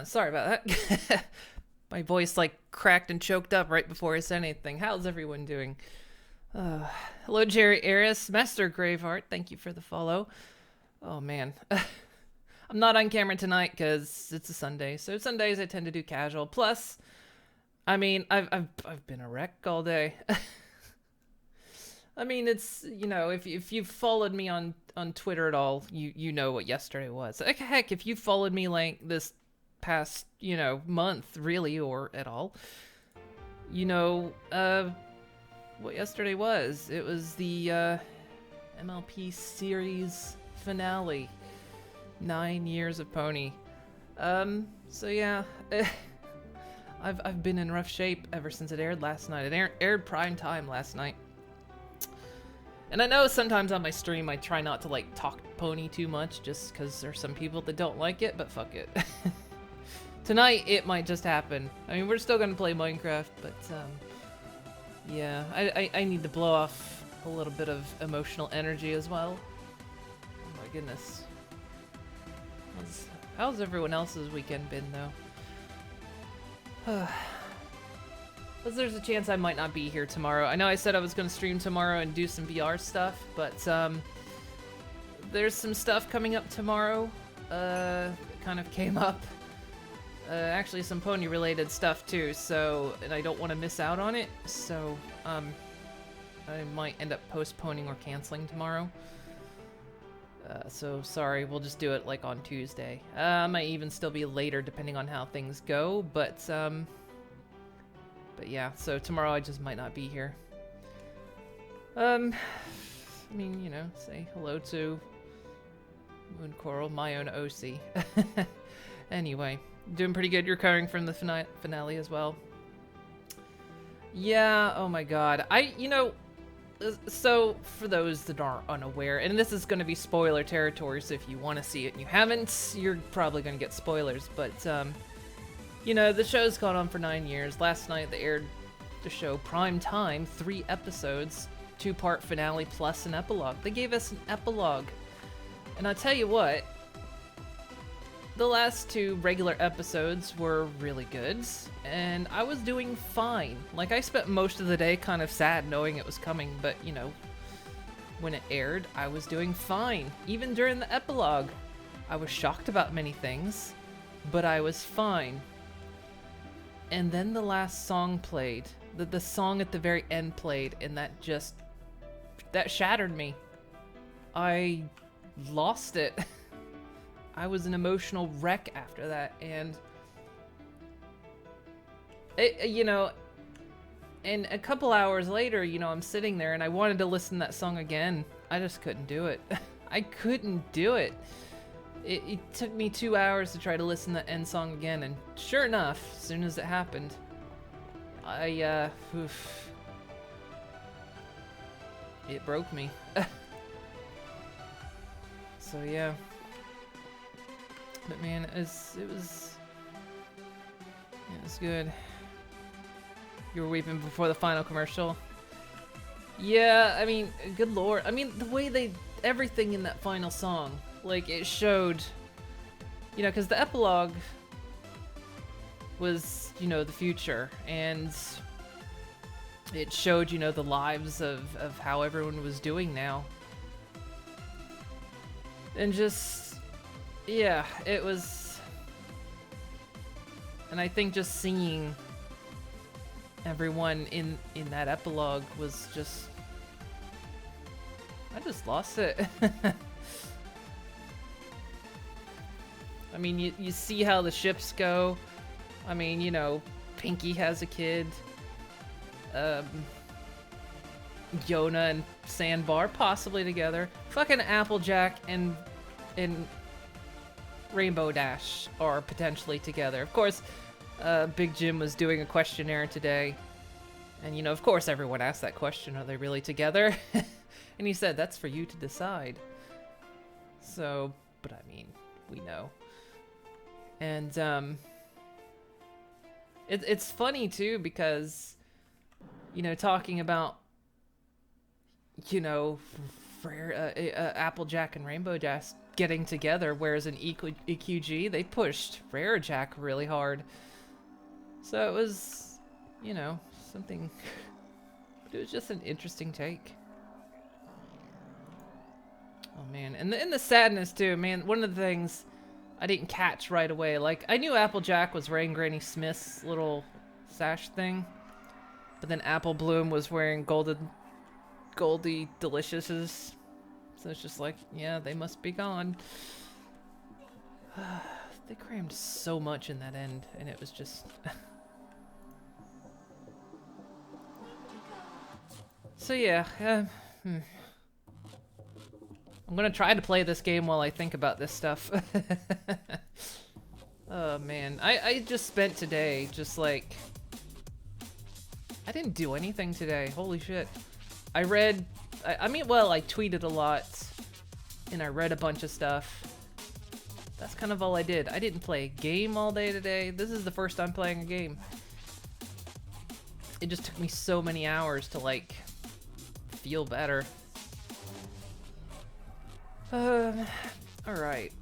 Sorry about that. My voice like cracked and choked up right before I said anything. How's everyone doing? Uh, Hello, Jerry Eris, Master Graveheart. Thank you for the follow. Oh man, I'm not on camera tonight because it's a Sunday. So Sundays I tend to do casual. Plus, I mean, I've been a wreck all day. I mean, it's if you've followed me on Twitter at all, you know what yesterday was. Heck, if you followed me like this past month really or at all, you know what yesterday was. It was the MLP series finale. 9 years of Pony. So yeah, I've been in rough shape ever since it aired last night. It aired prime time last night. And I know sometimes on my stream I try not to like talk Pony too much just because there's some people that don't like it, but fuck it. Tonight it might just happen. I mean, we're still gonna play Minecraft, but yeah, I need to blow off a little bit of emotional energy as well. Oh my goodness. How's everyone else's weekend been though? Because there's a chance I might not be here tomorrow. I know I said I was going to stream tomorrow and do some VR stuff, but there's some stuff coming up tomorrow that kind of came up. Actually, some pony related stuff too, so, and I don't want to miss out on it, so I might end up postponing or canceling tomorrow. So sorry, we'll just do it like on Tuesday. Might even still be later depending on how things go, but yeah, so tomorrow I just might not be here. I mean, say hello to Moon Coral, my own OC. Anyway, doing pretty good. You're recovering from the finale as well. Yeah, oh my god. So for those that are unaware, and this is going to be spoiler territory, so if you want to see it and you haven't, you're probably going to get spoilers, but the show's gone on for 9 years. Last night they aired the show prime time, 3 episodes, 2-part finale plus an epilogue. They gave us an epilogue. And I'll tell you what, the last 2 regular episodes were really good, and I was doing fine. Like, I spent most of the day kind of sad knowing it was coming, but, when it aired, I was doing fine. Even during the epilogue, I was shocked about many things, but I was fine. And then the last song played. The song at the very end played, and that shattered me. I lost it. I was an emotional wreck after that, and and a couple hours later, I'm sitting there and I wanted to listen to that song again. I just couldn't do it. I couldn't do it. It took me 2 hours to try to listen to the end song again, and sure enough, as soon as it happened, it broke me. So yeah. But man, it was good. You were weeping before the final commercial. Yeah, I mean, good lord. I mean, the way everything in that final song, like, it showed, because the epilogue was, the future, and it showed, the lives of how everyone was doing now. And just, yeah, it was, and I think just seeing everyone in that epilogue was just, I just lost it. I mean, you see how the ships go. I mean, Pinky has a kid. Yona and Sandbar possibly together. Fucking Applejack and Rainbow Dash are potentially together. Of course, Big Jim was doing a questionnaire today. And, of course everyone asked that question, are they really together? And he said, that's for you to decide. So, but I mean, we know. And, it's funny too, because, talking about, Applejack and Rainbow getting together, whereas in EQG, they pushed Rarejack really hard. So it was, you know, something... It was just an interesting take. Oh man, and the sadness too, man. One of the things I didn't catch right away, like I knew Applejack was wearing Granny Smith's little sash thing, but then Apple Bloom was wearing Goldie Deliciouses. So it's just like, yeah, they must be gone. They crammed so much in that end, and it was just. So yeah, I'm gonna try to play this game while I think about this stuff. Oh man, I just spent today just like... I didn't do anything today, holy shit. I read, I mean, well, I tweeted a lot, and I read a bunch of stuff. That's kind of all I did. I didn't play a game all day today. This is the first time playing a game. It just took me so many hours to like... feel better. Alright.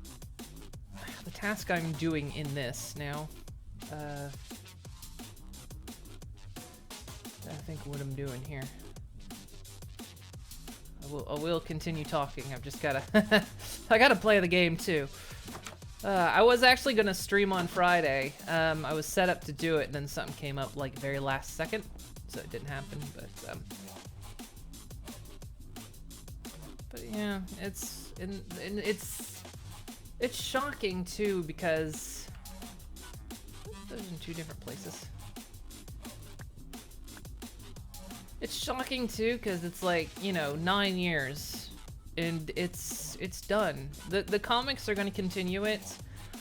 The task I'm doing in this now. I think what I'm doing here. I will continue talking. I've just gotta... I gotta play the game too. I was actually gonna stream on Friday. I was set up to do it, and then something came up like very last second, so it didn't happen, but yeah, it's shocking too, because those in two different places. It's shocking too, because it's like, you know, 9 years, and it's done. The comics are going to continue it.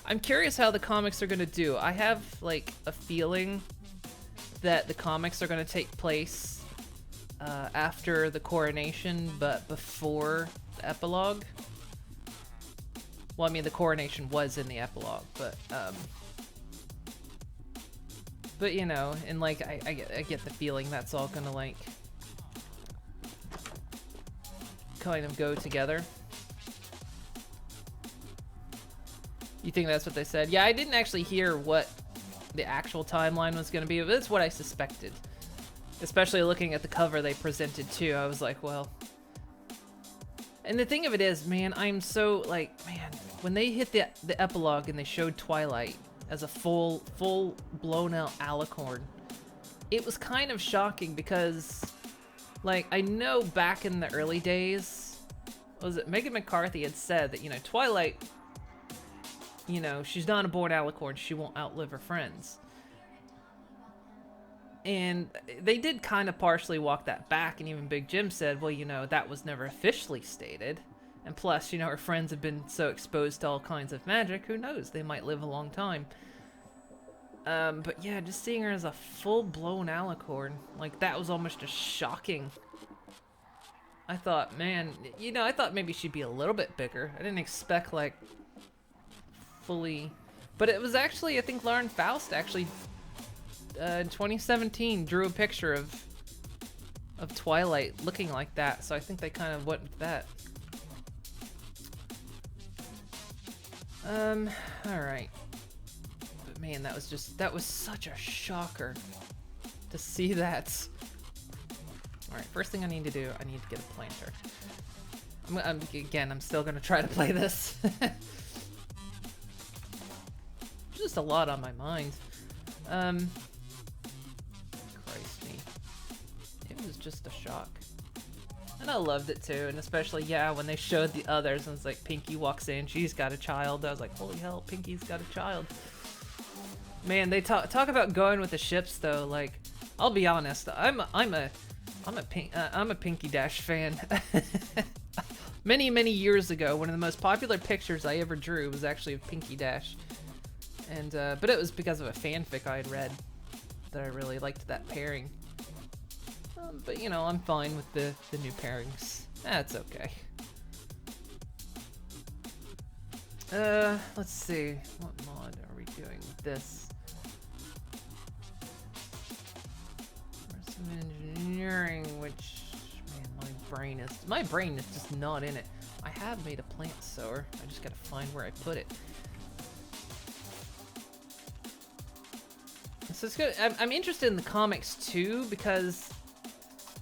I'm curious how the comics are going to do. I have like a feeling that the comics are going to take place after the coronation, but before the epilogue. Well, I mean, the coronation was in the epilogue, but you know, and like I get the feeling that's all gonna like kind of go together. You think that's what they said? Yeah, I didn't actually hear what the actual timeline was gonna be, but that's what I suspected. Especially looking at the cover they presented too, I was like, well. And the thing of it is, man, I'm so like, man, when they hit the epilogue and they showed Twilight as a full blown out Alicorn, it was kind of shocking because, like, I know back in the early days, was it Megan McCarthy had said that, you know, Twilight, you know, she's not a born Alicorn, she won't outlive her friends. And they did kind of partially walk that back, and even Big Jim said, well, you know, that was never officially stated. And plus, you know, her friends have been so exposed to all kinds of magic, who knows, they might live a long time. But yeah, just seeing her as a full-blown Alicorn, like, that was almost just shocking. I thought, man, you know, I thought maybe she'd be a little bit bigger. I didn't expect, like, fully... But it was actually, I think Lauren Faust actually... in 2017 drew a picture of Twilight looking like that, so I think they kind of went with that. Alright. But man, that was such a shocker to see that. Alright, first thing I need to do, I need to get a planter. I'm still gonna try to play this. Just a lot on my mind. Christ me. It was just a shock. And I loved it too, and especially, yeah, when they showed the others, and it's like, Pinkie walks in, she's got a child. I was like, holy hell, Pinkie's got a child. Man, they talk about going with the ships though. Like, I'll be honest, I'm a Pinkie Dash fan. Many years ago, one of the most popular pictures I ever drew was actually of Pinkie Dash, and but it was because of a fanfic I had read that I really liked that pairing. But you know, I'm fine with the new pairings. That's okay. Let's see, what mod are we doing with this? There's some engineering, which, man, my brain is just not in it. I have made a plant sower. I just gotta find where I put it. So it's good. I'm interested in the comics too, because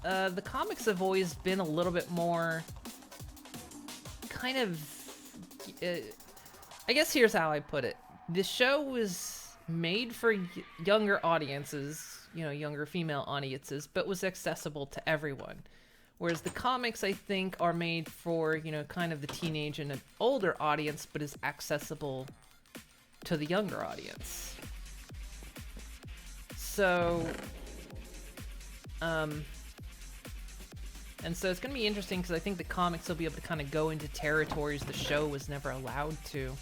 the comics have always been a little bit more kind of I guess here's how I put it. The show was made for younger audiences, you know, younger female audiences, but was accessible to everyone. Whereas the comics, I think, are made for, you know, kind of the teenage and an older audience, but is accessible to the younger audience. So, and so it's going to be interesting because I think the comics will be able to kind of go into territories the show was never allowed to.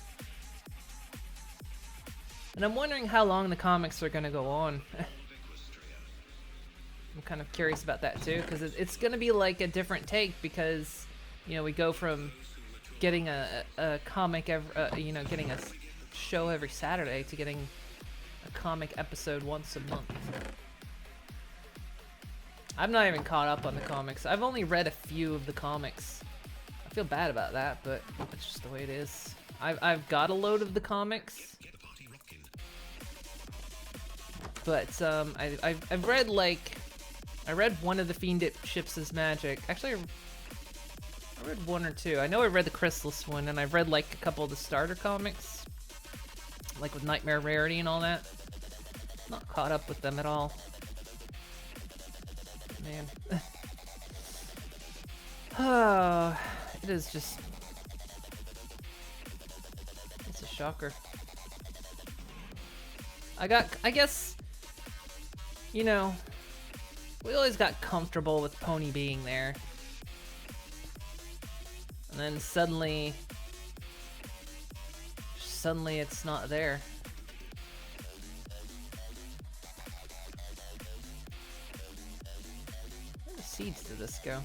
And I'm wondering how long the comics are going to go on. I'm kind of curious about that too, because it's going to be like a different take, because, you know, we go from getting a comic, you know, getting a show every Saturday to getting a comic episode once a month. I'm not even caught up on the comics. I've only read a few of the comics. I feel bad about that, but it's just the way it is. I've got a load of the comics, but I've read like, I read one of the Fiend Ships' Magic. Actually, I read one or two. I know I read the Chrysalis one, and I've read like a couple of the starter comics, like with Nightmare Rarity and all that. Not caught up with them at all. Man. Oh, it is just... It's a shocker. I guess, you know, we always got comfortable with Pony being there. And then suddenly it's not there. Where the seeds did this go?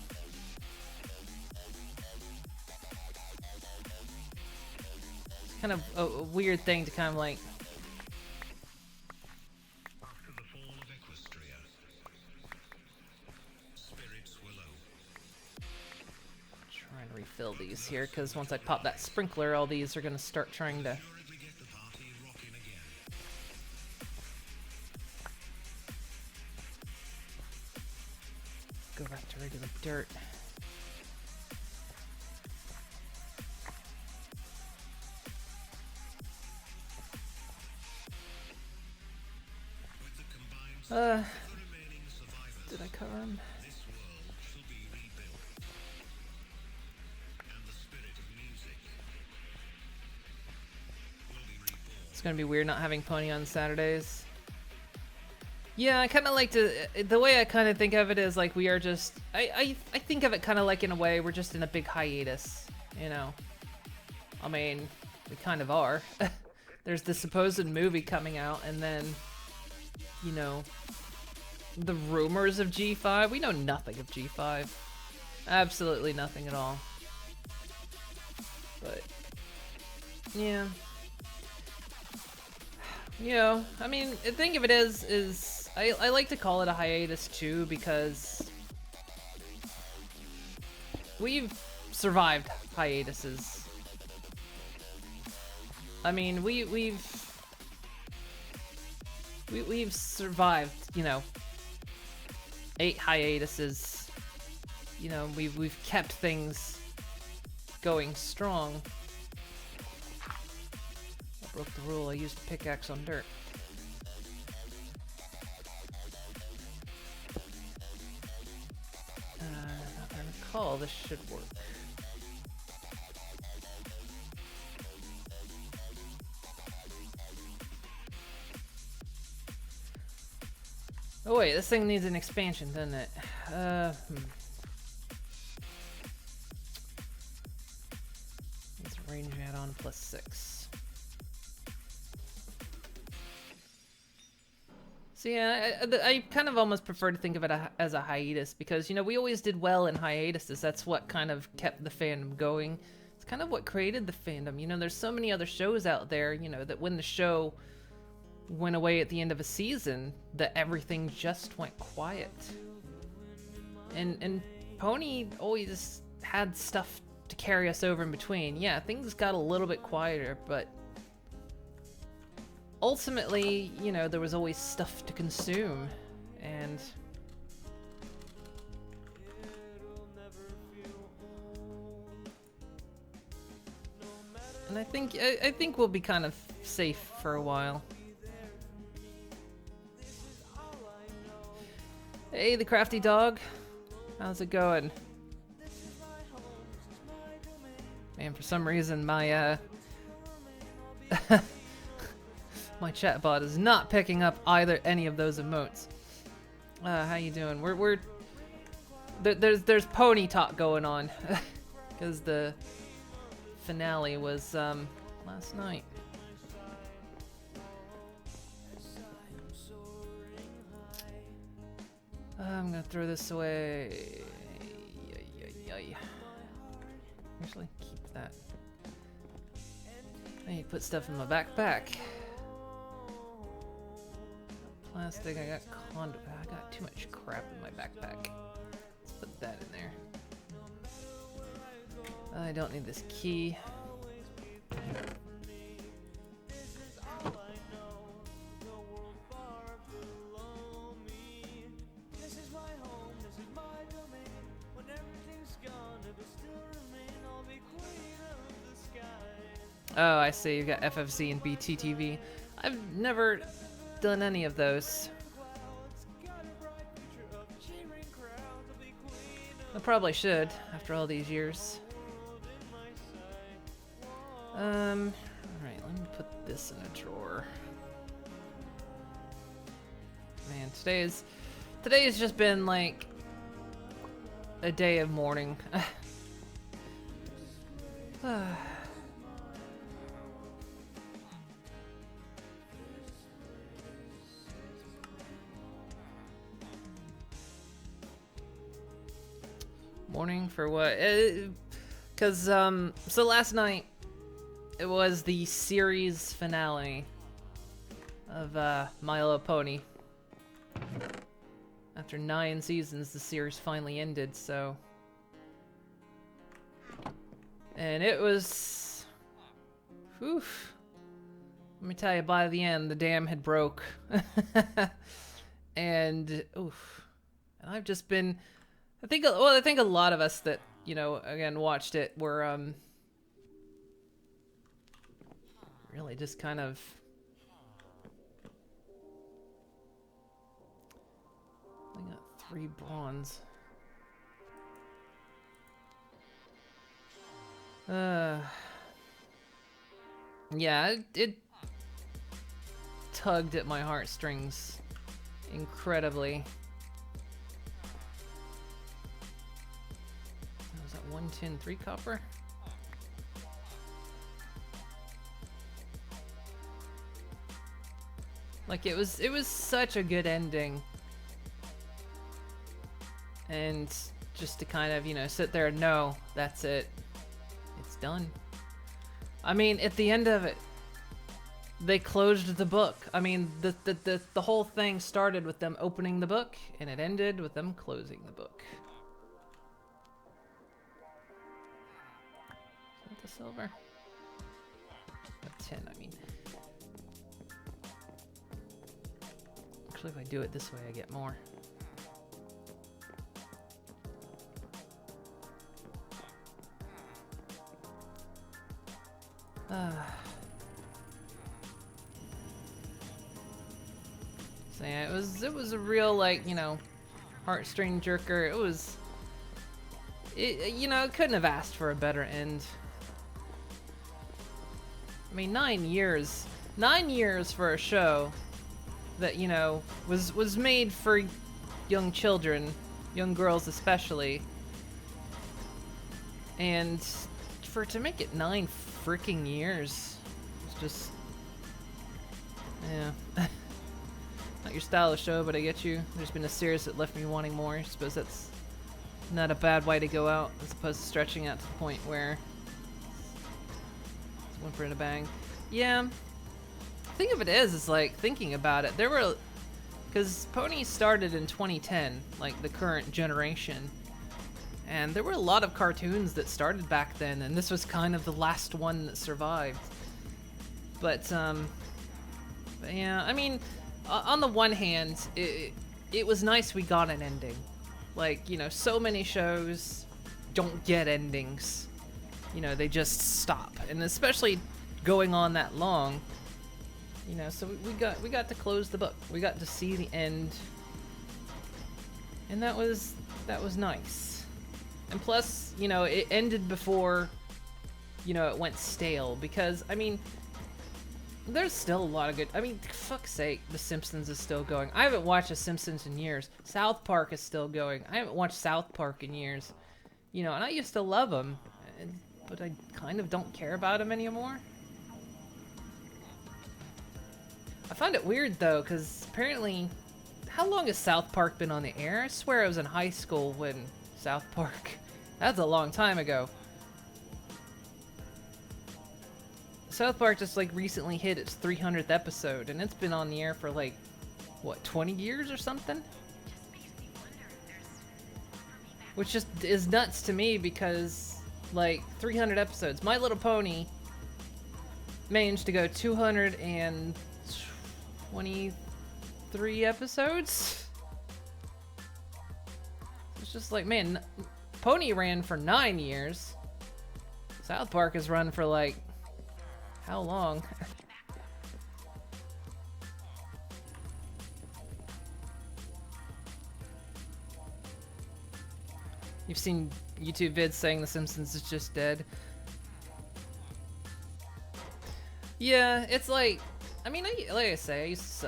It's kind of a weird thing to kind of like... After the fall of Equestria, spirits willow. Trying to refill these here, because once I pop that sprinkler, all these are going to start trying to... Hurriedly get the party rocking again. Go back to regular dirt. With the combined Uh, the remaining survivors, did I cover him? this world shall be rebuilt. And the spirit of music will be reborn. It's gonna be weird not having Pony on Saturdays. Yeah, I kind of like to... The way I kind of think of it is like we are just... I think of it kind of like, in a way, we're just in a big hiatus, you know? I mean, we kind of are. There's the supposed movie coming out, and then, you know, the rumors of G5. We know nothing of G5. Absolutely nothing at all. But, yeah. You know, I mean, the thing of it is I like to call it a hiatus too, because we've survived hiatuses. I mean, we've survived, you know, 8 hiatuses. You know, we've kept things going strong. I broke the rule. I used a pickaxe on dirt. If I recall, this should work. Oh wait, this thing needs an expansion, doesn't it? It's a range add-on +6. So yeah, I kind of almost prefer to think of it as a hiatus, because, you know, we always did well in hiatuses. That's what kind of kept the fandom going. It's kind of what created the fandom. You know, there's so many other shows out there, you know, that when the show went away at the end of a season, that everything just went quiet. And Pony always had stuff to carry us over in between. Yeah, things got a little bit quieter, but ultimately, you know, there was always stuff to consume, and I think we'll be kind of safe for a while. Hey, the crafty dog. How's it going? Man, for some reason my my chatbot is not picking up any of those emotes. How you doing? There's pony talk going on because the finale was last night. I'm gonna throw this away. Actually, keep that. I need to put stuff in my backpack. Plastic. I got too much crap in my backpack. Let's put that in there. I don't need this key. Oh, I see. You've got FFC and BTTV. I've never done any of those. I probably should, after all these years. Alright, let me put this in a drawer. Man, today has just been like a day of mourning. Mourning for what? Because, so last night, it was the series finale of My Little Pony. After 9 seasons, the series finally ended, so... And it was... Oof. Let me tell you, by the end, the dam had broke. And, oof. And I've just been... I think a lot of us that, you know, again, watched it were, really just kind of... I got 3 bronze. Yeah, it tugged at my heartstrings incredibly. Was that 1 tin 3 copper? Like it was such a good ending. And just to kind of, you know, sit there and know that's it. It's done. I mean, at the end of it, they closed the book. I mean, the whole thing started with them opening the book, and it ended with them closing the book. Is that the silver? A tin, I mean. Actually, if I do it this way, I get more. So yeah, it was a real, like, you know, heartstring jerker. You know, it couldn't have asked for a better end. I mean, 9 years. 9 years for a show that, you know, was made for young children, young girls especially. And to make it 9 freaking years, it's just, yeah. Not your style of show, but I get you. There's been a series that left me wanting more. I suppose that's not a bad way to go out, as opposed to stretching out to the point where it's one for in a bang. Yeah. The thing of it is like, thinking about it, there were, because Pony started in 2010, like the current generation, And there were a lot of cartoons that started back then, and this was kind of the last one that survived. But yeah, I mean, on the one hand, it was nice we got an ending. Like, you know, so many shows don't get endings. You know, they just stop. And especially going on that long, you know, so we got to close the book. We got to see the end. And that was nice. And plus, you know, it ended before, you know, it went stale. Because, I mean, there's still a lot of good... I mean, fuck's sake, The Simpsons is still going. I haven't watched The Simpsons in years. South Park is still going. I haven't watched South Park in years. You know, and I used to love them. But I kind of don't care about them anymore. I find it weird, though, because apparently... How long has South Park been on the air? I swear I was in high school when South Park... That's a long time ago. South Park just, like, recently hit its 300th episode, and it's been on the air for, like, what, 20 years or something? Which just is nuts to me because, like, 300 episodes. My Little Pony managed to go 223 episodes? It's just like, man, Pony ran for 9 years. South Park has run for, like, how long? You've seen YouTube vids saying The Simpsons is just dead. Yeah, it's like, I mean, like I say, I used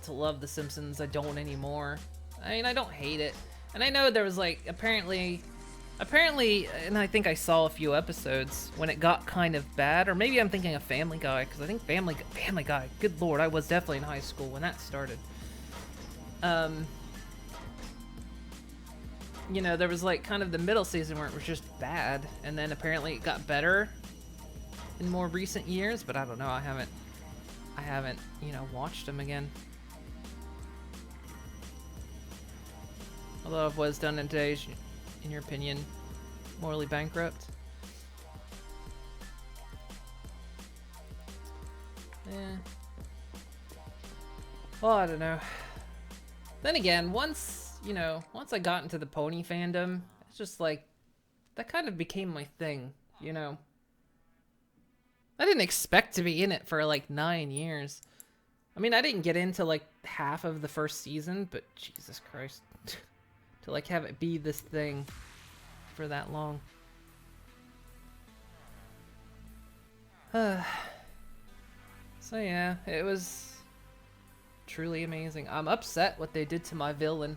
to love The Simpsons. I don't anymore. I mean, I don't hate it. And I know there was, like, apparently, and I think I saw a few episodes when it got kind of bad, or maybe I'm thinking of Family Guy, because I think Family Guy, good lord, I was definitely in high school when that started. You know, there was, like, kind of the middle season where it was just bad, and then apparently it got better in more recent years, but I don't know, I haven't, you know, watched them again. Although if was done in today's, in your opinion, morally bankrupt? Yeah. Well, I don't know. Then again, once I got into the pony fandom, it's just like, that kind of became my thing, you know? I didn't expect to be in it for like 9 years. I mean, I didn't get into like half of the first season, but Jesus Christ. To like have it be this thing for that long. So yeah, it was truly amazing. I'm upset what they did to my villain.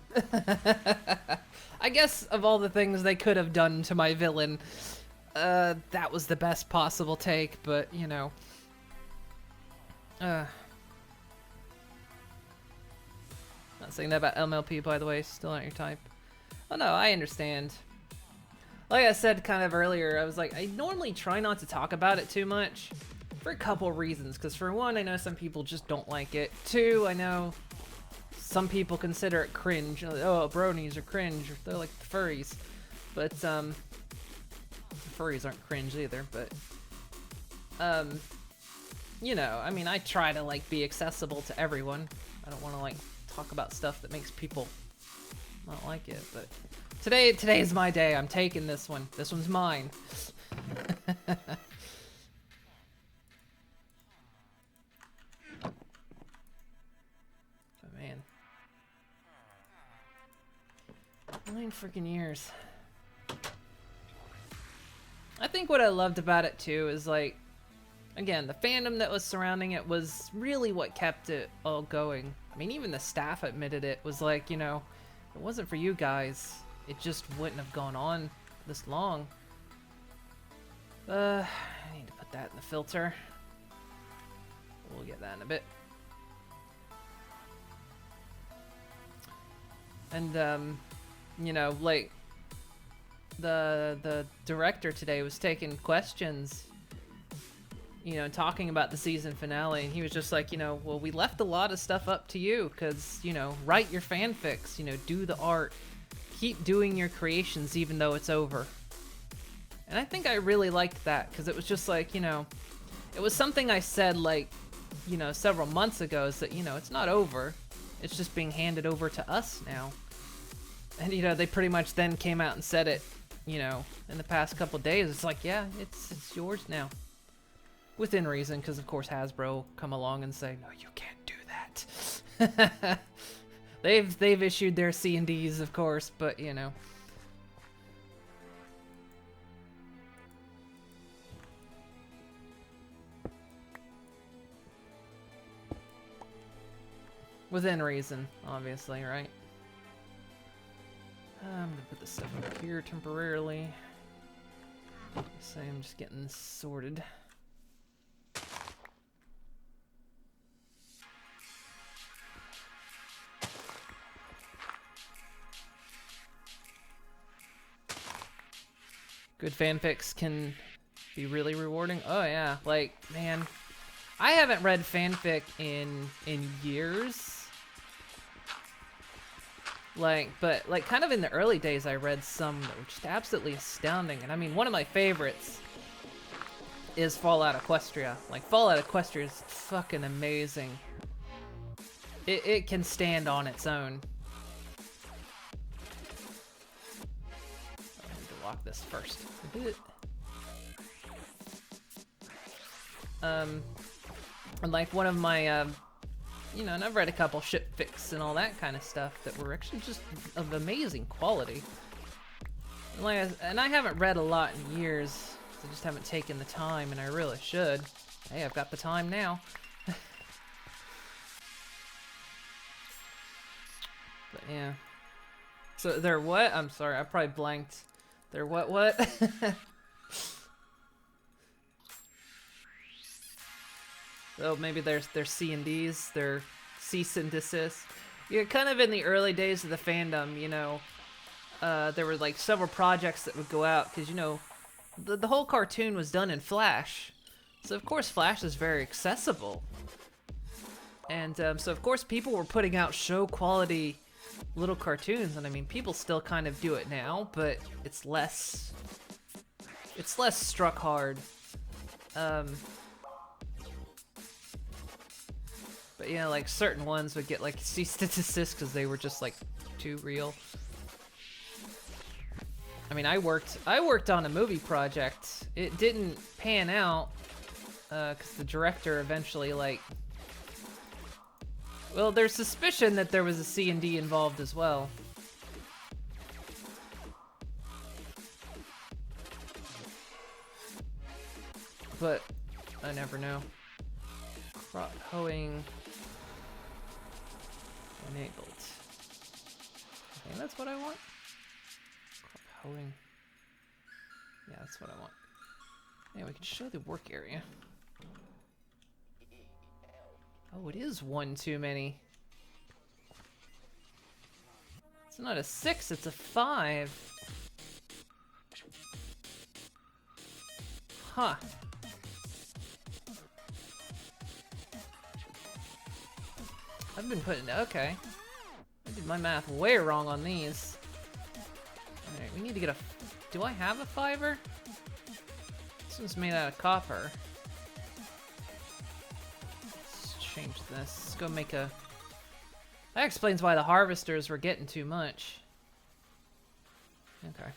I guess of all the things they could have done to my villain, that was the best possible take, but you know. Not saying that about MLP, by the way, still not your type. Oh no, I understand. Like I said kind of earlier, I was like, I normally try not to talk about it too much for a couple reasons. Because for one, I know some people just don't like it. Two, I know some people consider it cringe. Like, oh, bronies are cringe. They're like the furries. But, furries aren't cringe either, but, you know, I mean, I try to, like, be accessible to everyone. I don't want to, like, talk about stuff that makes people not like it, but today is my day. I'm taking this one. This one's mine. But man, 9 freaking years. I think what I loved about it too is like, again, the fandom that was surrounding it was really what kept it all going. I mean, even the staff admitted it was like, you know, if it wasn't for you guys, it just wouldn't have gone on this long. I need to put that in the filter. We'll get that in a bit. And, you know, like, the director today was taking questions, you know, talking about the season finale, and he was just like, you know, well, we left a lot of stuff up to you, because, you know, write your fanfics, you know, do the art, keep doing your creations even though it's over. And I think I really liked that, because it was just like, you know, it was something I said, like, you know, several months ago, is that, you know, it's not over. It's just being handed over to us now. And, you know, they pretty much then came out and said it, you know, in the past couple days. It's like, yeah, it's yours now. Within reason, because of course Hasbro come along and say, no, you can't do that. they've issued their C&Ds, of course, but, you know. Within reason, obviously, right? I'm gonna put this stuff over here temporarily. So I'm just getting this sorted. Good fanfics can be really rewarding. Oh yeah, like, man, I haven't read fanfic in years. Like, but like kind of in the early days I read some that were just absolutely astounding. And I mean, one of my favorites is Fallout Equestria. Like, Fallout Equestria is fucking amazing. It can stand on its own. I need to lock this first. And like one of my, you know, and I've read a couple ship fics and all that kind of stuff that were actually just of amazing quality. And I haven't read a lot in years. I just haven't taken the time, and I really should. Hey, I've got the time now. But yeah. So they're what? I'm sorry, I probably blanked. They're what? Oh, maybe they're C&Ds, they're cease and desist. Yeah, kind of in the early days of the fandom, you know, there were like several projects that would go out, because, you know, the whole cartoon was done in Flash. So of course Flash is very accessible. And so of course people were putting out show quality little cartoons, and I mean, people still kind of do it now, but it's less struck hard. But yeah, like certain ones would get like cease to desist because they were just like too real. I mean, I worked on a movie project. It didn't pan out because the director eventually, like, well, there's suspicion that there was a C&D involved as well. But I never know. Crop hoeing enabled. Okay, that's what I want. Crop hoeing. Yeah, that's what I want. Yeah, we can show the work area. Oh, it is one too many. It's not a 6, it's a 5. Huh. I've been putting, okay. I did my math way wrong on these. Alright, we need to get a, do I have a fiber? This one's made out of copper. Let's change this. Let's go make a, that explains why the harvesters were getting too much. Okay.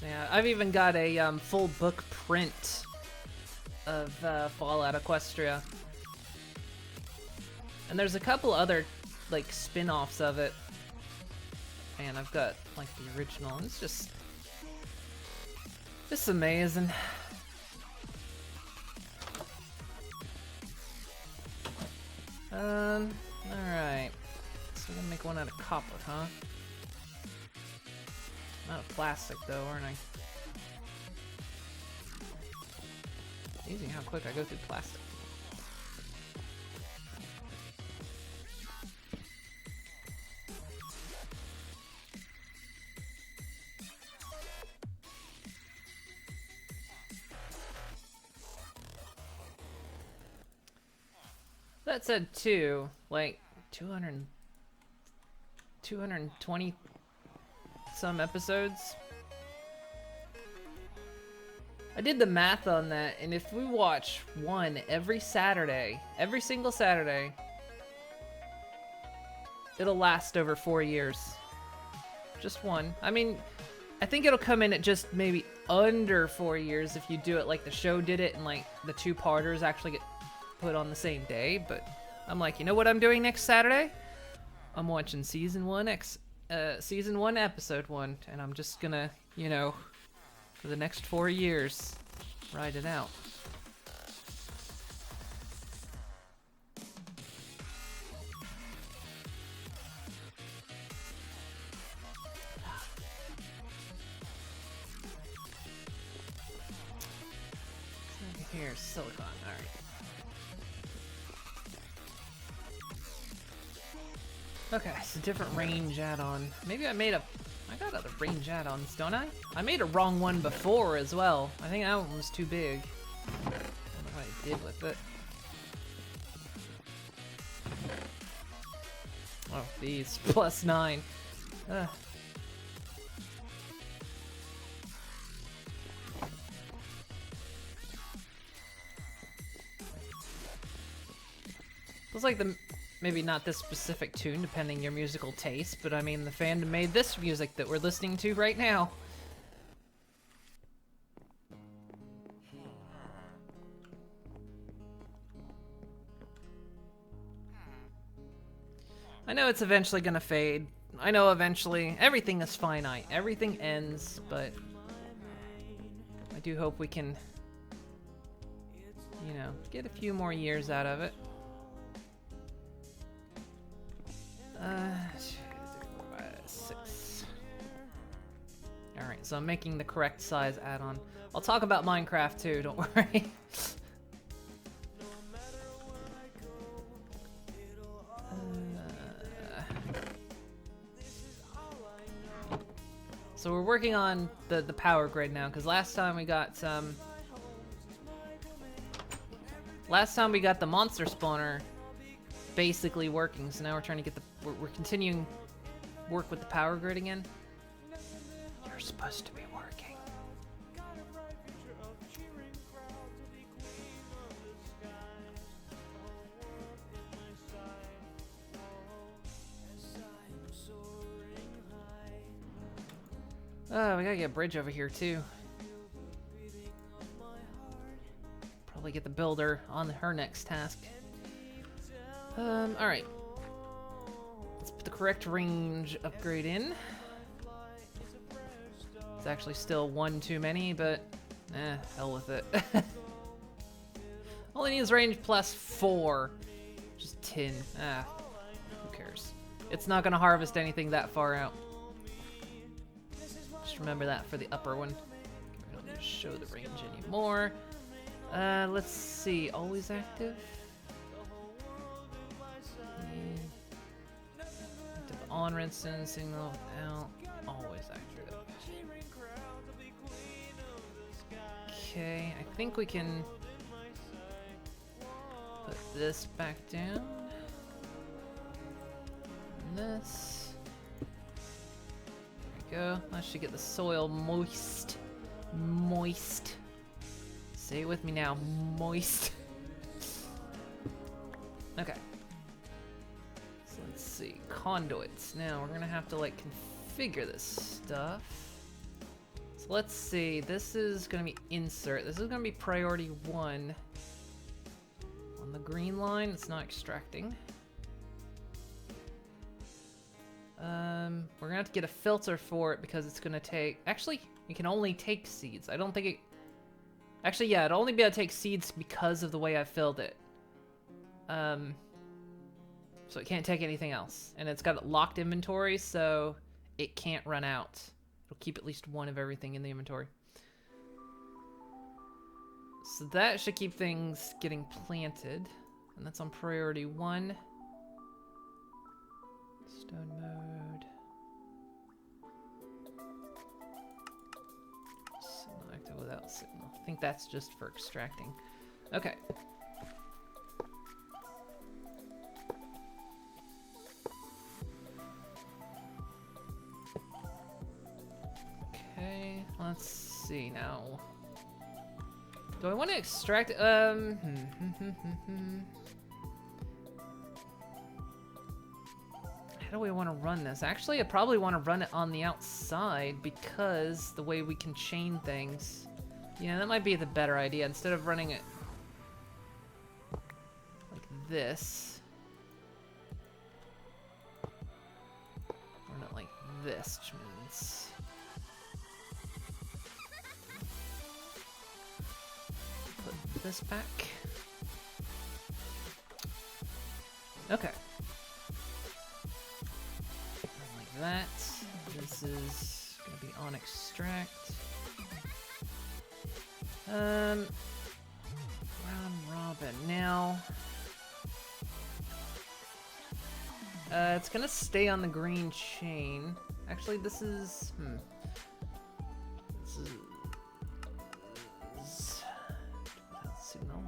Yeah, I've even got a full book print of Fallout Equestria. And there's a couple other, like, spin-offs of it. And I've got, like, the original. It's just amazing. Alright. So we're gonna make one out of copper, huh? Not of plastic though, aren't I? Amazing how quick I go through plastic. that said too, like 220 some episodes. I did the math on that, and if we watch one every Saturday, every single Saturday, it'll last over 4 years. Just one. I mean, I think it'll come in at just maybe under 4 years if you do it like the show did it, and like the two-parters actually get put on the same day. But I'm like, you know what I'm doing next Saturday? I'm watching season 1, episode 1, and I'm just gonna, you know, for the next 4 years, ride it out. Here's silicon, alright. Okay, it's a different range add-on. Maybe I got other range add-ons, don't I? I made a wrong one before as well. I think that one was too big. I don't know what I did with it. Oh, these. +9. Feels like maybe not this specific tune, depending your musical taste, but I mean, the fandom made this music that we're listening to right now. I know it's eventually gonna fade. I know eventually everything is finite. Everything ends, but I do hope we can, you know, get a few more years out of it. 6. Alright, so I'm making the correct size add-on. I'll talk about Minecraft too, don't worry. So we're working on the power grid now, because last time we got the monster spawner basically working, so now we're trying to get we're continuing work with the power grid again. You're supposed to be working. Oh, we gotta get a bridge over here too. Probably get the builder on her next task. Alright. Let's put the correct range upgrade in. It's actually still one too many, but hell with it. All I need is range +4. Just 10. Who cares? It's not gonna harvest anything that far out. Just remember that for the upper one. We don't need to show the range anymore. Let's see. Always active? Active on redstone, signal out. Always active. Okay, I think we can put this back down. And this. There we go. That should get the soil moist. Moist. Say it with me now. Moist. Okay. So let's see. Conduits. Now we're gonna have to like configure this stuff. So let's see. This is gonna be insert. This is gonna be priority 1. On the green line, it's not extracting. We're gonna have to get a filter for it because it's gonna take. Actually, you can only take seeds. I don't think it. Actually, yeah, it'll only be able to take seeds because of the way I filled it. So it can't take anything else. And it's got locked inventory, so it can't run out. It'll keep at least one of everything in the inventory. So that should keep things getting planted. And that's on priority 1. Stone mode. Signal active without signal. I think that's just for extracting. Okay. let's see now. Do I want to extract? How do we want to run this? Actually, I probably want to run it on the outside because the way we can chain things. Yeah, that might be the better idea. Instead of running it like this, run it like this, which means put this back. Okay. Like that. This is gonna be on extract. Round robin. Now, it's gonna stay on the green chain. Actually, this is, this is without signal.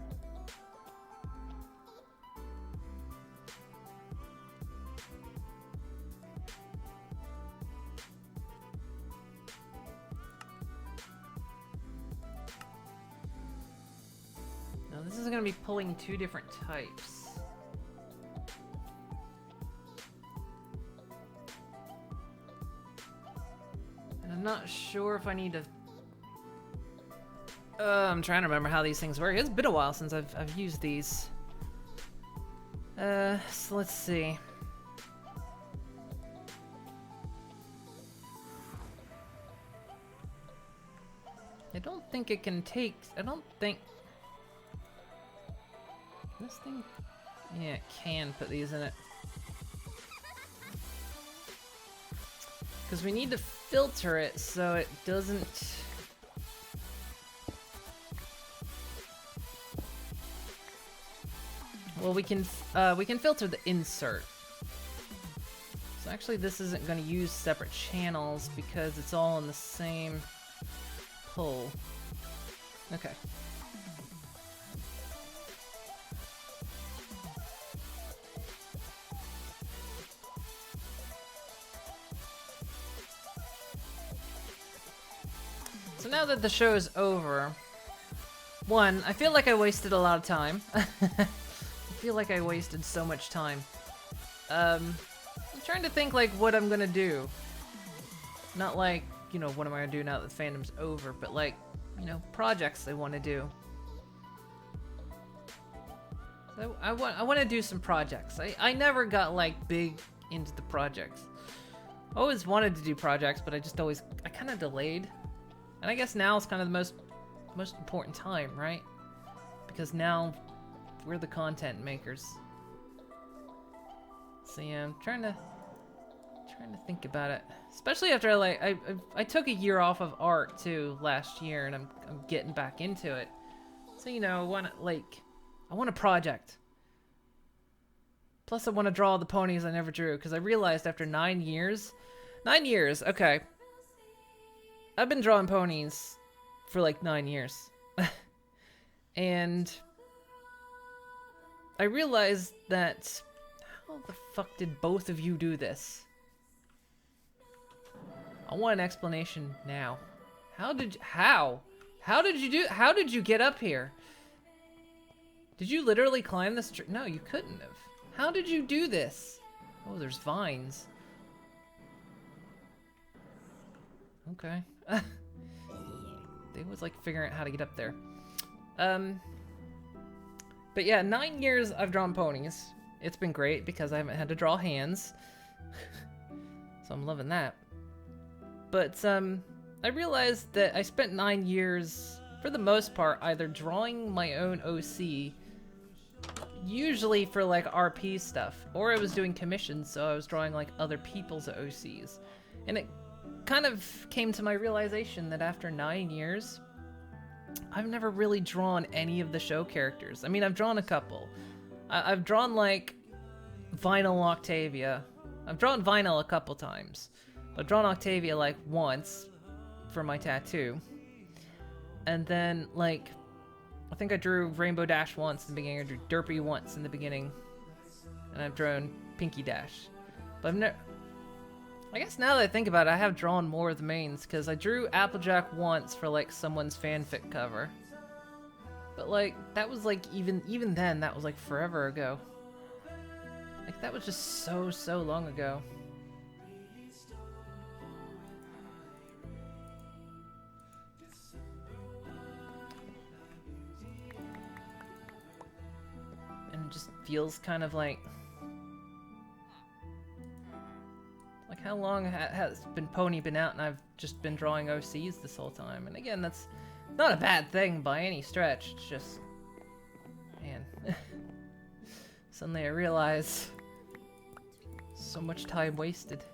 Now, this is gonna be pulling two different types. I'm not sure if I need to. I'm trying to remember how these things work. It's been a while since I've used these. So let's see. I don't think it can take. I don't think this thing. Yeah, it can put these in it. Because we need to filter it so it doesn't. Well, we can filter the insert. So actually, this isn't going to use separate channels because it's all in the same pull. Okay. So now that the show is over, one, I feel like I wasted a lot of time. I feel like I wasted so much time. I'm trying to think like what I'm gonna do. Not like, you know, what am I gonna do now that the fandom's over, but like, you know, projects I want to do. So I want to do some projects. I never got like big into the projects. I always wanted to do projects, but I kind of delayed. And I guess now is kind of the most important time, right? Because now we're the content makers. So yeah, I'm trying to think about it. Especially after I took a year off of art too last year, and I'm getting back into it. So you know, I want a project. Plus I want to draw the ponies I never drew, because I realized after 9 years, okay. I've been drawing ponies for like 9 years. And I realized that, how the fuck did both of you do this? I want an explanation now. How did you get up here? Did you literally climb this tree? No, you couldn't have. How did you do this? Oh, there's vines. Okay. They was like figuring out how to get up there. But yeah, 9 years I've drawn ponies. It's been great because I haven't had to draw hands. So I'm loving that. But I realized that I spent 9 years, for the most part, either drawing my own OC, usually for like RP stuff, or I was doing commissions, so I was drawing like other people's OCs. And it kind of came to my realization that after 9 years, I've never really drawn any of the show characters. I mean, I've drawn a couple. I've drawn like Vinyl Octavia. I've drawn Vinyl a couple times. I've drawn Octavia like once for my tattoo. And then like, I think I drew Rainbow Dash once in the beginning. I drew Derpy once in the beginning. And I've drawn Pinky Dash. But I guess now that I think about it, I have drawn more of the mains, because I drew Applejack once for, like, someone's fanfic cover. But, like, that was, like, even then, that was, like, forever ago. Like, that was just so long ago. And it just feels kind of like how long has Pony been out and I've just been drawing OCs this whole time? And again, that's not a bad thing by any stretch. It's just, man, suddenly I realize so much time wasted.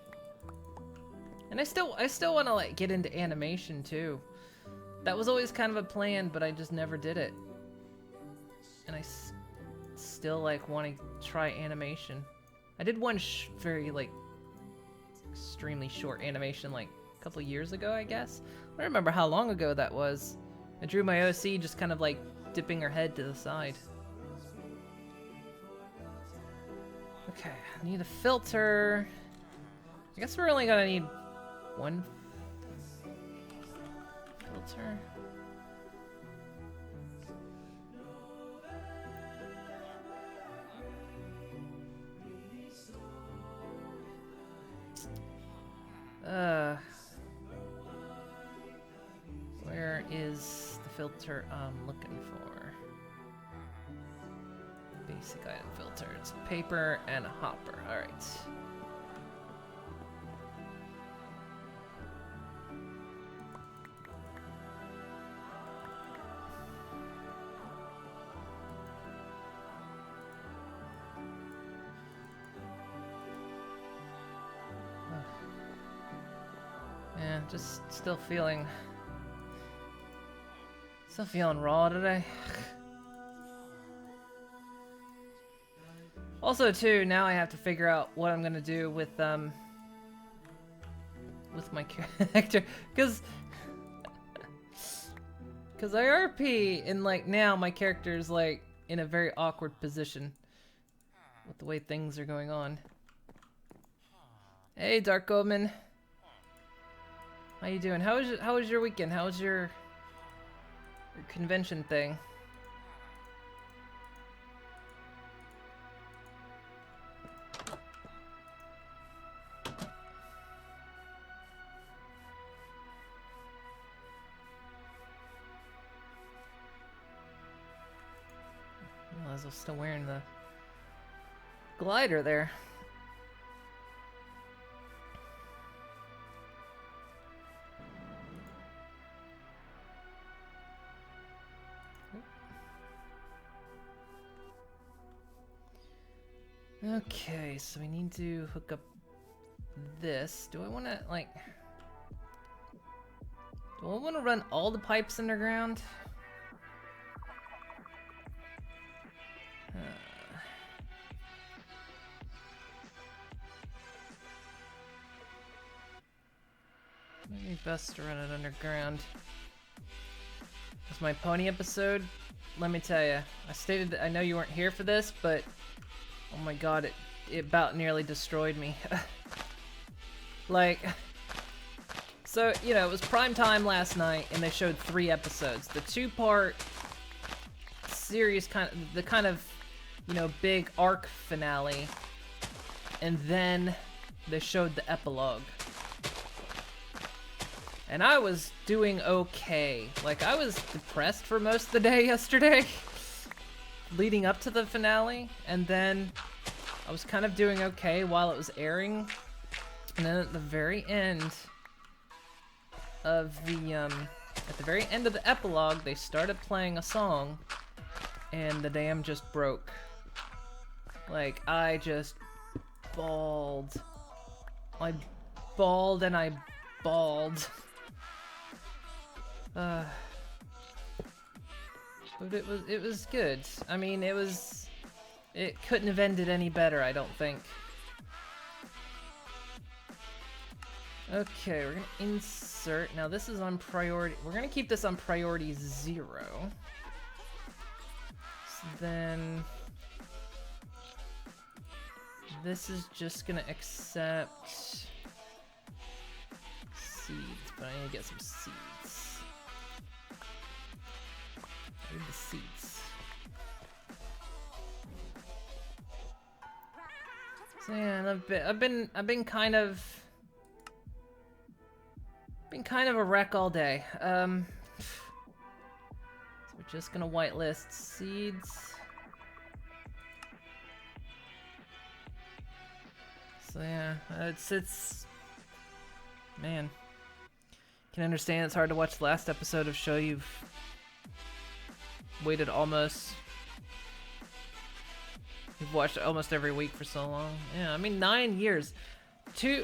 And I still want to like get into animation too. That was always kind of a plan, but I just never did it. And I still like want to try animation. I did one very like extremely short animation like a couple years ago, I guess. I don't remember how long ago that was. I drew my OC just kind of like dipping her head to the side. Okay, I need a filter. I guess we're only gonna need one filter. Where is the filter I'm looking for? Basic item filter. It's paper and a hopper. Alright. Yeah, just still feeling raw today. Also, too, now I have to figure out what I'm gonna do with my character, because IRP and like now my character is like in a very awkward position with the way things are going on. Hey, Dark Goldman. How you doing? How was your weekend? How was your convention thing? I realize I was still wearing the glider there. Okay, so we need to hook up this. Do I want to, like... Do I want to run all the pipes underground? Maybe best to run it underground. It's my pony episode. Let me tell you, I know you weren't here for this, but oh my god, it about nearly destroyed me. Like, so, you know, it was prime time last night, and they showed 3 episodes. The 2-part series, the kind of, you know, big arc finale, and then they showed the epilogue. And I was doing okay. Like, I was depressed for most of the day yesterday, leading up to the finale, and then I was kind of doing okay while it was airing. And then at the very end of the epilogue, they started playing a song, and the dam just broke. Like, I just bawled. I bawled and I bawled. But it was good. I mean, it couldn't have ended any better, I don't think. Okay, we're gonna insert. Now this is on priority. We're gonna keep this on priority 0. So then this is just gonna accept seeds, but I need to get some seeds. I need the seeds. So yeah, I've been kind of a wreck all day. So we're just gonna whitelist seeds. So yeah, it's man. Can understand it's hard to watch the last episode of show you've waited almost. You've watched it almost every week for so long. Yeah, I mean 9 years.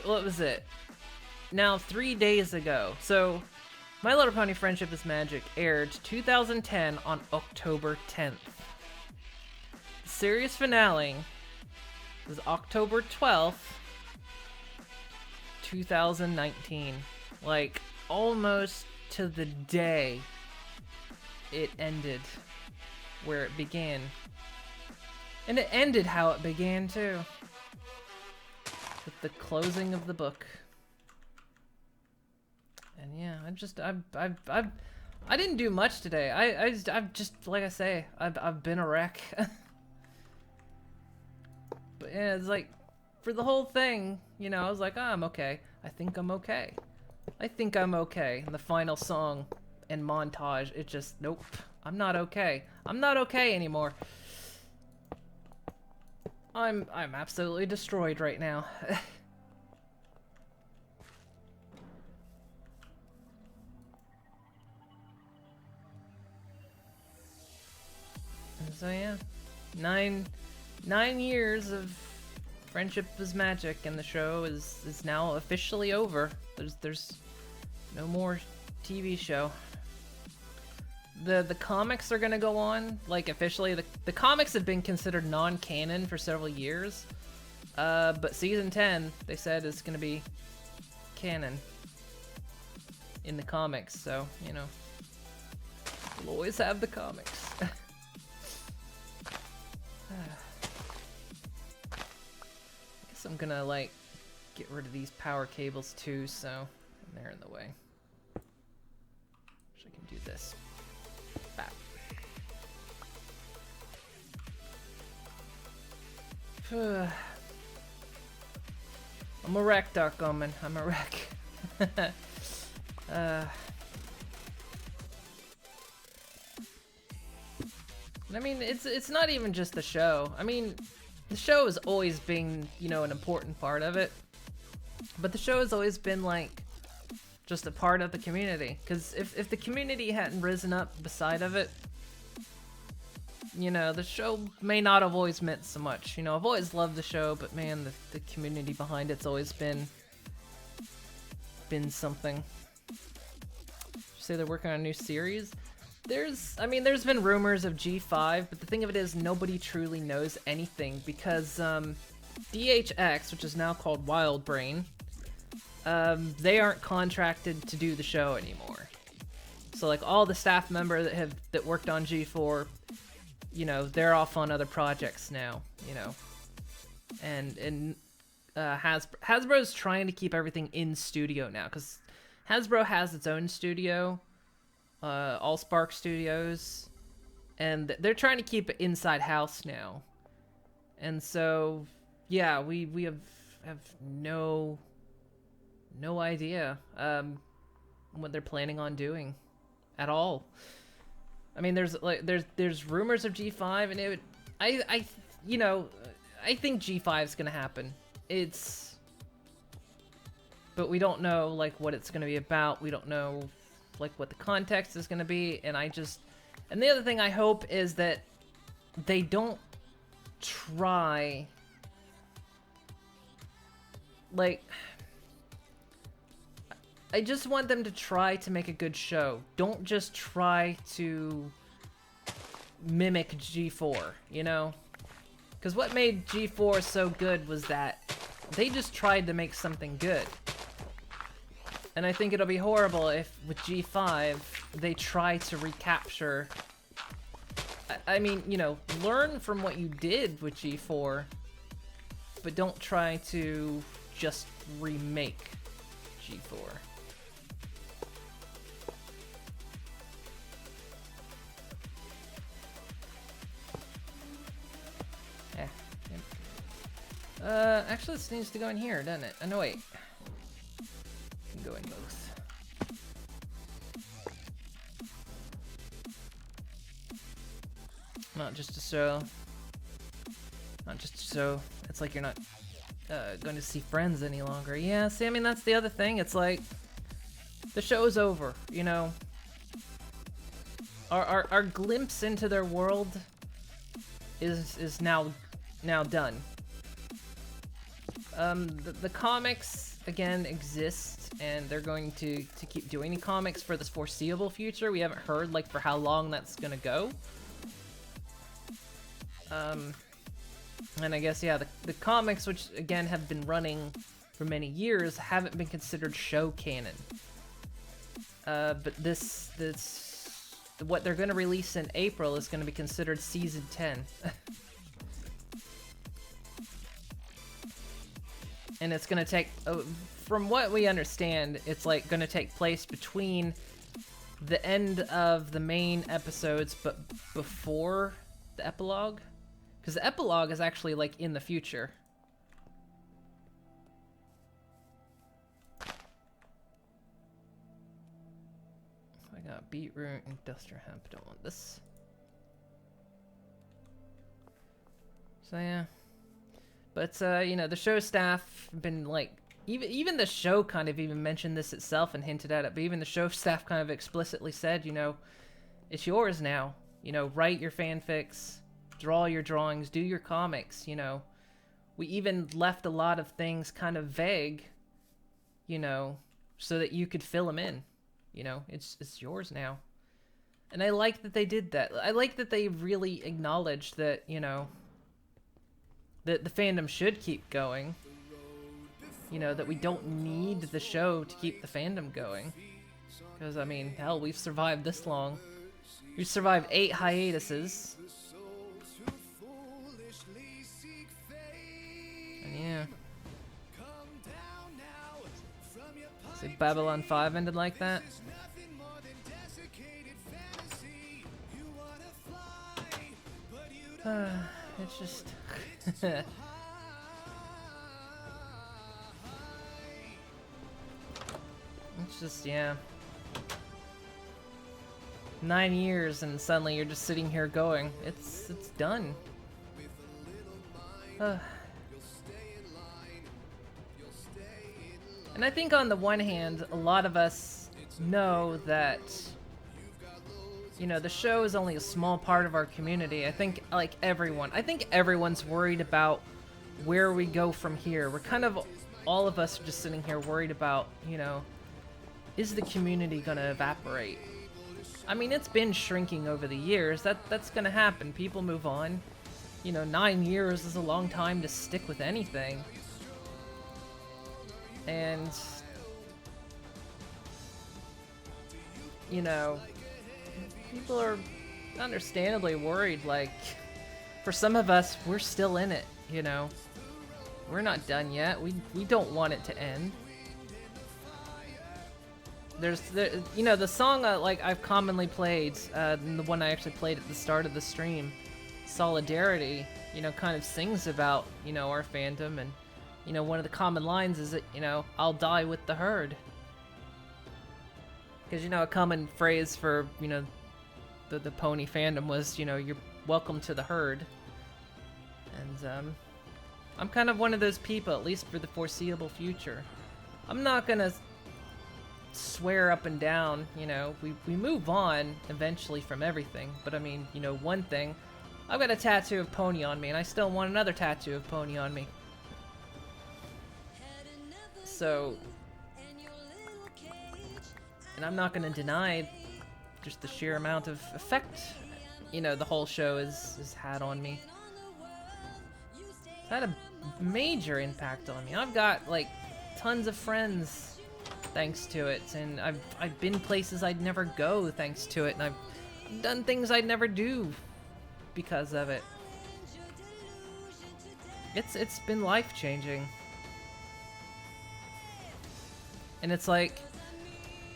What was it? Now 3 days ago. So My Little Pony Friendship is Magic aired 2010 on October 10th. The series finale was October 12th, 2019. Like, almost to the day it ended where it began. And it ended how it began, too. With the closing of the book. And yeah, I didn't do much today. I've just, like I say, I've been a wreck. But yeah, it's like, for the whole thing, you know, I was like, oh, I'm okay. I think I'm okay. I think I'm okay. And the final song and montage, it just, nope. I'm not okay. I'm not okay anymore. I'm absolutely destroyed right now. And so yeah, nine years of Friendship is Magic, and the show is now officially over. There's no more TV show. The comics are gonna go on, like, officially. The comics have been considered non-canon for several years, but season 10 they said is gonna be canon in the comics. So you know, we'll always have the comics. I guess I'm gonna like get rid of these power cables too, so they're in the way. So I can do this. Bap. I'm a wreck, Dark Omen. I'm a wreck. I mean, it's not even just the show. I mean, the show has always been, you know, an important part of it. But the show has always been, like, just a part of the community. Because if the community hadn't risen up beside of it, you know, the show may not have always meant so much. You know, I've always loved the show, but man, the community behind it's always been something. Did you say they're working on a new series? There's been rumors of G5, but the thing of it is nobody truly knows anything because DHX, which is now called Wild Brain, they aren't contracted to do the show anymore. So like all the staff members that worked on G4, you know, they're off on other projects now, you know. And Hasbro's trying to keep everything in studio now because Hasbro has its own studio. Allspark Studios, and they're trying to keep it inside house now. And so, yeah, we have no idea what they're planning on doing at all. I mean, there's rumors of G5, and I think G5 is gonna happen. But we don't know like what it's gonna be about. We don't know like what the context is going to be, and the other thing I hope is that they don't try, like, I just want them to try to make a good show. Don't just try to mimic G4, you know? Because what made G4 so good was that they just tried to make something good. And I think it'll be horrible if, with G5, they try to recapture... I mean, you know, learn from what you did with G4, but don't try to just remake G4. Actually this needs to go in here, doesn't it? Oh, no, wait. Can go in both. Not just to show. Not just to show. It's like you're not going to see friends any longer. Yeah, see, I mean, that's the other thing. It's like the show's over, you know. Our glimpse into their world is now done. The comics again exist, and they're going to keep doing comics for this foreseeable future. We haven't heard like for how long that's gonna go. And I guess yeah, the comics, which again have been running for many years, haven't been considered show canon. But this what they're gonna release in April is gonna be considered season 10. And it's gonna take, from what we understand, it's like gonna take place between the end of the main episodes, but before the epilogue, because the epilogue is actually like in the future. I got beetroot, industrial hemp. Don't want this. So yeah. But, you know, the show staff been, like, even the show kind of even mentioned this itself and hinted at it, but even the show staff kind of explicitly said, you know, it's yours now. You know, write your fanfics, draw your drawings, do your comics, you know. We even left a lot of things kind of vague, you know, so that you could fill them in. You know, it's yours now. And I like that they did that. I like that they really acknowledged that, you know, that the fandom should keep going. You know, that we don't need the show to keep the fandom going. Because, I mean, hell, we've survived this long. We've survived 8 hiatuses. And yeah. See, Babylon 5 ended like that. It's just... It's just, yeah. 9 years and suddenly you're just sitting here going, it's done. And I think on the one hand, a lot of us know that, you know, the show is only a small part of our community. I think, like, everyone's worried about where we go from here. We're kind of, all of us are just sitting here worried about, you know, is the community gonna evaporate? I mean, it's been shrinking over the years. That's gonna happen. People move on. You know, 9 years is a long time to stick with anything. And, you know, people are understandably worried. Like, for some of us, we're still in it, you know. We're not done yet. We don't want it to end. You know, the song like I've commonly played, the one I actually played at the start of the stream, Solidarity, you know, kind of sings about, you know, our fandom, and, you know, one of the common lines is that, you know, I'll die with the herd. Because, you know, a common phrase for, you know, the pony fandom was, you know, you're welcome to the herd. And, I'm kind of one of those people, at least for the foreseeable future. I'm not gonna swear up and down, you know, we move on eventually from everything, but I mean, you know, one thing, I've got a tattoo of Pony on me, and I still want another tattoo of Pony on me. So, and I'm not gonna deny just the sheer amount of effect, you know, the whole show has had on me. It's had a major impact on me. I've got, like, tons of friends thanks to it, and I've been places I'd never go thanks to it, and I've done things I'd never do because of it. It's been life-changing. And it's like,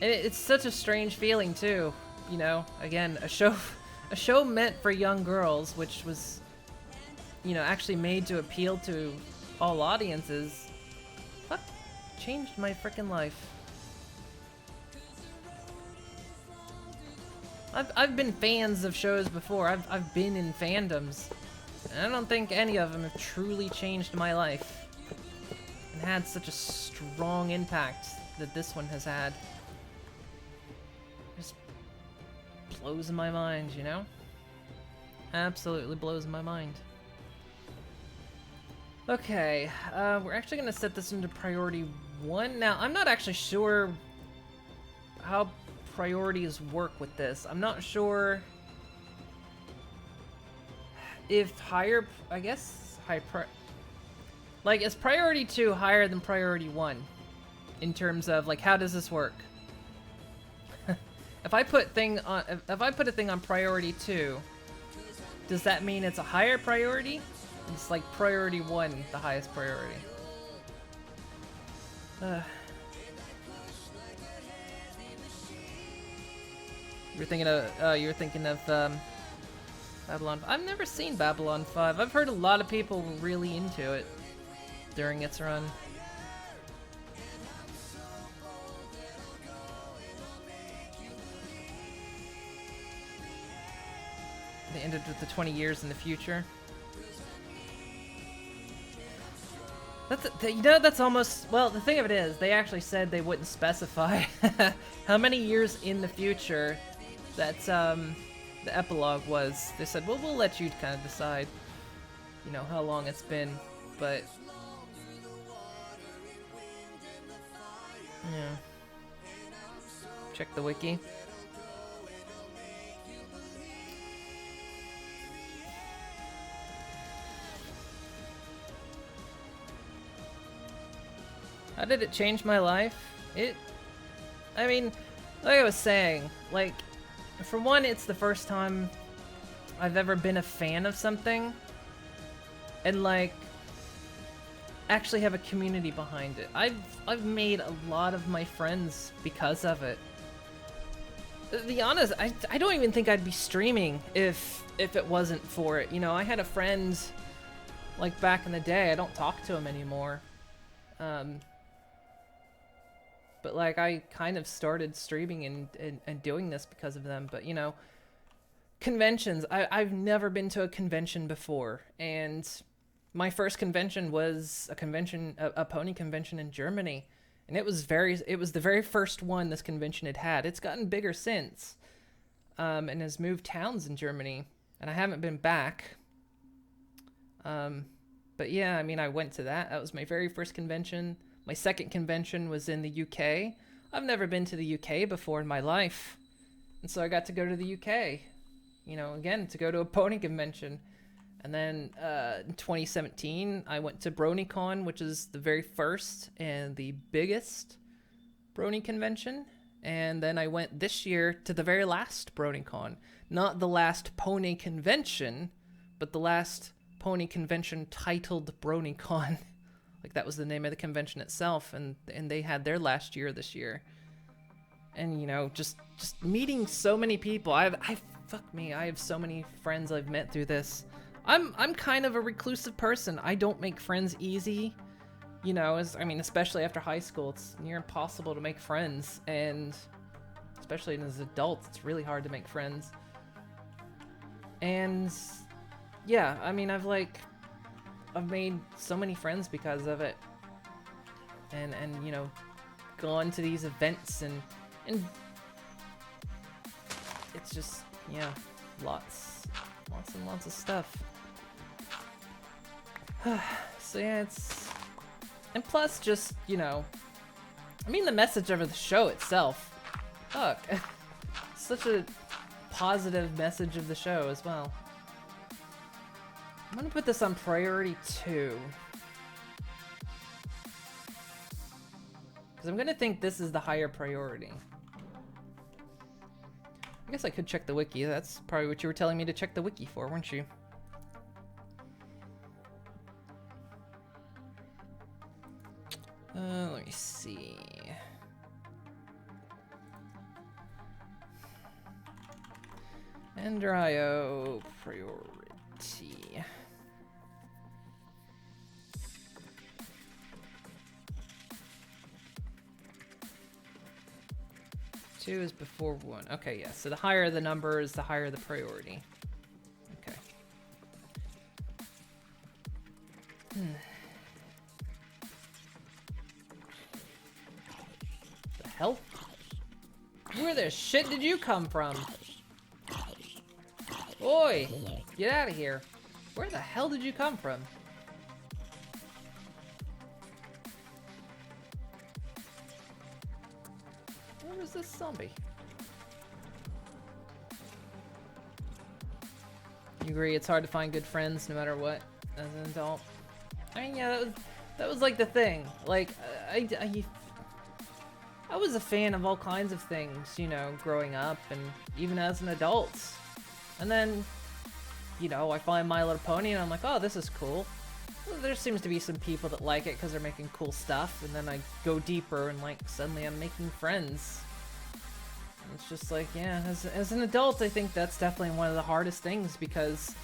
it's such a strange feeling too, you know. Again, a show meant for young girls, which was, you know, actually made to appeal to all audiences. Fuck, changed my freaking life. I've been fans of shows before. I've been in fandoms, and I don't think any of them have truly changed my life and had such a strong impact that this one has had. Just blows my mind, you know? Absolutely blows my mind. Okay, we're actually gonna set this into priority 1. Now, I'm not actually sure how priorities work with this. I'm not sure if higher, I guess, like, is priority 2 higher than priority 1? In terms of, like, how does this work? If I put if I put a thing on priority 2, does that mean it's a higher priority? It's like priority 1, the highest priority. You were thinking of Babylon. I've never seen Babylon 5. I've heard a lot of people were really into it during its run. They ended with the 20 years in the future. You know, that's almost, well, the thing of it is, they actually said they wouldn't specify how many years in the future that the epilogue was. They said, well, we'll let you kind of decide, you know, how long it's been, but yeah. Check the wiki. How did it change my life? I mean, like I was saying, like, for one, it's the first time I've ever been a fan of something, and, like, actually have a community behind it. I've made a lot of my friends because of it. To be honest, I don't even think I'd be streaming if it wasn't for it. You know, I had a friend, like, back in the day. I don't talk to him anymore. But, like, I kind of started streaming and doing this because of them. But, you know, conventions. I've never been to a convention before. And my first convention was a pony convention in Germany. And it was the very first one this convention had. It's gotten bigger since. And has moved towns in Germany. And I haven't been back. But yeah, I mean, I went to that. That was my very first convention. My second convention was in the UK. I've never been to the UK before in my life. And so I got to go to the UK, you know, again, to go to a pony convention. And then in 2017, I went to BronyCon, which is the very first and the biggest Brony convention. And then I went this year to the very last BronyCon. Not the last pony convention, but the last pony convention titled BronyCon. Like, that was the name of the convention itself, and they had their last year this year. And, you know, just meeting so many people. I have so many friends I've met through this. I'm kind of a reclusive person. I don't make friends easy. You know, especially after high school, it's near impossible to make friends, and especially as adults, it's really hard to make friends. And yeah, I mean, I've made so many friends because of it, and you know, gone to these events and it's just, yeah, lots and lots of stuff. So yeah, and plus, just, you know, I mean, the message of the show itself, fuck, such a positive message of the show as well. I'm gonna put this on priority 2. Because I'm gonna think this is the higher priority. I guess I could check the wiki. That's probably what you were telling me to check the wiki for, weren't you? Let me see. Andrio priority. 2 is before 1. Okay, yeah. So the higher the number is, the higher the priority. Okay. The hell? Where the shit did you come from? Oi! Get out of here. Where the hell did you come from? Where is this zombie? You agree it's hard to find good friends no matter what as an adult? I mean, yeah, that was like the thing. Like, I was a fan of all kinds of things, you know, growing up and even as an adult. And then, you know, I find My Little Pony and I'm like, oh, this is cool. Well, there seems to be some people that like it because they're making cool stuff, and then I go deeper and like suddenly I'm making friends. And it's just like, yeah, as an adult, I think that's definitely one of the hardest things because,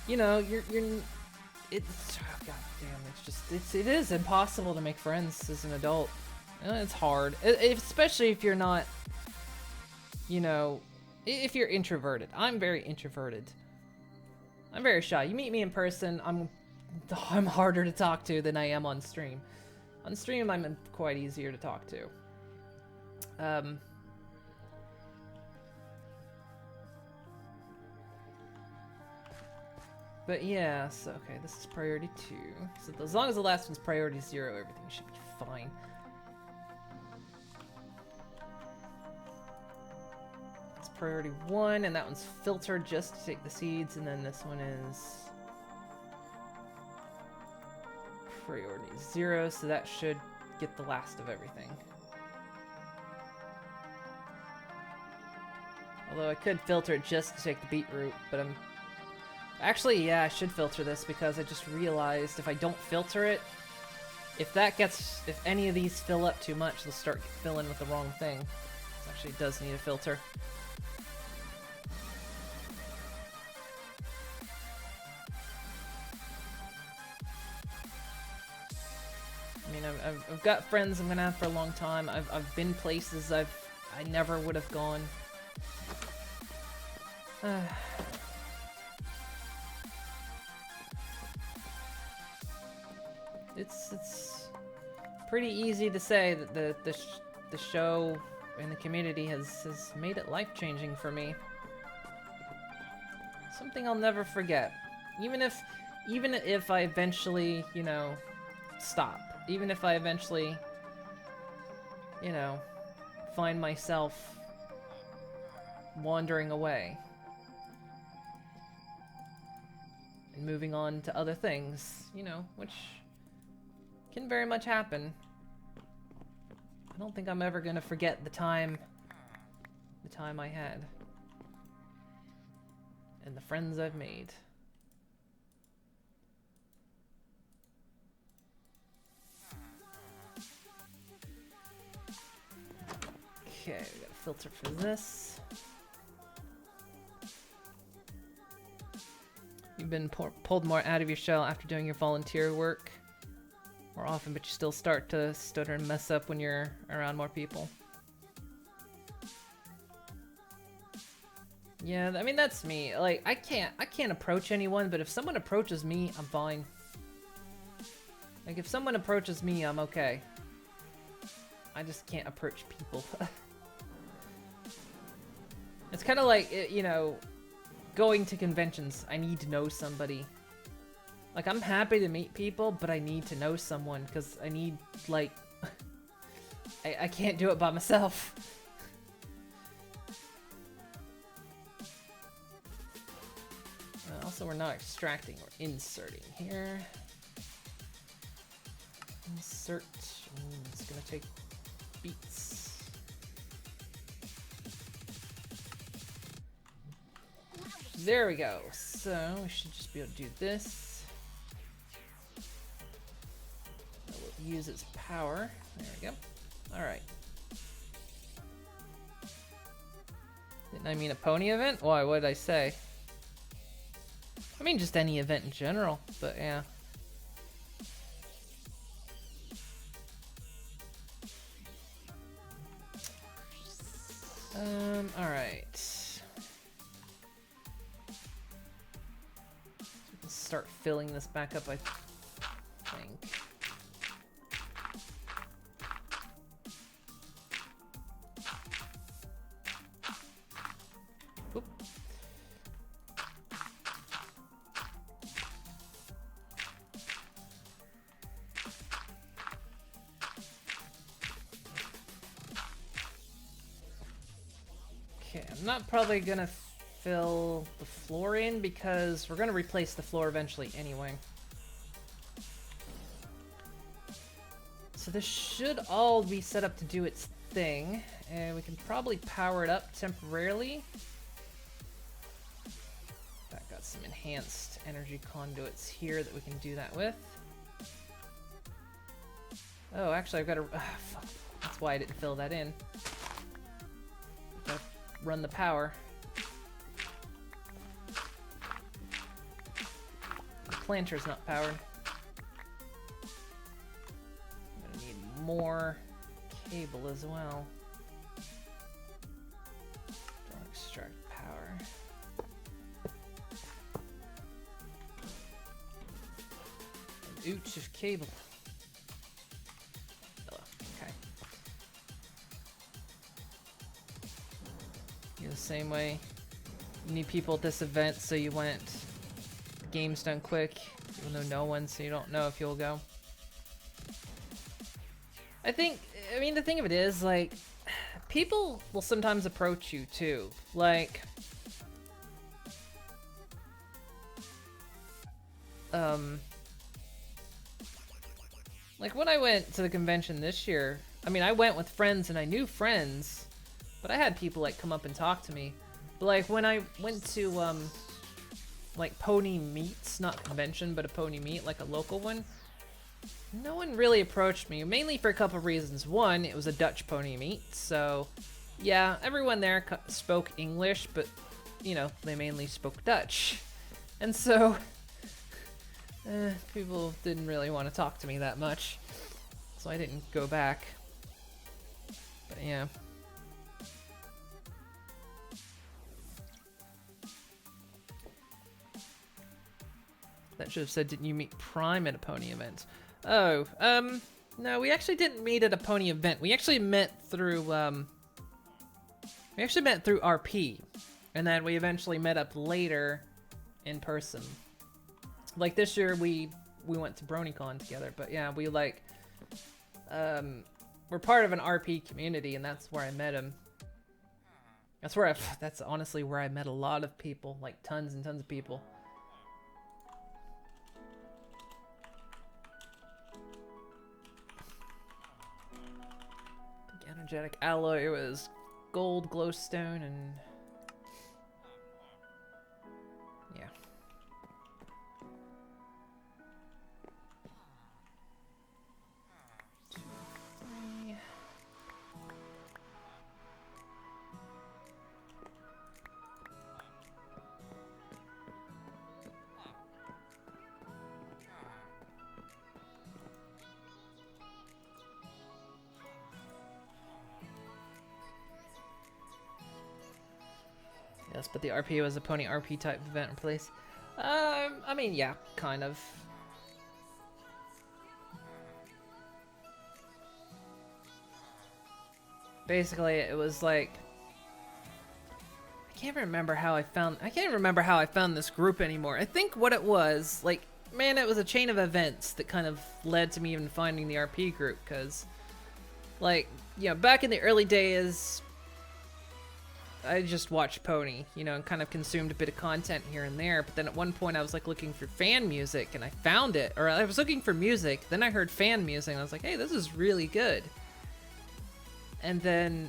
you know, it's oh, god damn, it is impossible to make friends as an adult. It's hard, especially if you're not, you know, if you're introverted. I'm very introverted. I'm very shy. You meet me in person, I'm harder to talk to than I am on stream. On stream, I'm quite easier to talk to. But yeah, so okay, this is priority 2. So as long as the last one's priority 0, everything should be fine. It's priority 1, and that one's filtered just to take the seeds, and then this one is priority 0, so that should get the last of everything. Although I could filter it just to take the beetroot, but I'm... Actually, yeah, I should filter this because I just realized if I don't filter it, if any of these fill up too much, they'll start filling with the wrong thing. This actually does need a filter. I mean, I've got friends I'm gonna have for a long time. I've been places I never would have gone. It's pretty easy to say that the show and the community has made it life-changing for me. Something I'll never forget. Even if I eventually, you know, stop. Even if I eventually, you know, find myself wandering away and moving on to other things, you know, which can very much happen. I don't think I'm ever gonna forget the time I had and the friends I've made. Okay, we got a filter for this. You've been pulled more out of your shell after doing your volunteer work more often, but you still start to stutter and mess up when you're around more people. Yeah, I mean, that's me. Like, I can't approach anyone, but if someone approaches me, I'm fine. Like, if someone approaches me, I'm okay. I just can't approach people. It's kind of like, you know, going to conventions. I need to know somebody. Like, I'm happy to meet people, but I need to know someone, because I need, like... I can't do it by myself. Also, we're not extracting, we're inserting here. Insert. It's gonna take beats. There we go. So, we should just be able to do this. We'll use its power. There we go. Alright. Didn't I mean a pony event? Why, what did I say? I mean just any event in general, but yeah. Alright. Let's start filling this back up, I think. Oop. Okay, I'm not probably gonna fill the floor in because we're gonna replace the floor eventually anyway. So this should all be set up to do its thing, and we can probably power it up temporarily. I've got some enhanced energy conduits here that we can do that with. Oh, actually I've got to... fuck. That's why I didn't fill that in. Gotta run the power. The planter's not powered. I'm gonna need more cable as well. Don't extract power. An ooch of cable. Oh, okay. You're the same way. You need people at this event, so you want the games done quick, even though no one, so you don't know if you'll go. I mean, the thing of it is, like, people will sometimes approach you, too. Like, when I went to the convention this year, I mean, I went with friends and I knew friends, but I had people, like, come up and talk to me. But, like, when I went to, like, Pony Meets, not convention, but a Pony Meet, like a local one, no one really approached me, mainly for a couple of reasons. One, it was a Dutch Pony Meet, so, yeah, everyone there spoke English, but, you know, they mainly spoke Dutch. And so, people didn't really want to talk to me that much, so I didn't go back. But, yeah. That should have said, didn't you meet Prime at a pony event? Oh, no, we actually didn't meet at a pony event. We actually met through, RP. And then we eventually met up later in person. Like, this year, we went to BronyCon together. But, yeah, we, like, we're part of an RP community, and that's where I met him. That's honestly where I met a lot of people. Like, tons and tons of people. Energetic alloy was gold, glowstone, and yeah. Two, three. Yes, but the RP was a pony RP type event or place. I mean, yeah, kind of. Basically, it was like, I can't remember how I found this group anymore. I think what it was, like, man, it was a chain of events that kind of led to me even finding the RP group, because, like, you know, back in the early days, I just watched Pony, you know, and kind of consumed a bit of content here and there. But then at one point I was like looking for fan music and I found it. Or I was looking for music, then I heard fan music and I was like, hey, this is really good. And then,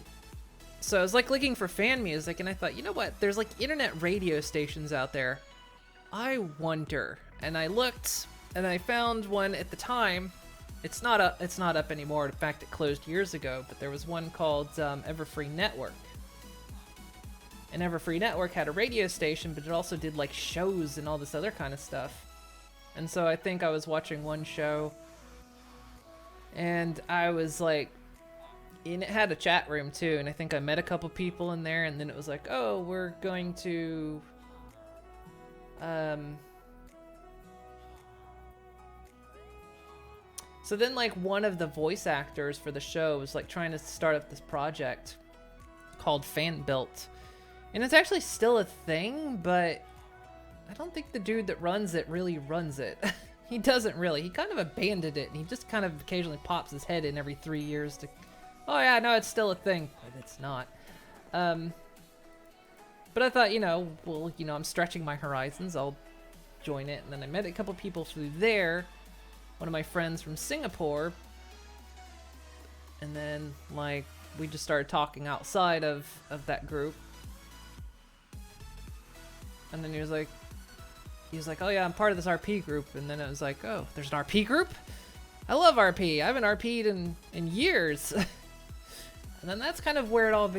so I was like looking for fan music and I thought, you know what? There's like internet radio stations out there. I wonder. And I looked and I found one at the time. It's not up anymore. In fact, it closed years ago. But there was one called Everfree Network. And Everfree Network had a radio station, but it also did like shows and all this other kind of stuff. And so I think I was watching one show and I was like And it had a chat room too, and I think I met a couple people in there, and then it was like, oh, we're going to so then like one of the voice actors for the show was like trying to start up this project called Fan Built, and it's actually still a thing, but I don't think the dude that runs it really runs it. He doesn't really. He kind of abandoned it, and he just kind of occasionally pops his head in every 3 years to, oh yeah, no, it's still a thing, but it's not. But I thought, well, I'm stretching my horizons. I'll join it, and then I met a couple people through there. One of my friends from Singapore, and then like we just started talking outside of that group, and then he was like, oh yeah, I'm part of this RP group, and then it was like, oh, there's an RP group? I love RP. I haven't RP'd in years. And then that's kind of where it all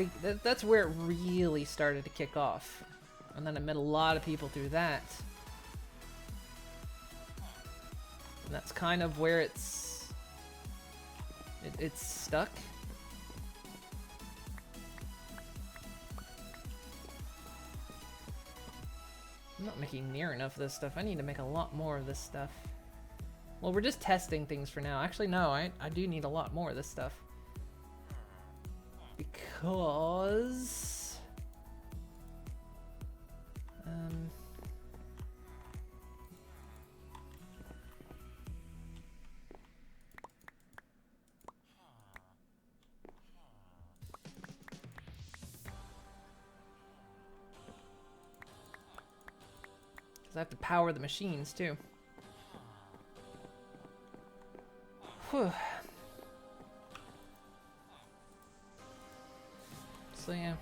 that's where it really started to kick off. And then I met a lot of people through that. And that's kind of where it's stuck. I'm not making near enough of this stuff. I need to make a lot more of this stuff. Well, we're just testing things for now. Actually, no, I do need a lot more of this stuff. Because... I have to power the machines too. Whew. So yeah,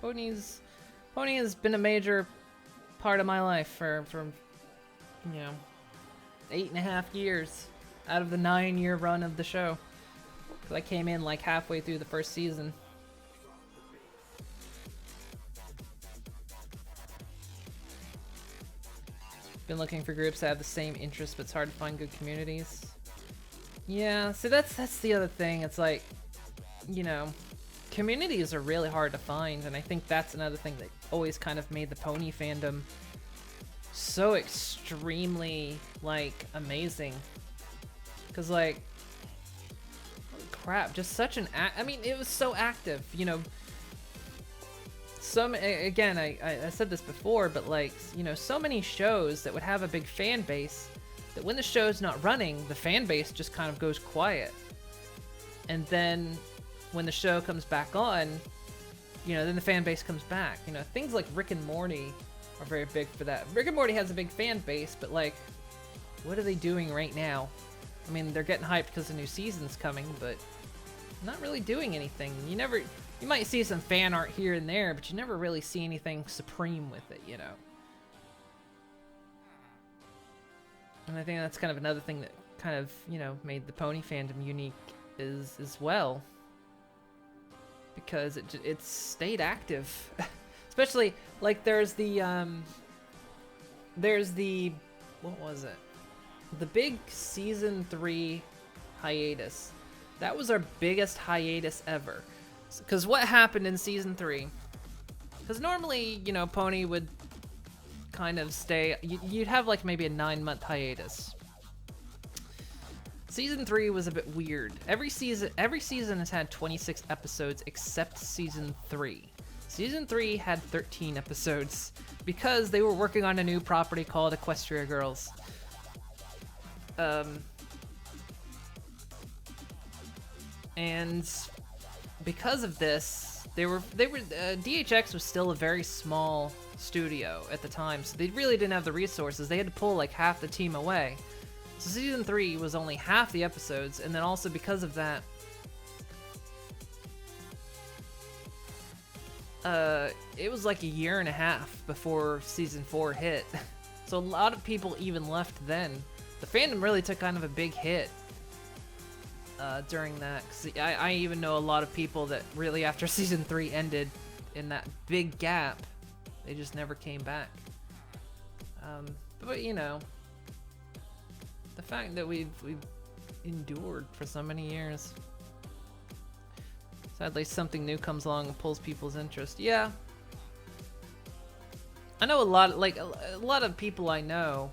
Pony has been a major part of my life for 8.5 years out of the 9-year run of the show. 'Cause I came in like halfway through the first season. Been looking for groups that have the same interests, but it's hard to find good communities. Yeah, so that's the other thing. It's like, communities are really hard to find, and I think that's another thing that always kind of made the pony fandom so extremely, like, amazing. Because, like, holy crap, just such an I mean, it was so active, again, I said this before, but like, so many shows that would have a big fan base that when the show's not running, the fan base just kind of goes quiet. And then when the show comes back on, then the fan base comes back. Things like Rick and Morty are very big for that. Rick and Morty has a big fan base, but like, what are they doing right now? I mean, they're getting hyped because the new season's coming, but not really doing anything. You might see some fan art here and there, but you never really see anything supreme with it, And I think that's kind of another thing that kind of, made the pony fandom unique as well. Because it stayed active. Especially, like, there's the, what was it? The big Season 3 hiatus. That was our biggest hiatus ever. Because what happened in Season 3? Because normally, Pony would kind of stay... You'd have, like, maybe a 9-month hiatus. Season 3 was a bit weird. Every season has had 26 episodes except Season 3. Season 3 had 13 episodes because they were working on a new property called Equestria Girls. And because of this, DHX was still a very small studio at the time, so they really didn't have the resources. They had to pull like half the team away. So Season 3 was only half the episodes, and then also because of that, it was like a year and a half before Season 4 hit. So a lot of people even left then. The fandom really took kind of a big hit during that. 'Cause I even know a lot of people that really, after Season 3 ended, in that big gap, they just never came back. But the fact that we've endured for so many years. Sadly, something new comes along and pulls people's interest. Yeah. I know a lot of people I know,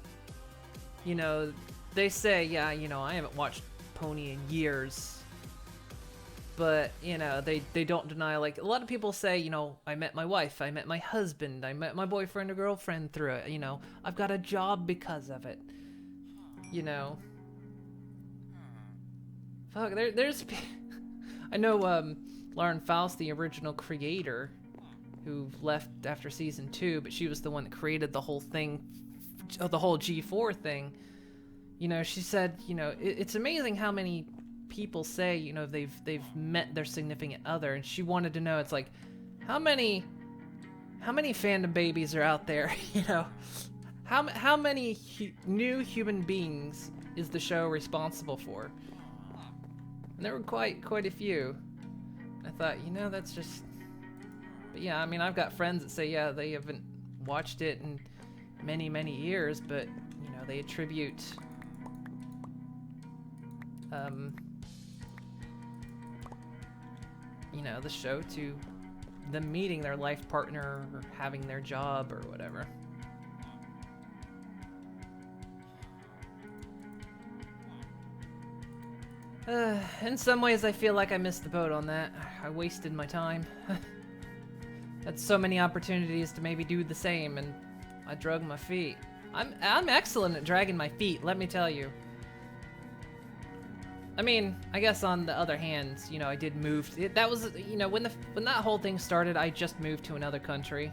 you know, they say, yeah, you know, I haven't watched Pony in years. But, you know, they don't deny, like, a lot of people say, you know, I met my wife, I met my husband, I met my boyfriend or girlfriend through it, you know, I've got a job because of it. You know. Fuck, there's... I know, Lauren Faust, the original creator, who left after season 2, but she was the one that created the whole thing, the whole G4 thing. You know, she said, you know, it's amazing how many people say, you know, they've met their significant other, and she wanted to know, it's like, how many fandom babies are out there, you know? How many new human beings is the show responsible for? And there were quite a few. I thought, you know, that's just... But yeah, I mean, I've got friends that say, yeah, they haven't watched it in many years, but, you know, they attribute you know, the show to them meeting their life partner or having their job or whatever. In some ways, I feel like I missed the boat on that. I wasted my time. Had so many opportunities to maybe do the same, and I drug my feet. I'm excellent at dragging my feet, let me tell you. I mean, I guess on the other hand, you know, I did move. That was, you know, when that whole thing started, I just moved to another country.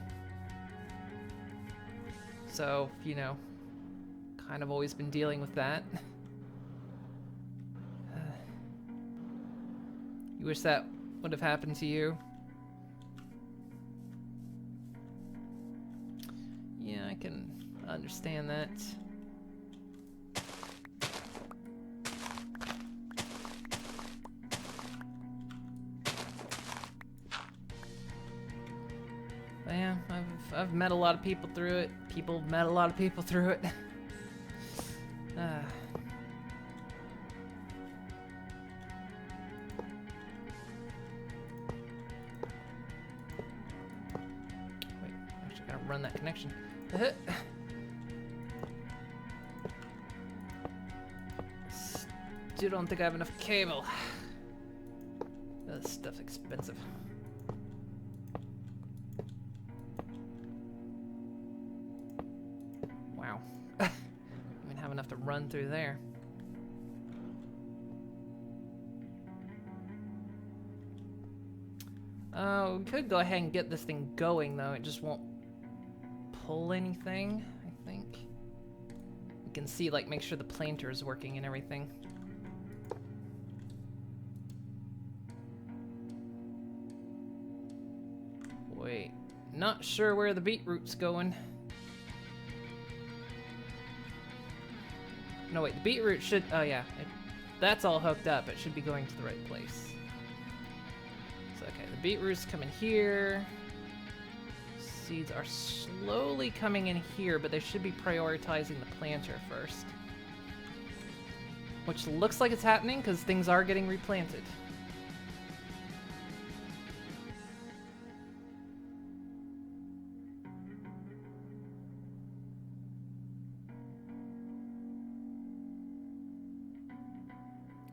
So, you know, kind of always been dealing with that. You wish that would have happened to you? Yeah, I can understand that. But yeah, I've met a lot of people through it. People have met a lot of people through it. Run that connection. Still don't think I have enough cable. This stuff's expensive. Wow. Don't even have enough to run through there. Oh, we could go ahead and get this thing going, though. It just won't pull anything, I think. You can see, like, make sure the planter is working and everything. Wait, not sure where the beetroot's going. No, wait, the beetroot should, oh yeah, that's all hooked up. It should be going to the right place. So, okay, the beetroot's coming here. Seeds are slowly coming in here, but they should be prioritizing the planter first. Which looks like it's happening, because things are getting replanted.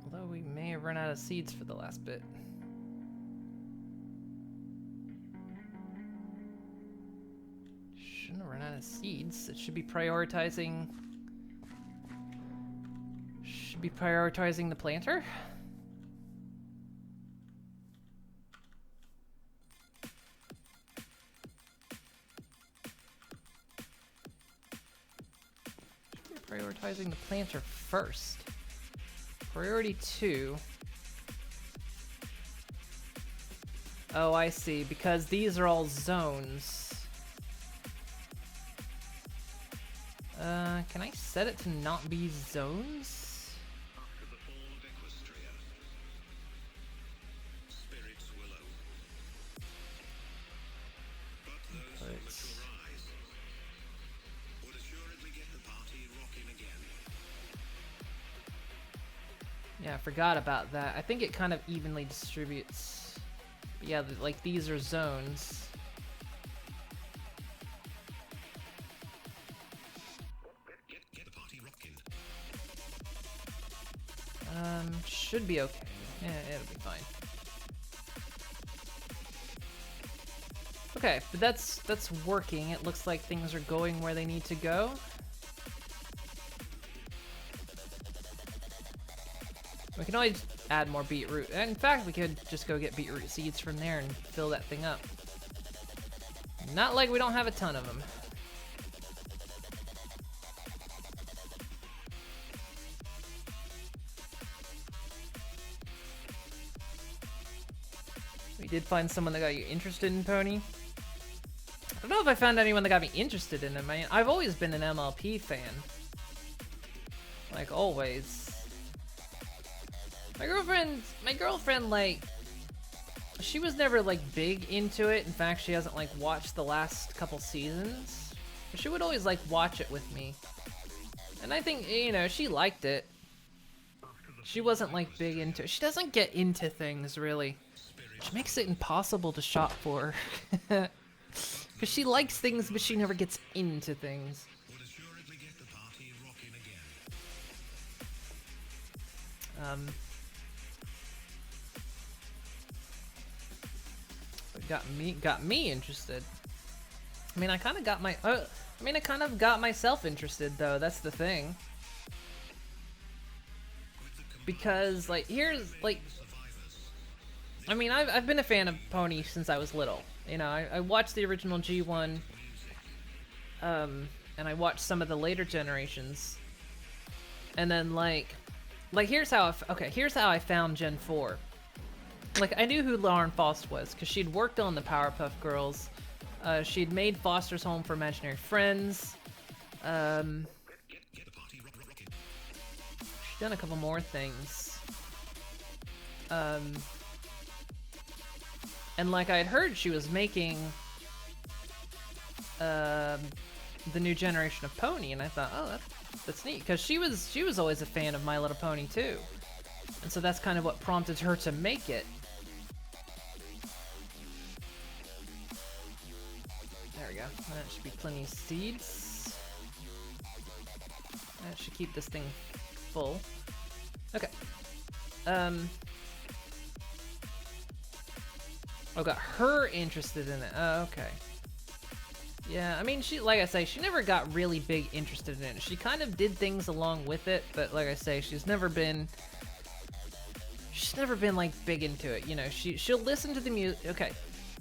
Although we may have run out of seeds for the last bit. Shouldn't have run out of seeds. It should be prioritizing... Should be prioritizing the planter? Should be prioritizing the planter first. Priority 2. Oh, I see. Because these are all zones. Can I set it to not be zones? After the fall of Equestria, spirits willow. But those who must arise would assuredly get the party rocking again. Yeah, I forgot about that. I think it kind of evenly distributes. But yeah, like these are zones. Get the party rocking. Should be okay. Yeah, it'll be fine. Okay, but that's working. It looks like things are going where they need to go. We can always add more beetroot. In fact, we could just go get beetroot seeds from there and fill that thing up. Not like we don't have a ton of them. We did find someone that got you interested in Pony. I don't know if I found anyone that got me interested in him. I mean, I've always been an MLP fan. Like, always. My girlfriend, like, she was never, like, big into it. In fact, she hasn't, like, watched the last couple seasons. But she would always, like, watch it with me. And I think, you know, she liked it. She wasn't, like, big into it. She doesn't get into things, really. Which makes it impossible to shop for her. Because she likes things, but she never gets into things. Would assuredly get the party rocking again. But got me interested. I mean, I kind of got myself interested, though. That's the thing. Because, like, here's, like, I mean, I've been a fan of Pony since I was little. You know, I watched the original G1, and I watched some of the later generations. And then, like here's how I found Gen 4. Like, I knew who Lauren Faust was, because she'd worked on the Powerpuff Girls. She'd made Foster's Home for Imaginary Friends. She'd done a couple more things. And like I had heard she was making the new generation of Pony, and I thought, oh, that's neat, because she was always a fan of My Little Pony too, and so that's kind of what prompted her to make it. There we go. That should be plenty of seeds. That should keep this thing full. Okay. Oh, got her interested in it. Oh, okay. Yeah, I mean, like I say, she never got really big interested in it. She kind of did things along with it, but like I say, she's never been like big into it. You know, she'll listen to the music. Okay.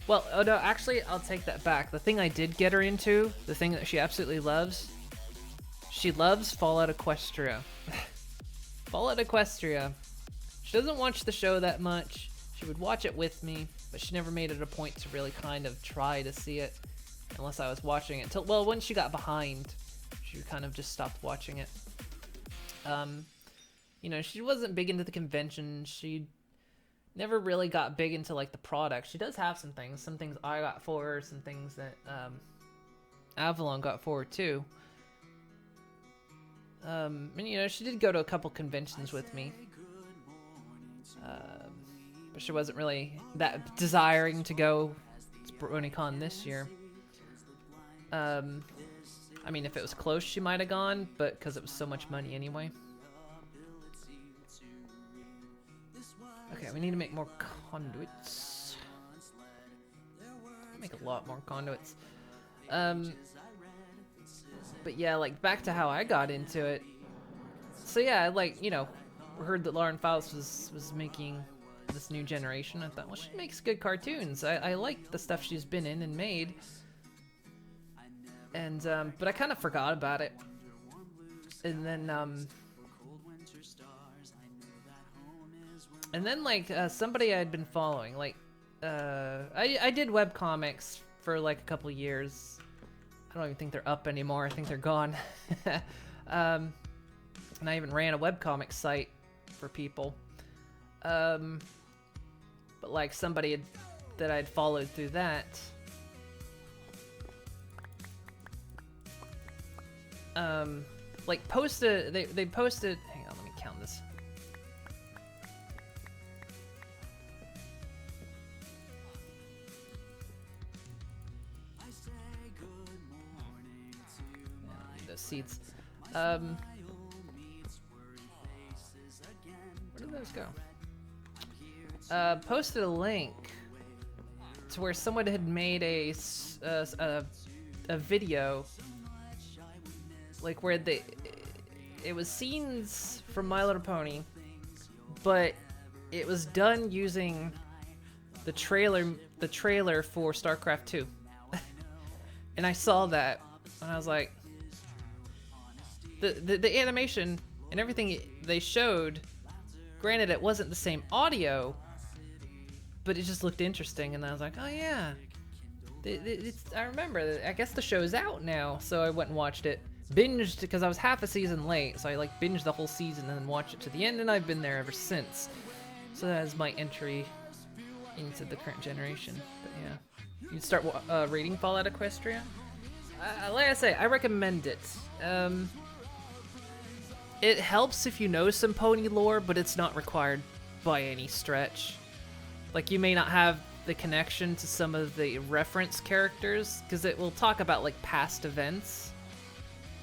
Well, oh no, actually, I'll take that back. The thing I did get her into, the thing that she absolutely loves, she loves Fallout Equestria. Fallout Equestria. She doesn't watch the show that much. She would watch it with me, but she never made it a point to really kind of try to see it unless I was watching it. Well, when she got behind, she kind of just stopped watching it. You know, she wasn't big into the convention. She never really got big into, like, the product. She does have some things I got for her, some things that Avalon got for her too. And you know, she did go to a couple conventions with me. But she wasn't really that desiring to go to BronyCon this year. I mean, if it was close, she might have gone, but because it was so much money anyway. Okay, we need to make more conduits. Make a lot more conduits. But yeah, like, back to how I got into it. So yeah, like, you know, heard that Lauren Faust was making this new generation. I thought, well, she makes good cartoons. I like the stuff she's been in and made. And but I kind of forgot about it. And then like somebody I'd been following, like I did webcomics for like a couple years. I don't even think they're up anymore. I think they're gone. And I even ran a webcomic site for people. But like somebody that I'd followed through that, like posted, they posted, hang on, let me count this. seats. Where did those go? Posted a link to where someone had made a video, like where it was scenes from My Little Pony, but it was done using the trailer for StarCraft 2. And I saw that and I was like, the animation and everything they showed, granted it wasn't the same audio, but it just looked interesting, and I was like, oh yeah, I remember, I guess the show's out now. So I went and watched it, binged, because I was half a season late, so I like binged the whole season and then watched it to the end, and I've been there ever since. So that is my entry into the current generation. But yeah, you'd start reading Fallout Equestria. Like I say, I recommend it. It helps if you know some pony lore, but it's not required by any stretch. Like, you may not have the connection to some of the reference characters, because it will talk about, like, past events.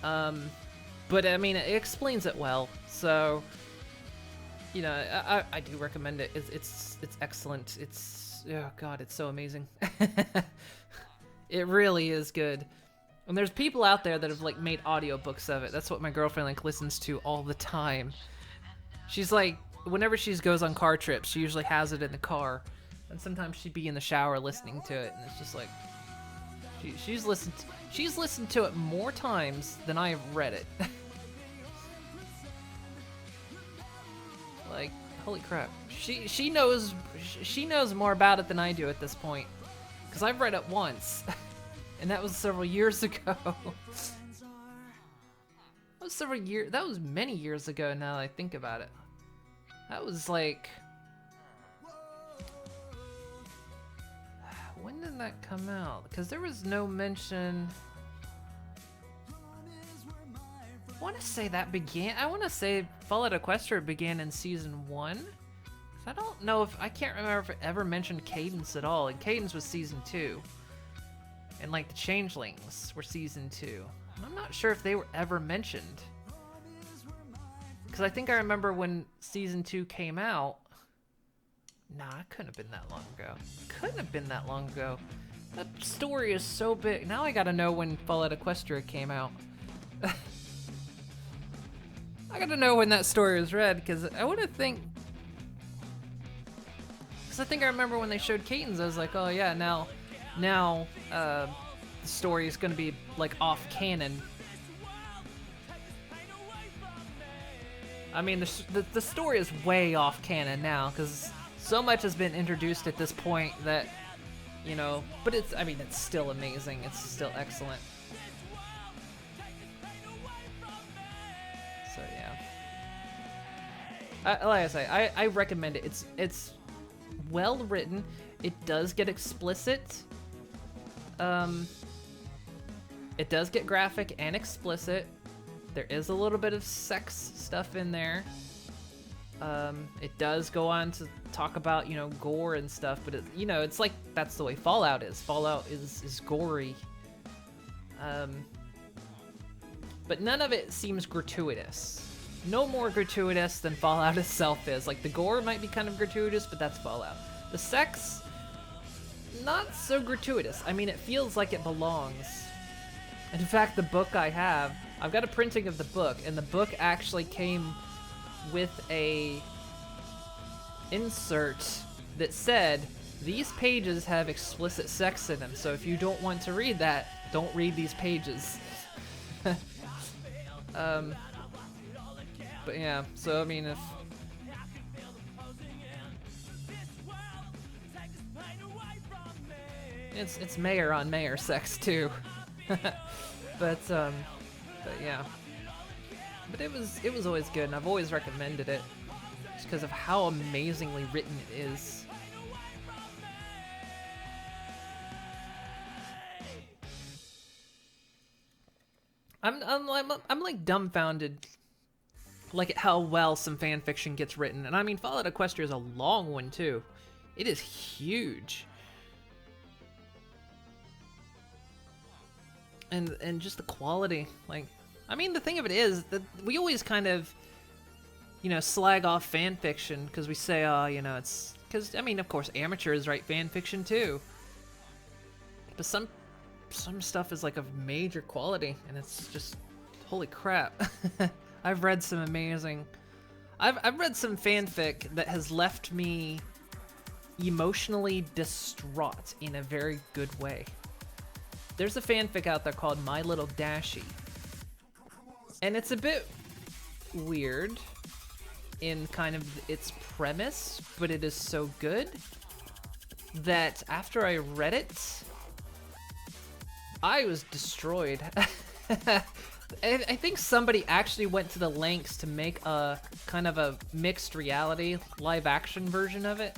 But, I mean, it explains it well, so, you know, I do recommend it. It's excellent. It's, oh god, it's so amazing. It really is good. And there's people out there that have, like, made audiobooks of it. That's what my girlfriend, like, listens to all the time. She's like, whenever she goes on car trips, she usually has it in the car, and sometimes she'd be in the shower listening to it, and it's just like, she's listened to it more times than I have read it. Like, holy crap, she knows more about it than I do at this point, because I've read it once, and that was several years ago. That was many years ago now that I think about it. That was like, when did that come out? Because there was no mention. I want to say Fallout Equestria began in season 1. I don't know I can't remember if it ever mentioned Cadence at all. And Cadence was season 2. And like the Changelings were season 2. And I'm not sure if they were ever mentioned. Because I think I remember when season 2 came out. Nah, it couldn't have been that long ago. That story is so big. Now I gotta know when Fallout Equestria came out. I gotta know when that story was read, because I want to think. Because I think I remember when they showed Cadence, I was like, oh yeah, now the story is gonna be like off canon. I mean, the story is way off canon now, because so much has been introduced at this point that, you know, but it's still amazing. It's still excellent. So yeah. Like I say, I recommend it. It's well written. It does get explicit. It does get graphic and explicit. There is a little bit of sex stuff in there. It does go on to talk about, you know, gore and stuff, but you know, it's like, that's the way Fallout is. Fallout is gory. But none of it seems gratuitous. No more gratuitous than Fallout itself is. Like, the gore might be kind of gratuitous, but that's Fallout. The sex, not so gratuitous. I mean, it feels like it belongs. In fact, the book I've got a printing of the book, and the book actually came with a insert that said, these pages have explicit sex in them, so if you don't want to read that, don't read these pages. But yeah, so I mean, if it's mayor on mayor sex too. but yeah, but it was always good, and I've always recommended it just because of how amazingly written it is. I'm like dumbfounded, like, at how well some fan fiction gets written. And I mean, Fallout Equestria is a long one too. It is huge. And just the quality, like, I mean, the thing of it is that we always kind of, you know, slag off fan fiction because we say, oh, you know, it's because I mean, of course, amateurs write fan fiction too. But some stuff is like of major quality, and it's just holy crap. I've read some amazing. I've read some fanfic that has left me emotionally distraught in a very good way. There's a fanfic out there called My Little Dashie, and it's a bit weird in kind of its premise, but it is so good that after I read it, I was destroyed. I think somebody actually went to the lengths to make a kind of a mixed reality live action version of it.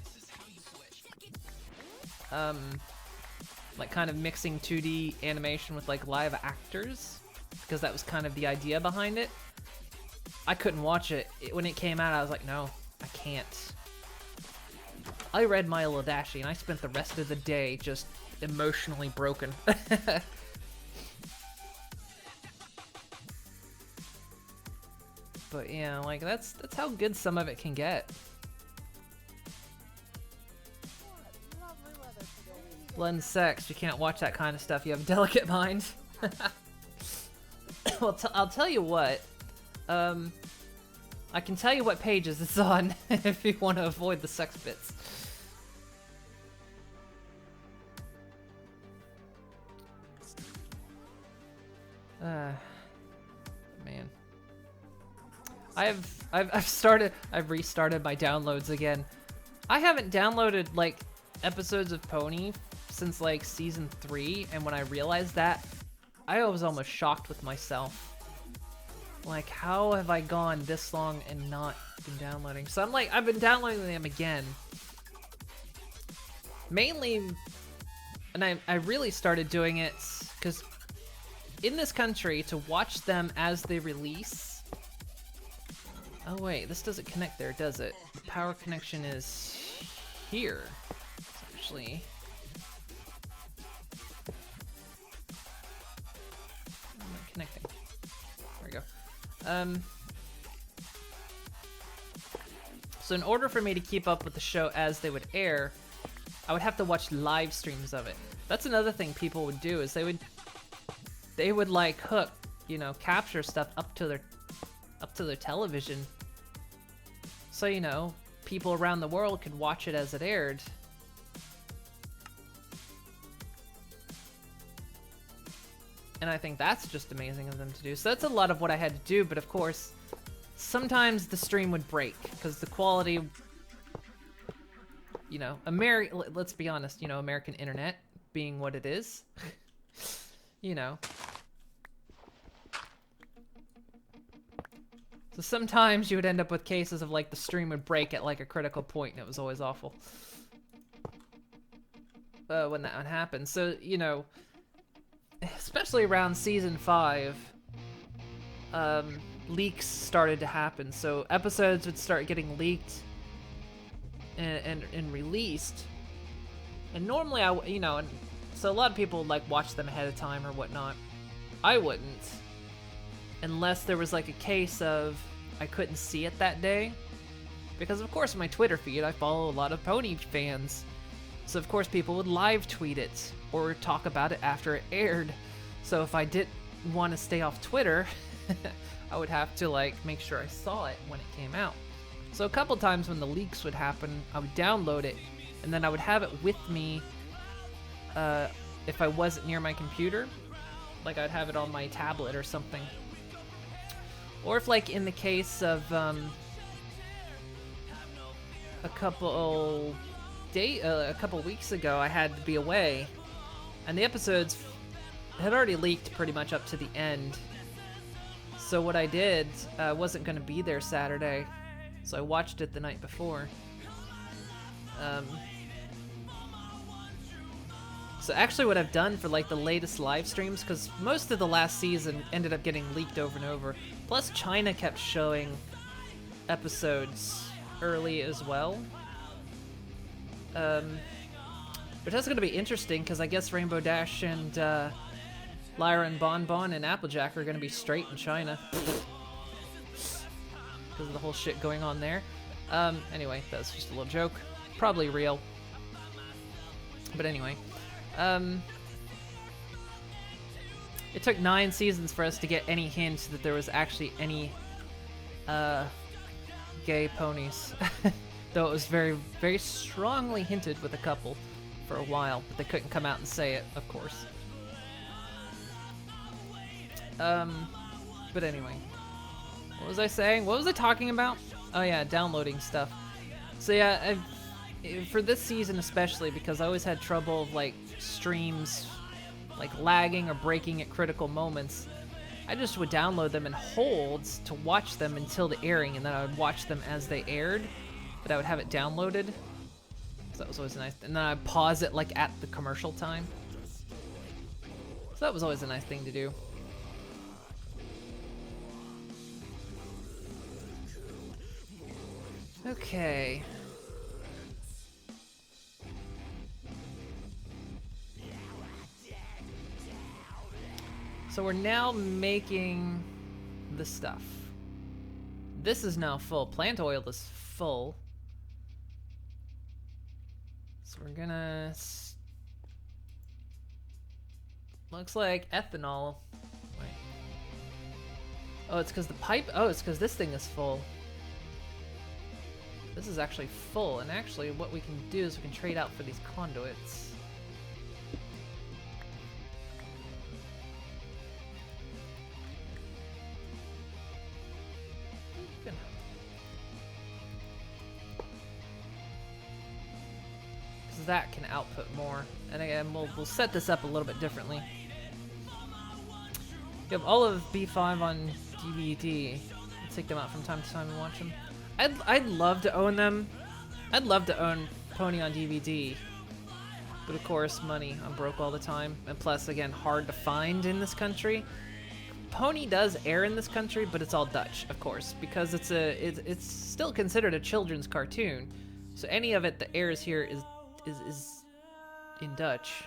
Like kind of mixing 2D animation with like live actors, because that was kind of the idea behind it. I couldn't watch it. When it came out, I was like, no, I can't. I read My Little Dashie, and I spent the rest of the day just emotionally broken. But yeah, like that's how good some of it can get. Blood and sex, you can't watch that kind of stuff. You have a delicate mind. Well, I'll tell you what. I can tell you what pages it's on if you want to avoid the sex bits. Man. I've restarted my downloads again. I haven't downloaded like episodes of Pony since like season 3, and when I realized that, I was almost shocked with myself. Like, how have I gone this long and not been downloading? So I'm like, I've been downloading them again. Mainly, and I really started doing it because in this country, to watch them as they release... Oh wait, this doesn't connect there, does it? The power connection is here. It's actually... I'm not connecting. There we go. So in order for me to keep up with the show as they would air, I would have to watch live streams of it. That's another thing people would do, is they would like hook, you know, capture stuff up to their television. So, you know, people around the world could watch it as it aired. And I think that's just amazing of them to do. So that's a lot of what I had to do, but of course, sometimes the stream would break because the quality, you know, let's be honest, you know, American internet being what it is, you know. So sometimes you would end up with cases of like the stream would break at like a critical point, and it was always awful when that would happen. So, you know, especially around season 5, leaks started to happen. So episodes would start getting leaked and released. And normally you know, and so a lot of people would like watch them ahead of time or whatnot. I wouldn't, unless there was like a case of I couldn't see it that day. Because of course my Twitter feed, I follow a lot of Pony fans. So of course people would live tweet it or talk about it after it aired. So if I didn't want to stay off Twitter, I would have to like make sure I saw it when it came out. So a couple times when the leaks would happen, I would download it, and then I would have it with me if I wasn't near my computer. Like I'd have it on my tablet or something. Or if like in the case of a couple weeks ago, I had to be away, and the episodes had already leaked pretty much up to the end. So what I did, wasn't going to be there Saturday, so I watched it the night before. So actually what I've done for like the latest live streams, because most of the last season ended up getting leaked over and over, plus China kept showing episodes early as well. But that's going to be interesting, because I guess Rainbow Dash and Lyra and Bonbon and Applejack are gonna be straight in China. Because of the whole shit going on there. Anyway, that's just a little joke. Probably real. But anyway. It took 9 seasons for us to get any hint that there was actually any gay ponies. Though it was very, very strongly hinted with a couple for a while, but they couldn't come out and say it, of course. But anyway. What was I saying? What was I talking about? Oh yeah, downloading stuff. So yeah, for this season especially, because I always had trouble of like streams like lagging or breaking at critical moments, I just would download them in holds to watch them until the airing, and then I would watch them as they aired, but I would have it downloaded. So that was always nice. And then I'd pause it like at the commercial time. So that was always a nice thing to do. Okay. So we're now making the stuff. This is now full. Plant oil is full. So we're gonna... Looks like ethanol. Wait. Oh, it's because the pipe... Oh, it's because this thing is full. This is actually full, and actually what we can do is we can trade out for these conduits. Because that can output more. And again, we'll set this up a little bit differently. You have all of B5 on DVD. Take them out from time to time and watch them. I'd love to own them. I'd love to own Pony on DVD. But of course, money. I'm broke all the time. And plus, again, hard to find in this country. Pony does air in this country, but it's all Dutch, of course, because it's still considered a children's cartoon. So any of it that airs here is in Dutch.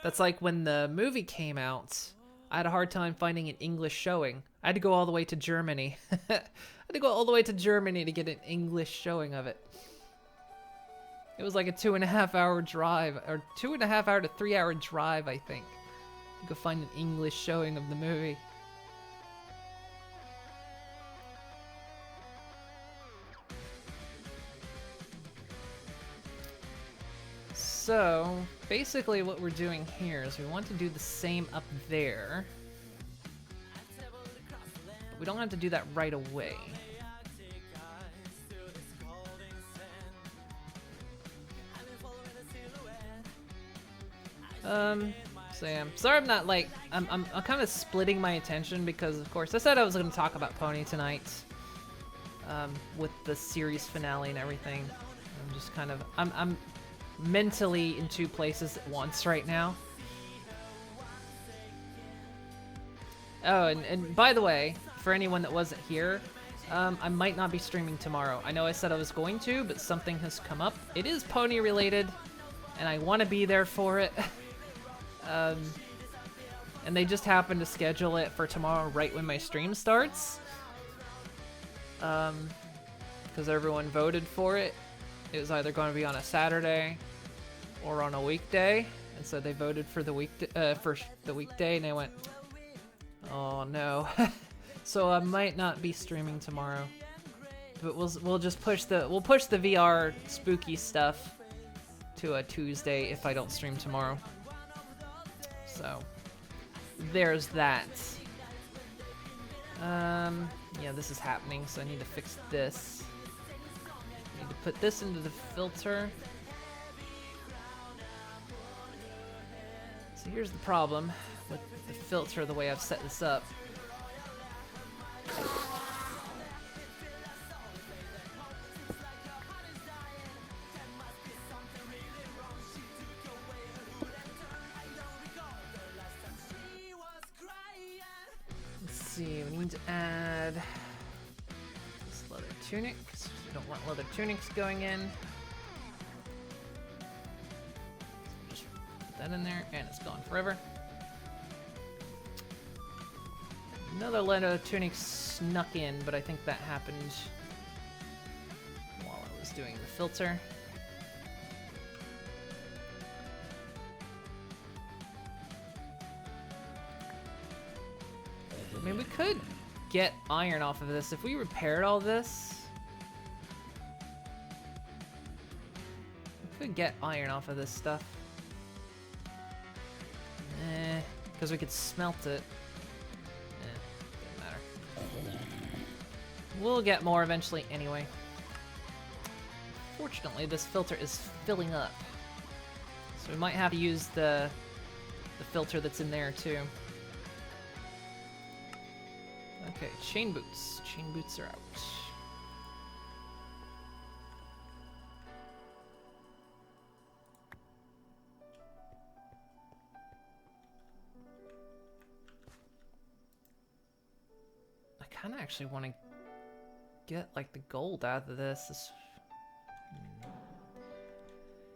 That's like when the movie came out, I had a hard time finding an English showing. I had to go all the way to Germany. I had to go all the way to Germany to get an English showing of it. It was like a 2.5 hour drive, or 2.5 hour to 3 hour drive, I think. You could find an English showing of the movie. So, basically what we're doing here is we want to do the same up there. But we don't have to do that right away. So yeah, sorry I'm not like, I'm kind of splitting my attention because of course I said I was going to talk about Pony tonight. With the series finale and everything. I'm just kind of, I'm mentally in 2 places at once right now. Oh, and by the way, for anyone that wasn't here, I might not be streaming tomorrow. I know I said I was going to, but something has come up. It is Pony related, and I want to be there for it. And they just happened to schedule it for tomorrow right when my stream starts. Because everyone voted for it. It was either going to be on a Saturday or on a weekday, and so they voted for the weekday, and they went, "Oh no!" So I might not be streaming tomorrow, but we'll just push the VR spooky stuff to a Tuesday if I don't stream tomorrow. So there's that. Yeah, this is happening, so I need to fix this. I need to put this into the filter. So here's the problem with the filter, the way I've set this up. Let's see, we need to add this leather tunic, because we don't want leather tunics going in. So just put that in there, and it's gone forever. Another Leno tunic snuck in, but I think that happened while I was doing the filter. I mean, we could get iron off of this if we repaired all this. We could get iron off of this stuff. Because we could smelt it. Doesn't matter. We'll get more eventually anyway. Fortunately, this filter is filling up. So we might have to use the filter that's in there too. Okay, chain boots. Chain boots are out. I kind of actually want to get like the gold out of this.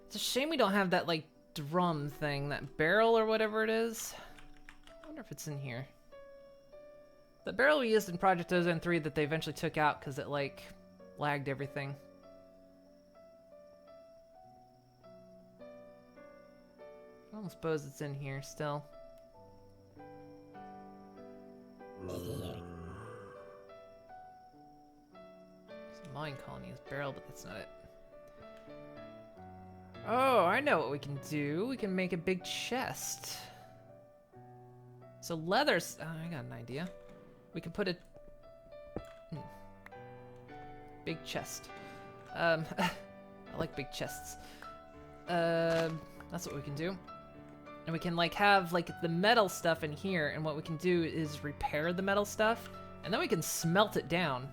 It's a shame we don't have that like drum thing, that barrel or whatever it is. I wonder if it's in here. The barrel we used in Project Ozone 3 that they eventually took out because it like lagged everything. I don't suppose it's in here still. It's a mine colony's barrel, but that's not it. Oh, I know what we can do. We can make a big chest. So leather's... Oh, I got an idea. We can put a... big chest. I like big chests. That's what we can do. And we can like have like the metal stuff in here, and what we can do is repair the metal stuff, and then we can smelt it down.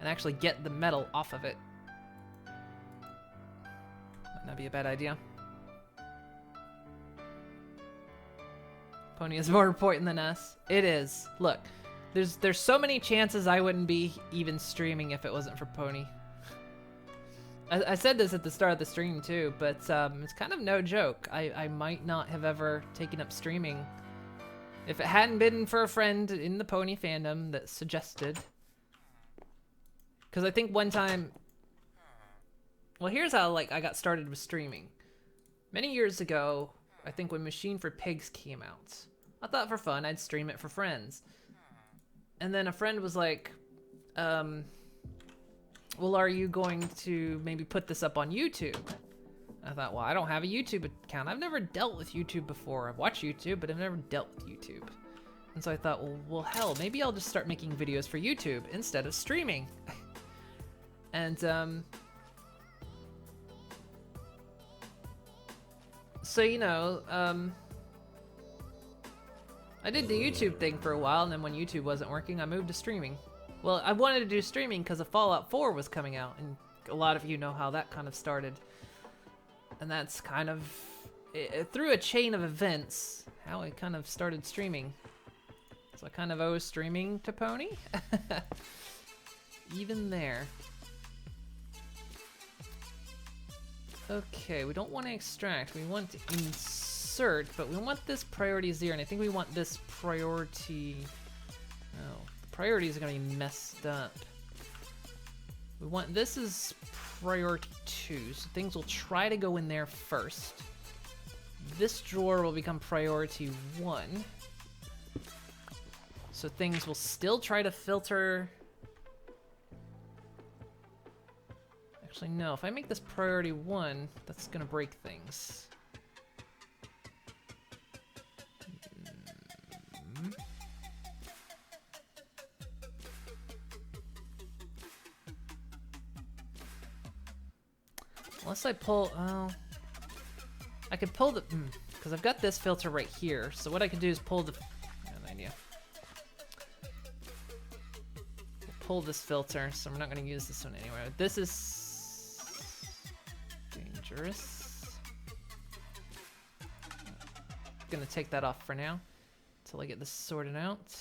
And actually get the metal off of it. Might not be a bad idea. Pony is more important than us. It is. Look, there's so many chances I wouldn't be even streaming if it wasn't for Pony. I said this at the start of the stream too, but it's kind of no joke. I might not have ever taken up streaming if it hadn't been for a friend in the Pony fandom that suggested. Because I think one time... Well, here's how like I got started with streaming. Many years ago, I think when Machine for Pigs came out, I thought for fun I'd stream it for friends. And then a friend was like, well, are you going to maybe put this up on YouTube? I thought, well, I don't have a YouTube account. I've never dealt with YouTube before. I've watched YouTube, but I've never dealt with YouTube. And so I thought, well, hell, maybe I'll just start making videos for YouTube instead of streaming. And, so, you know, I did the YouTube thing for a while, and then when YouTube wasn't working, I moved to streaming. Well, I wanted to do streaming because of Fallout 4 was coming out, and a lot of you know how that kind of started. And that's kind of, through a chain of events, how I kind of started streaming. So I kind of owe streaming to Pony. Even there. Okay, we don't want to extract, we want to insert, but we want this priority 0, and I think we want this priority... Oh, the priorities are going to be messed up. We want this is priority 2, so things will try to go in there first. This drawer will become priority 1. So things will still try to filter... Actually, no. If I make this priority 1, that's gonna break things. Unless I pull... Oh... I could pull the... Because I've got this filter right here. So what I could do is pull the... I have an idea. Pull this filter, so we're not going to use this one anyway. This is... dangerous. Gonna take that off for now until I get this sorted out.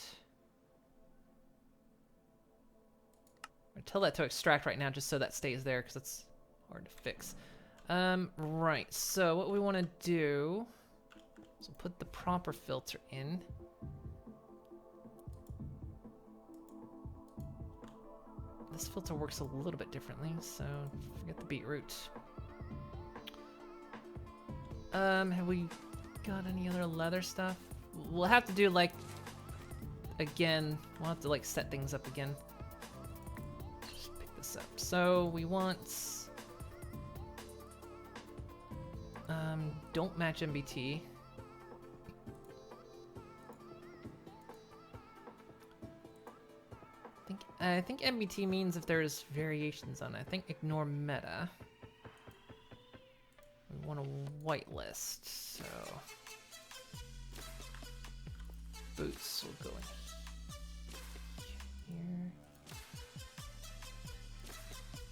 I tell that to extract right now just so that stays there because it's hard to fix. Right, so what we want to do is we'll put the proper filter in. this filter works a little bit differently, so forget the beetroot. Have we got any other leather stuff? We'll have to do like, again, we'll have to like set things up again. Just pick this up. So we want, don't match MBT. I think MBT means if there's variations on it. I think ignore meta. We want a whitelist, so boots will go in here.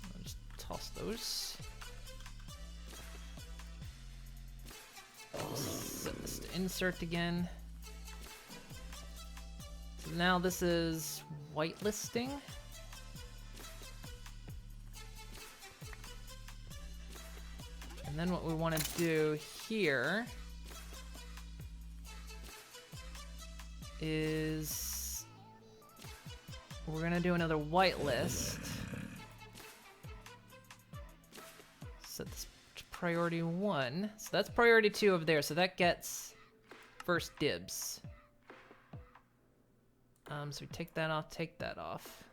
I'll just toss those. Set this to insert again. So now this is whitelisting. And then what we want to do here is we're going to do another whitelist. Set this to priority 1. So that's priority 2 over there. So that gets first dibs. So we take that off, take that off.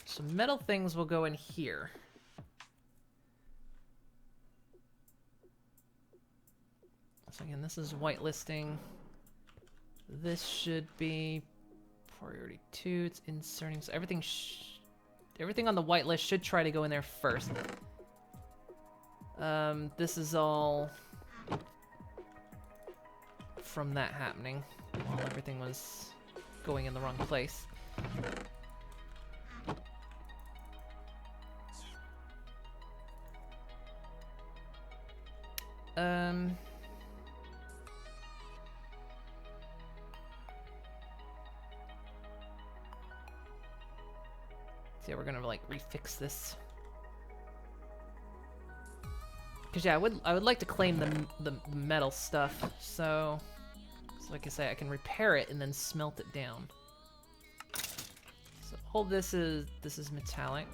So metal things will go in here. So again, this is whitelisting. This should be priority 2. It's inserting. So everything on the whitelist should try to go in there first. This is all from that happening while everything was going in the wrong place. So yeah, we're gonna like refix this. Cause yeah, I would like to claim the metal stuff. So like I say, I can repair it and then smelt it down. So all this is metallic.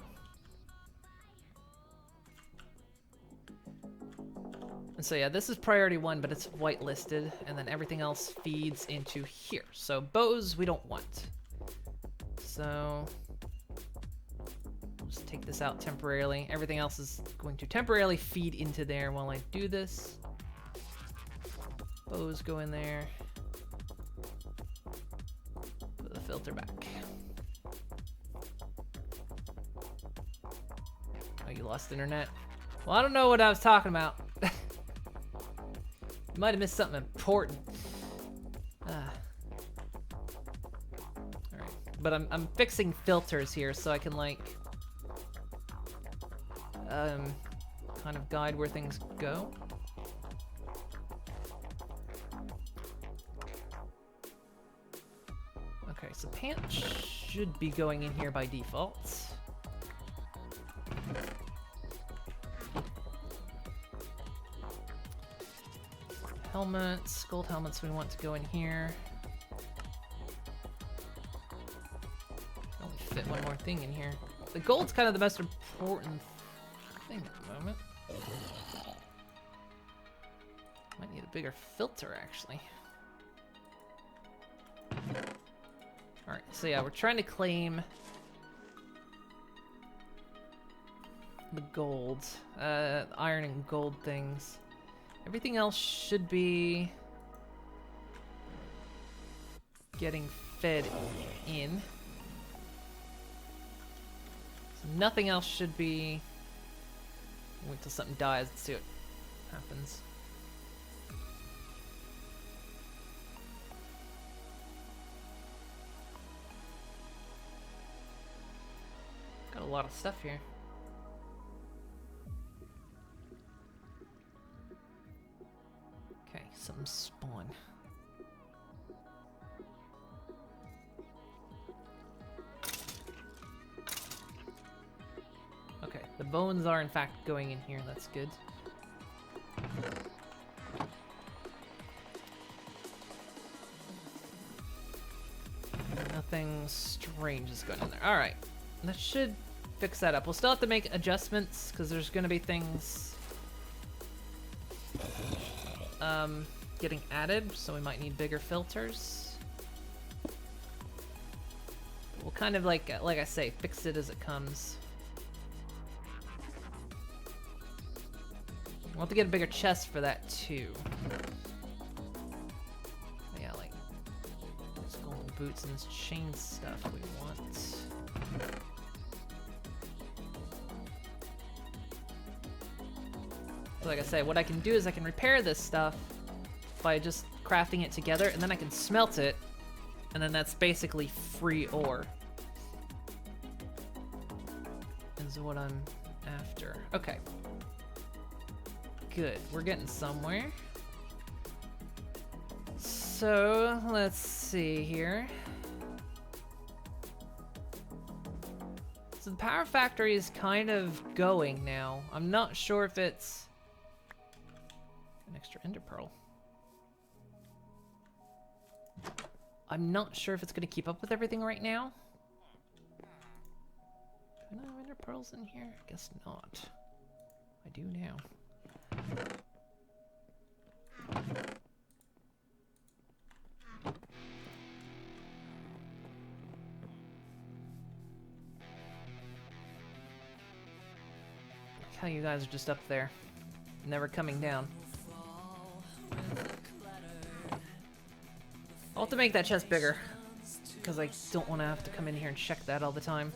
And so yeah, this is priority 1, but it's whitelisted, and then everything else feeds into here. So bows we don't want. So just take this out temporarily. Everything else is going to temporarily feed into there while I do this. Bows go in there. Put the filter back. Oh, you lost internet? Well, I don't know what I was talking about. You might have missed something important. Alright, but I'm fixing filters here so I can like kind of guide where things go. Okay, so pants should be going in here by default. Helmets, gold helmets we want to go in here. Only fit one more thing in here. The gold's kind of the most important thing at the moment. Might need a bigger filter, actually. Alright, so yeah, we're trying to claim the gold, iron and gold things. Everything else should be getting fed in. So nothing else should be... Wait till something dies and see what happens. Got a lot of stuff here. Okay, some spawn. Okay, the bones are in fact going in here, that's good. Nothing strange is going in there. Alright. That should fix that up. We'll still have to make adjustments because there's going to be things getting added, so we might need bigger filters. We'll kind of like I say, fix it as it comes. We'll have to get a bigger chest for that too. Yeah, like these golden boots and this chain stuff we want. So like I say, what I can do is I can repair this stuff by just crafting it together, and then I can smelt it, and then that's basically free ore. Is what I'm after. Okay. Good. We're getting somewhere. So, let's see here. So the power factory is kind of going now. I'm not sure if it's an extra ender pearl. I'm not sure if it's going to keep up with everything right now. Do I have ender pearls in here? Guess not. I do now. How you guys are just up there, never coming down. I'll have to make that chest bigger, because I don't want to have to come in here and check that all the time.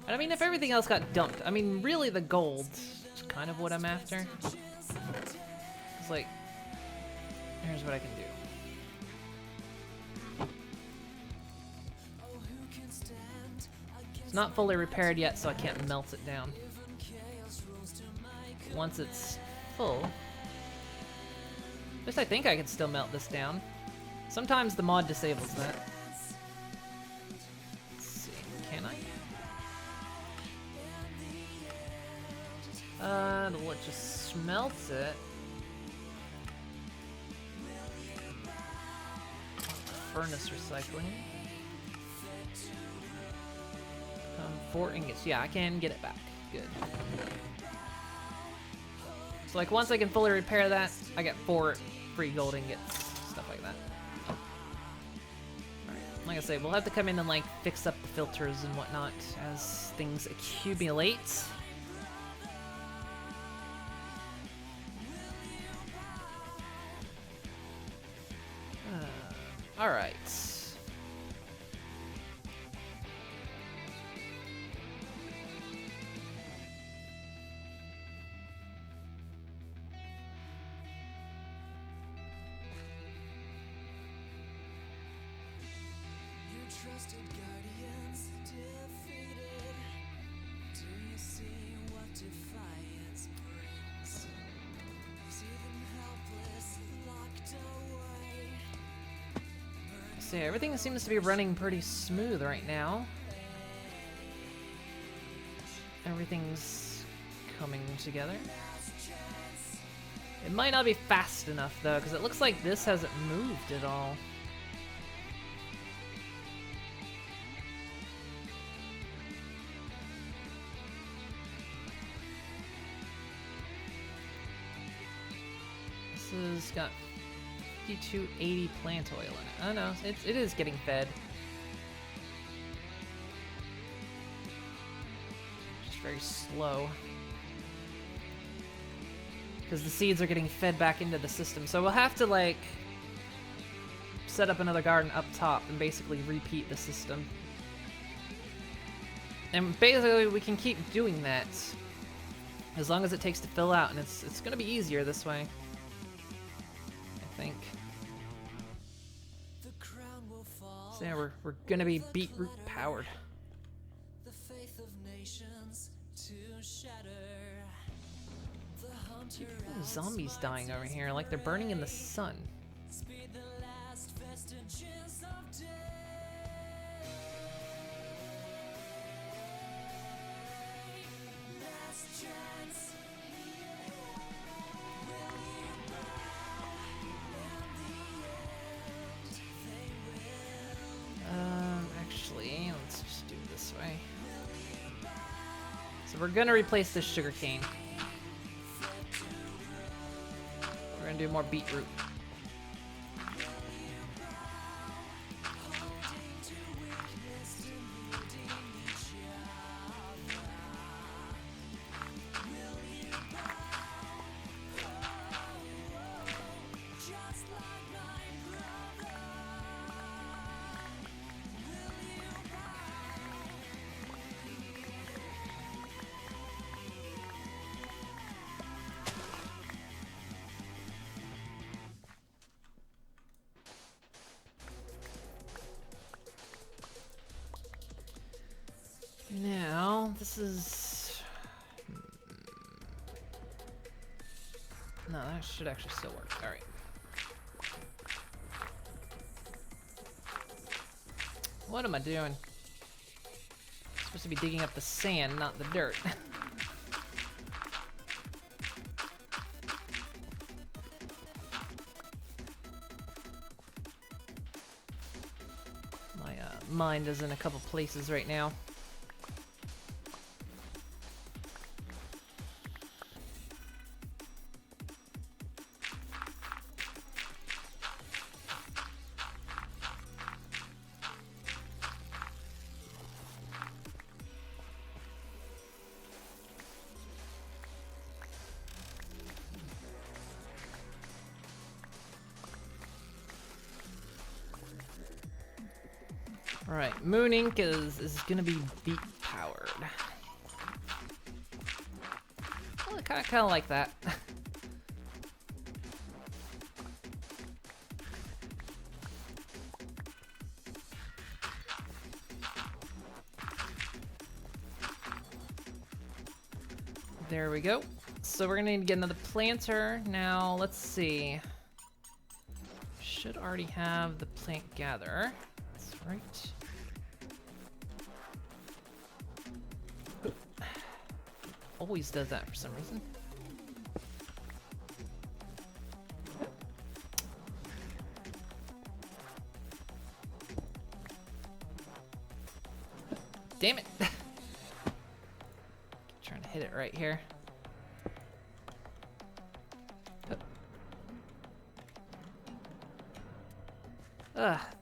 And I mean, if everything else got dumped, I mean, really the gold is kind of what I'm after. It's like, here's what I can do. It's not fully repaired yet, so I can't melt it down. Once it's full, at least I think I can still melt this down. Sometimes the mod disables that. Let's see, can I? Let's just smelt it. Furnace recycling. 4 ingots. Yeah, I can get it back. Good. So like once I can fully repair that, I get 4 free gold ingots, stuff like that. Alright, like I say, we'll have to come in and like fix up the filters and whatnot as things accumulate. Alright. Trusted guardians defeated. Do you see what defiance brings? See them helpless, locked away. So yeah, everything seems to be running pretty smooth right now. Everything's coming together. It might not be fast enough though, because it looks like this hasn't moved at all. This has got 5280 plant oil in it. Oh no, it is getting fed. Just very slow. Because the seeds are getting fed back into the system. So we'll have to like set up another garden up top and basically repeat the system. And basically we can keep doing that as long as it takes to fill out, and it's gonna be easier this way. I think. So yeah, we're gonna be beetroot powered. The faith of nations to shatter. The hunter Zombies dying over here, like they're burning in the sun. speed the last vestiges of day. Last chance. Actually, let's just do it this way. we're gonna replace this sugarcane. We're gonna do more beetroot. Now, this is... No, that should actually still work. Alright. What am I doing? I'm supposed to be digging up the sand, not the dirt. My mind is in a couple places right now. Alright, Moon Ink is gonna be beat powered. Well, I kinda like that. There we go. So we're gonna need to get another planter. Now, let's see. Should already have the plant gatherer. That's right. Always does that for some reason. Damn it! Keep trying to hit it right here.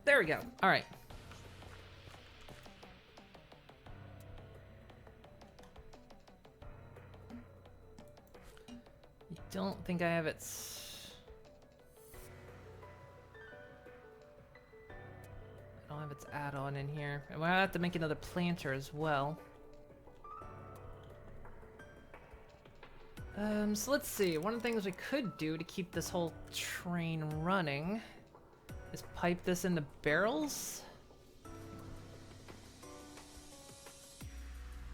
There we go. All right. Don't think I have its... I don't have its add-on in here. And we'll have to make another planter as well. So let's see. One of the things we could do to keep this whole train running is pipe this into barrels.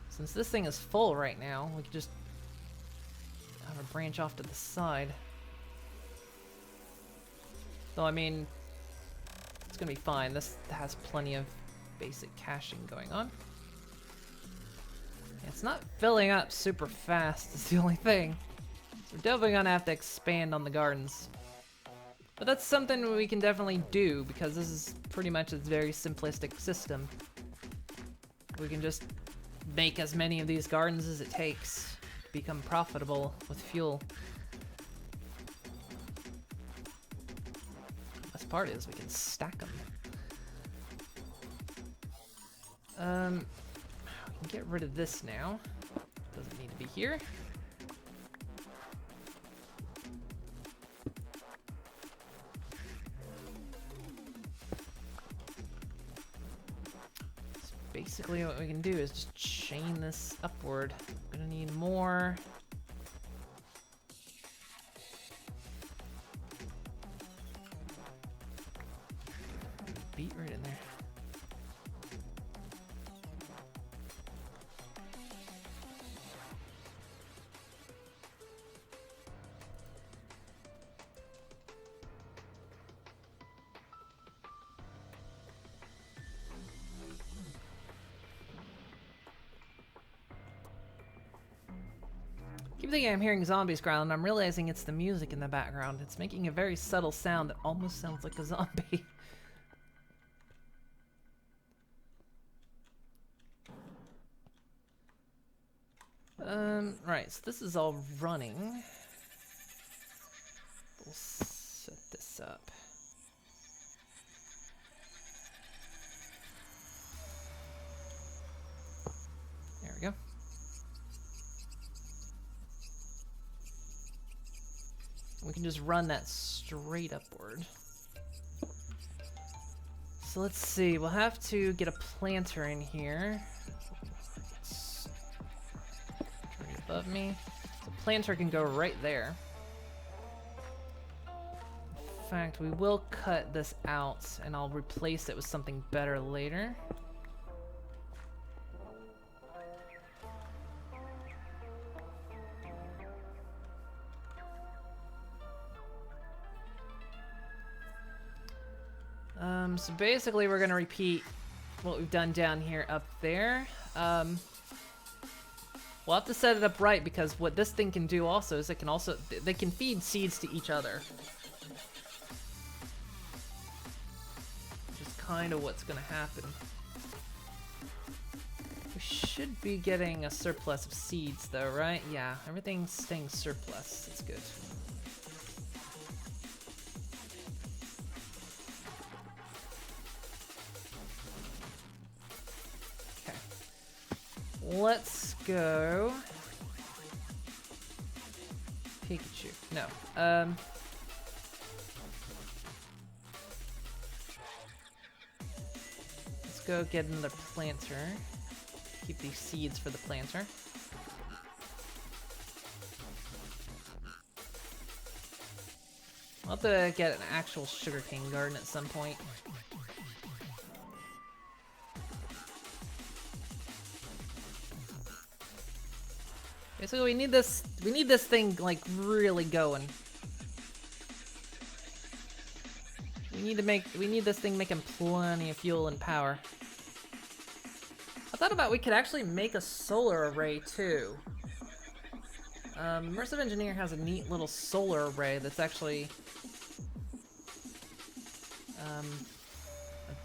Since this thing is full right now, we could just have a branch off to the side. Though, I mean, it's gonna be fine. This has plenty of basic caching going on. It's not filling up super fast, is the only thing. So we're definitely gonna have to expand on the gardens. But that's something we can definitely do, because this is pretty much a very simplistic system. We can just make as many of these gardens as it takes to become profitable with fuel. The best part is we can stack them. We can get rid of this now. Doesn't need to be here. So basically what we can do is just chain this upward. I'm gonna need more. Beat right in there. Keep thinking I'm hearing zombies growl, and I'm realizing it's the music in the background. It's making a very subtle sound that almost sounds like a zombie. Right, so this is all running. We'll set this up. There we go. We can just run that straight upward. So let's see, we'll have to get a planter in here. It's right above me. So planter can go right there. In fact, we will cut this out and I'll replace it with something better later. So basically we're gonna repeat what we've done down here up there. We'll have to set it up right because what this thing can do also is they can feed seeds to each other. Which is kind of what's gonna happen. We should be getting a surplus of seeds though, right? Yeah, everything's staying surplus. That's good. Let's go. Pikachu. No. Let's go get another planter. Keep these seeds for the planter. I'll have to get an actual sugarcane garden at some point. Basically, we need this thing like really going. We need this thing making plenty of fuel and power. I thought about we could actually make a solar array too. Immersive Engineer has a neat little solar array that's actually a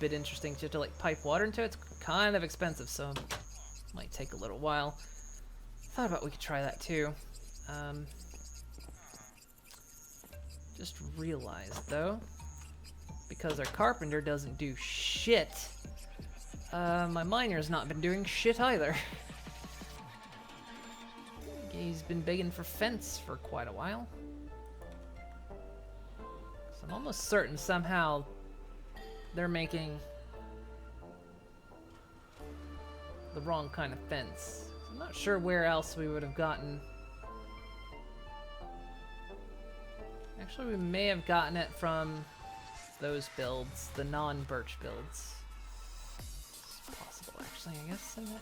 bit interesting. You have to like pipe water into it. It's kind of expensive, so it might take a little while. Thought about we could try that too. Just realized though, because our carpenter doesn't do shit, my miner's not been doing shit either. He's been begging for fence for quite a while. So I'm almost certain somehow they're making the wrong kind of fence. I'm not sure where else we would have gotten. Actually, we may have gotten it from those builds, the non-birch builds. It's possible, actually, I guess, isn't it?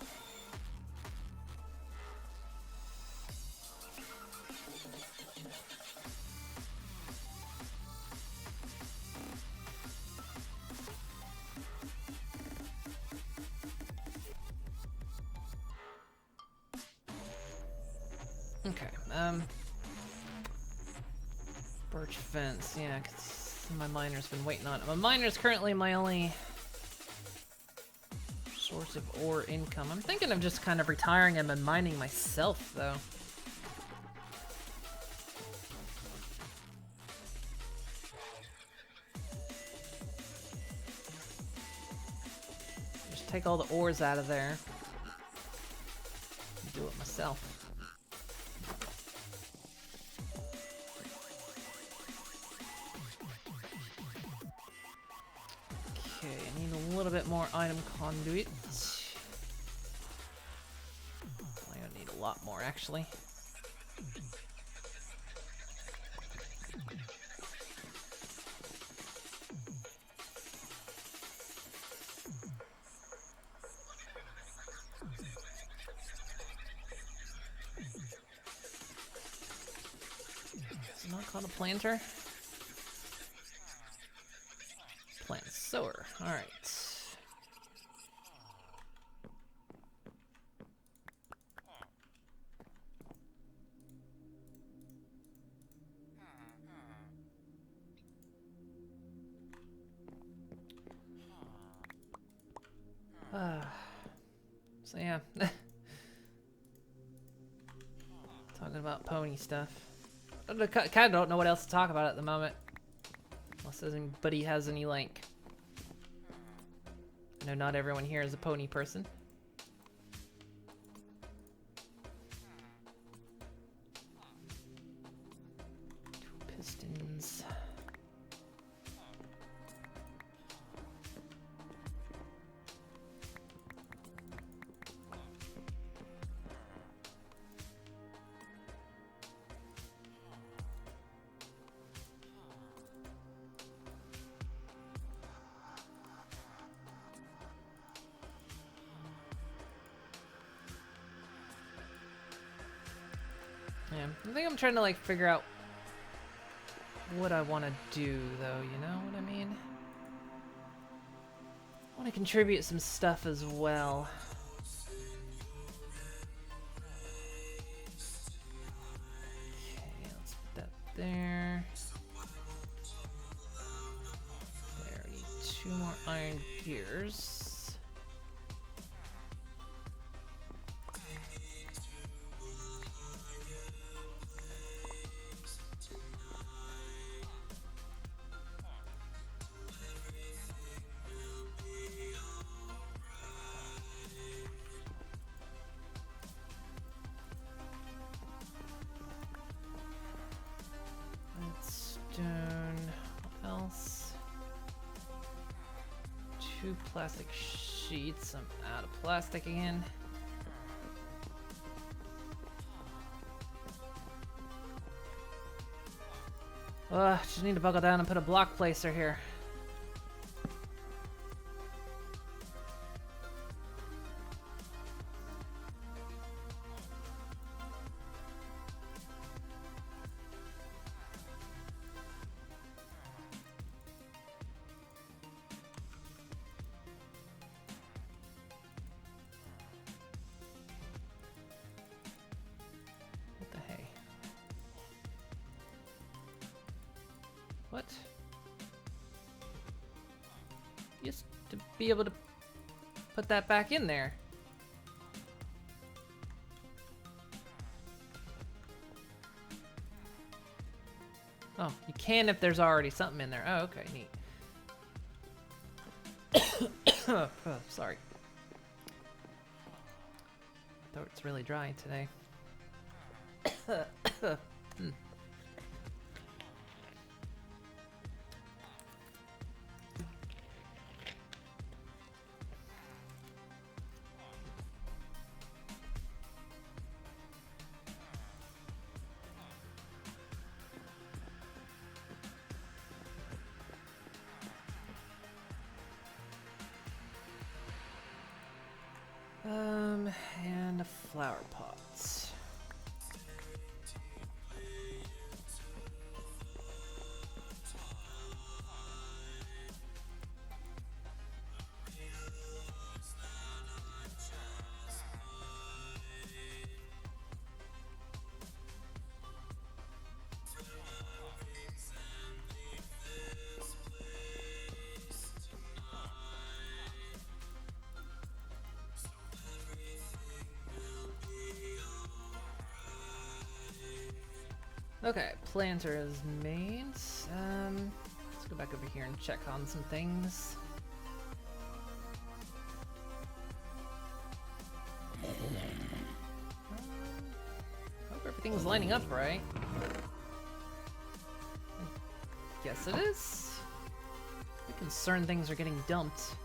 Okay, birch fence, yeah, 'cause my miner's been waiting on it. My miner's currently my only source of ore income. I'm thinking of just kind of retiring him and mining myself, though. Just take all the ores out of there and do it myself. A little bit more item conduit. I don't need a lot more, actually. Is it not called a planter? Plant sower. All right. So yeah. about pony stuff. I kind of don't know what else to talk about at the moment. Unless anybody has any, like... I know not everyone here is a pony person. Two pistons. Yeah, I think I'm trying to like figure out what I want to do though, you know what I mean? I want to contribute some stuff as well. Okay, let's put that there. There, we need 2 more iron gears. Stone. What else? 2 plastic sheets. I'm out of plastic again. Ugh, just need to buckle down and put a block placer here. What? Just to be able to put that back in there. Oh, you can if there's already something in there. Oh, okay, neat. Oh, sorry. Throat's really dry today. And flower pots. Okay, planter is made. Let's go back over here and check on some things. Hope everything's lining up right. Guess it is. I'm concerned things are getting dumped.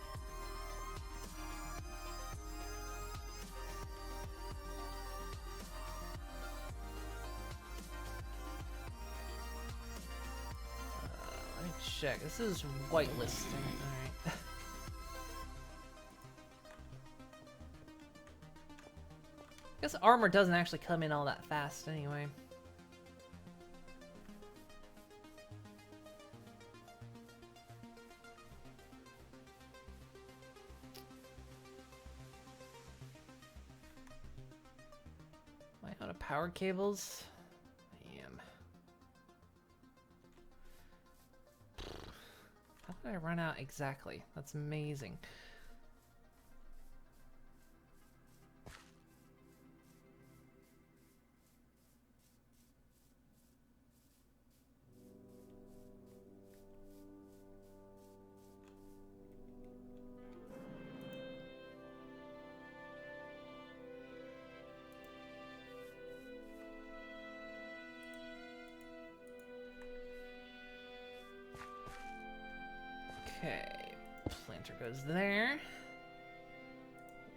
Check. This is whitelisting. Alright. Guess armor doesn't actually come in all that fast anyway. Am I out of power cables? How did I run out exactly? That's amazing. Okay, planter goes there.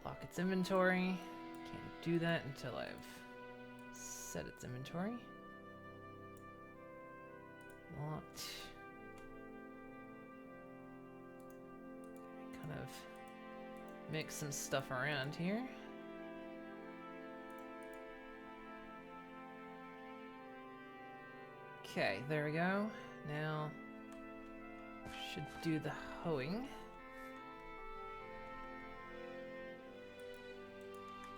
Lock its inventory. Can't do that until I've set its inventory. Locked. Kind of mix some stuff around here. Okay, there we go. Now, should do the hoeing.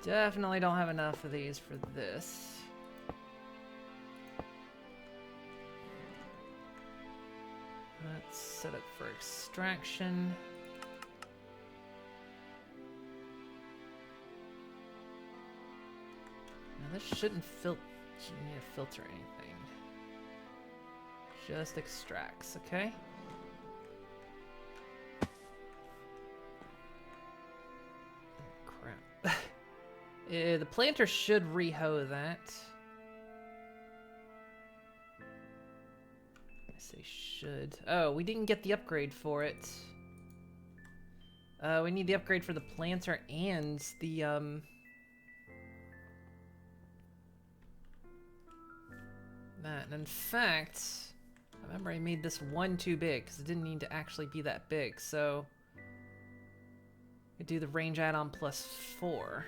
Definitely don't have enough of these for this. Let's set it for extraction. Now this shouldn't need to filter anything. Just extracts, okay? Crap. The planter should re-hoe that. I say should. Oh, we didn't get the upgrade for it. We need the upgrade for the planter and the, that. And in fact, I remember I made this one too big because it didn't need to actually be that big, so I could do the range add-on +4.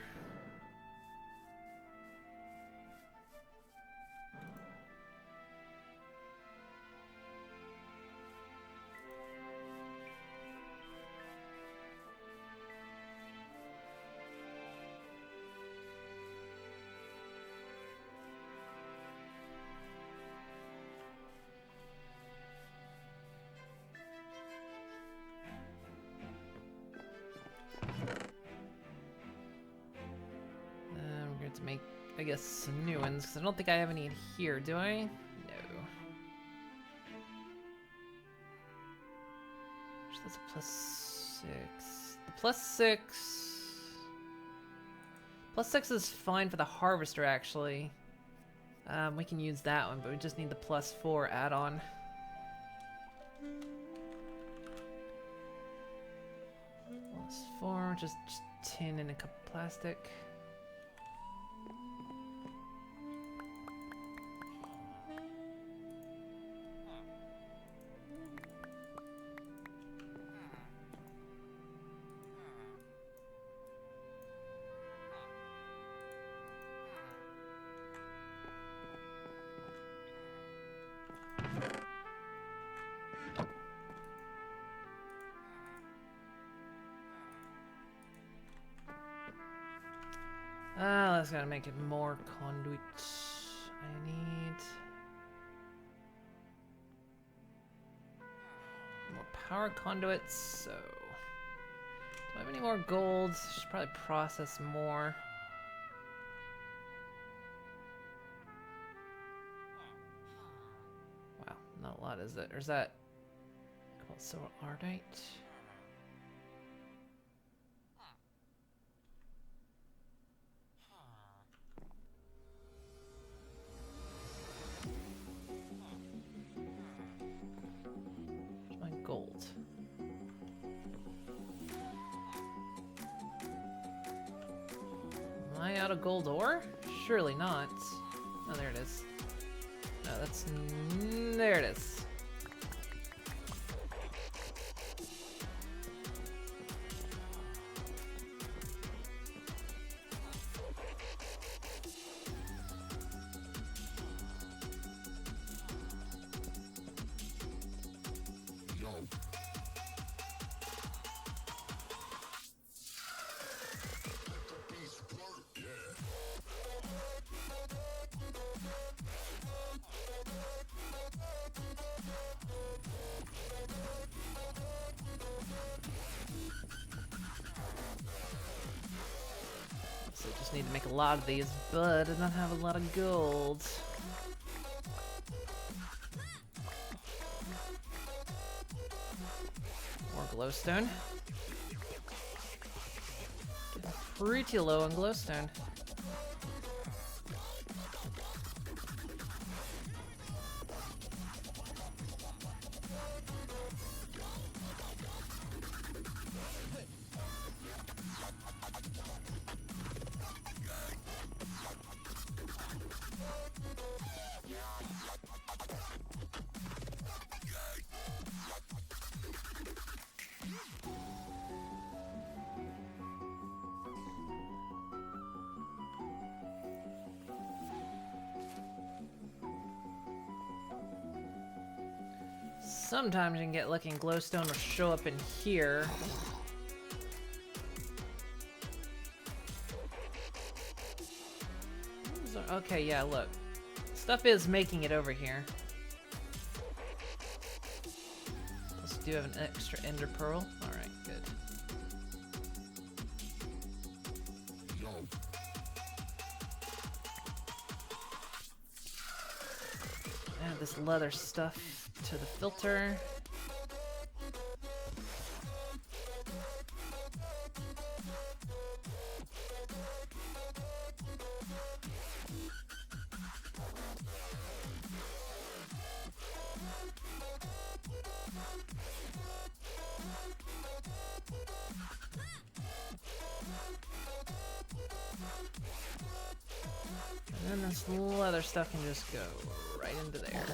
To make, I guess, some new ones, because I don't think I have any in here, do I? No. That's a +6. The +6 is fine for the harvester, actually. We can use that one, but we just need the +4 add-on. +4, just tin and a cup of plastic. That's gotta make it more conduit. I need more power conduits, so do I have any more gold? Should probably process more. Wow, not a lot, is it? Or is that called silver ardite? Gold. Am I out of gold ore? Surely not. Oh, there it is. No, that's... there it is. So just need to make a lot of these, but I don't have a lot of gold. More glowstone. Getting pretty low on glowstone. Sometimes you can get lucky and glowstone will show up in here. Okay, yeah, look. Stuff is making it over here. Let's do have an extra ender pearl. Alright, good. Add this leather stuff to the filter. And then this leather stuff can just go right into there.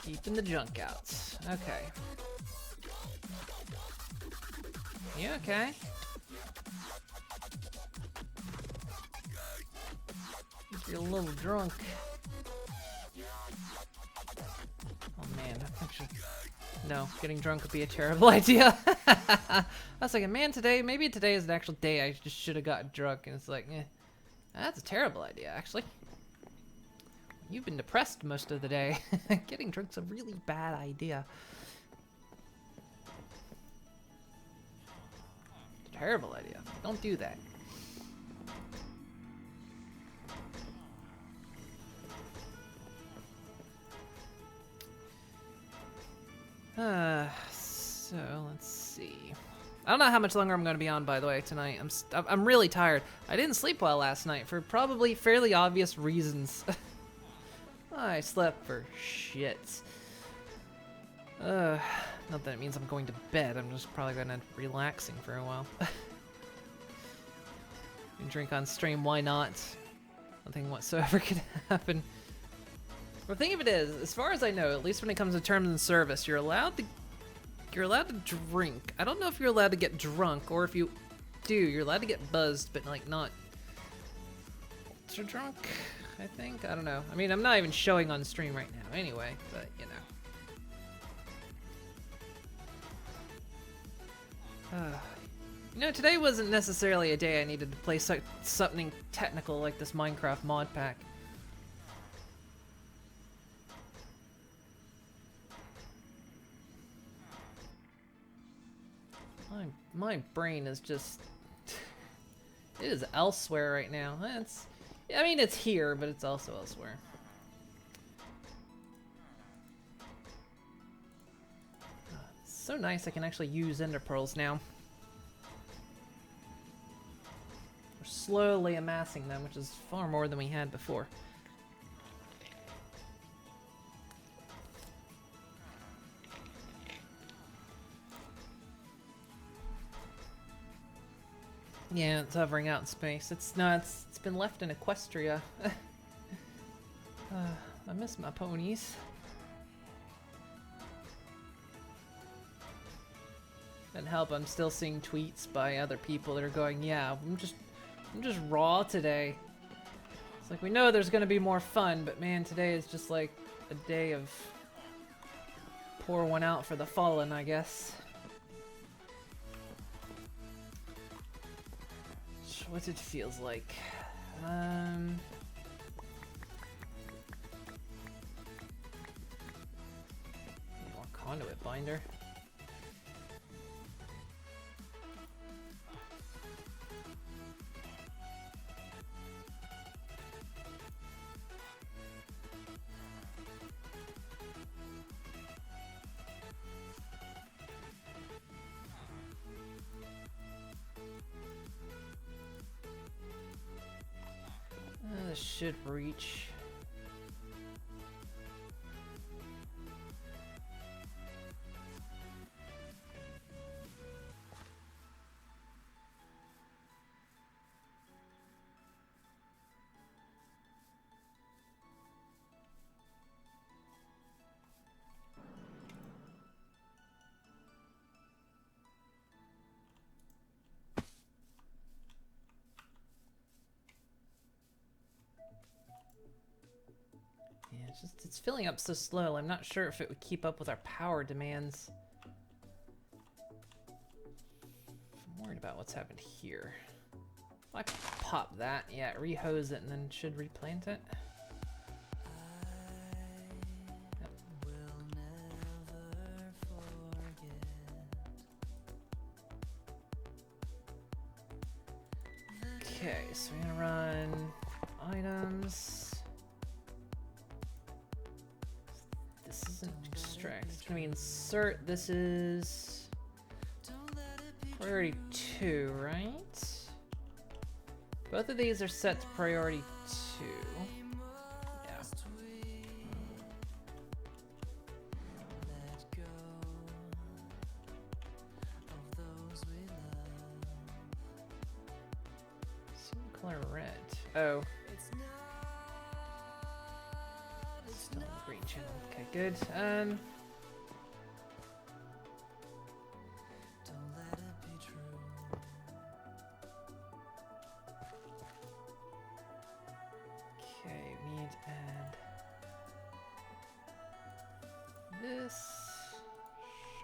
Keeping the junk out. Okay. You okay? You're a little drunk. Oh man, actually, no, getting drunk would be a terrible idea. I was like, man, maybe today is an actual day I just should have gotten drunk, and it's like, that's a terrible idea, actually. You've been depressed most of the day. Getting drunk's a really bad idea. Terrible idea. Don't do that. So let's see. I don't know how much longer I'm going to be on, by the way, tonight. I'm really tired. I didn't sleep well last night for probably fairly obvious reasons. I slept for shit. Not that it means I'm going to bed. I'm just probably going to be relaxing for a while. Drink on stream, why not? Nothing whatsoever could happen. The thing of it is, as far as I know, at least when it comes to terms and service, you're allowed to drink. I don't know if you're allowed to get drunk, or if you do, you're allowed to get buzzed, but like not ultra drunk, I think. I don't know. I mean, I'm not even showing on stream right now anyway, but you know. You know, today wasn't necessarily a day I needed to play something technical like this Minecraft mod pack. My brain is just... it is elsewhere right now. I mean, it's here, but it's also elsewhere. It's so nice I can actually use ender pearls now. We're slowly amassing them, which is far more than we had before. Yeah, it's hovering out in space. It's been left in Equestria. I miss my ponies. Doesn't help, I'm still seeing tweets by other people that are going, yeah, I'm just raw today. It's like, we know there's gonna be more fun, but man, today is just like a day of pour one out for the fallen, I guess. What it feels like. More conduit binder. This should reach. Yeah, it's filling up so slowly. I'm not sure if it would keep up with our power demands. I'm worried about what's happened here. If I could pop that, yeah, rehose it, and then should replant it. Yep. Okay, so we're gonna run items. This isn't extract. It's gonna be insert. This is priority 2, right? Both of these are set to priority 2. Yeah. Some color red. Oh. Still on the green channel. Okay, good. Okay, we need to add this.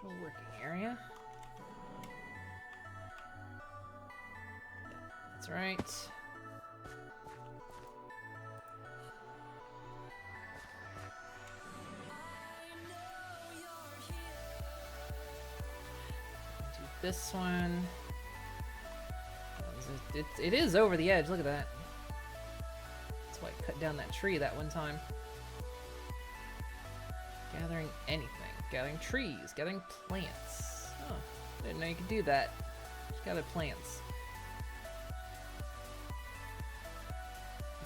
Show working area. That's right. Do this one. It is over the edge. Look at that. That's why I cut down that tree that one time. Gathering anything. Gathering trees. Gathering plants. Oh, didn't know you could do that. Just gather plants.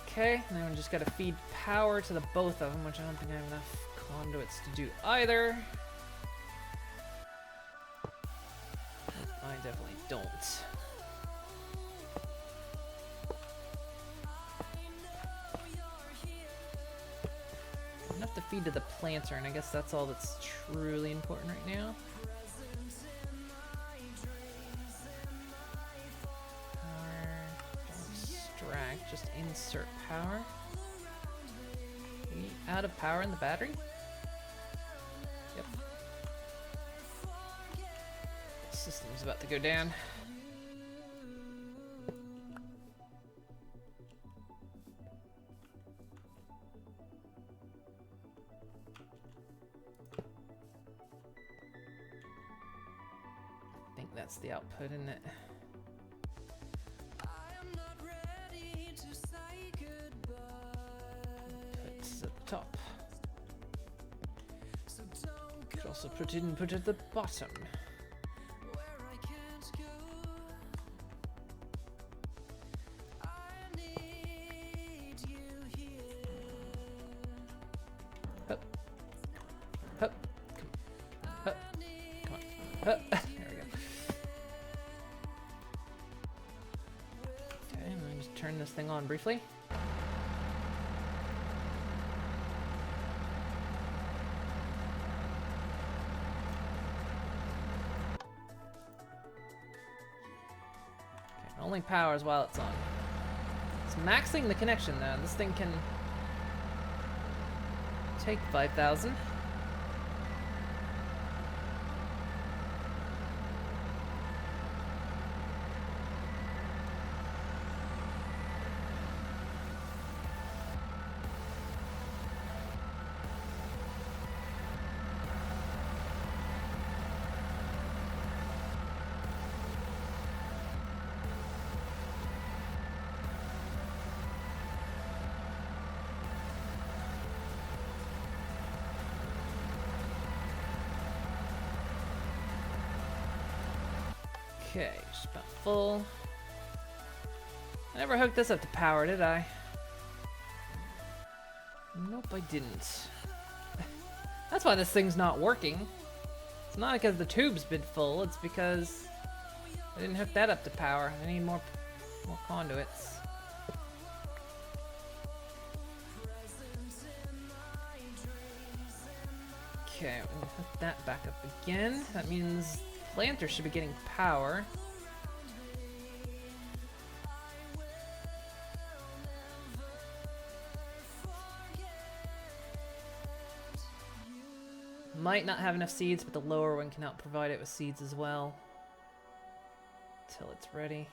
Okay, and then we just gotta feed power to the both of them, which I don't think I have enough conduits to do either. I definitely don't. Enough to feed to the planter, and I guess that's all that's truly important right now. Power, don't extract, just insert power. We out of power in the battery? Yep. System's about to go down. I think that's the output, isn't it? Inputs at the top. Could also put input at the bottom. Hup. Hup. Hup. Come on. Hup. There we go. Okay, I'm gonna just turn this thing on briefly. Okay, it only powers while it's on. It's maxing the connection though. This thing can take 5,000. Okay, just about full. I never hooked this up to power, did I? Nope, I didn't. That's why this thing's not working. It's not because the tube's been full, it's because I didn't hook that up to power. I need more conduits. Okay, we'll hook that back up again. That means planter should be getting power. Might not have enough seeds, but the lower one can help provide it with seeds as well. Till it's ready.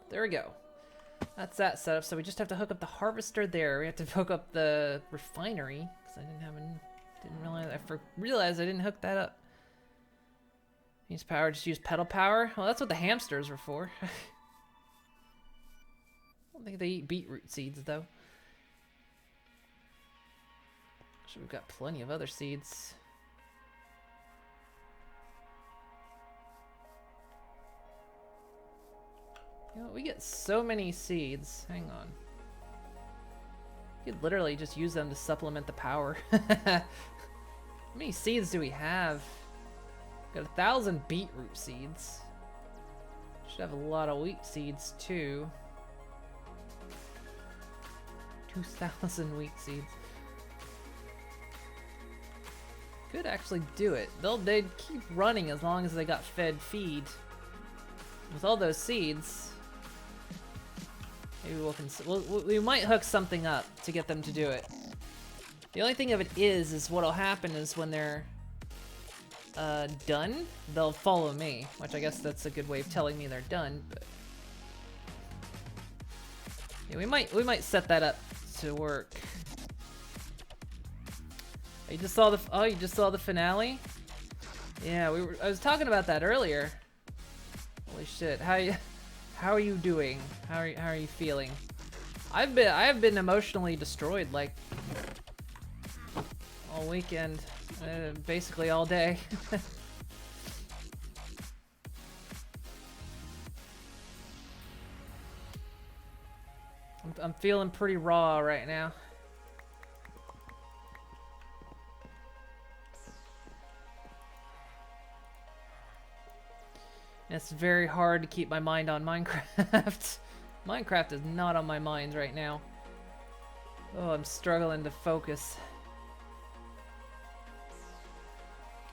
There we go. That's that setup. So we just have to hook up the harvester there. We have to hook up the refinery because I didn't realize I didn't hook that up. Use power. Just use pedal power. Well, that's what the hamsters were for. I don't think they eat beetroot seeds though. So we've got plenty of other seeds. You know, we get so many seeds. Hang on. You could literally just use them to supplement the power. How many seeds do we have? Got 1,000 beetroot seeds. Should have a lot of wheat seeds too. 2,000 wheat seeds. Could actually do it. They'd keep running as long as they got fed feed. With all those seeds, maybe we might hook something up to get them to do it. The only thing of it is what'll happen is when they're done, they'll follow me, which I guess that's a good way of telling me they're done. But yeah, we might set that up to work. You just saw the finale? Yeah, I was talking about that earlier. Holy shit! How are you doing? How are you feeling? I have been emotionally destroyed like all weekend, basically all day. I'm feeling pretty raw right now. It's very hard to keep my mind on Minecraft. Minecraft is not on my mind right now. Oh, I'm struggling to focus.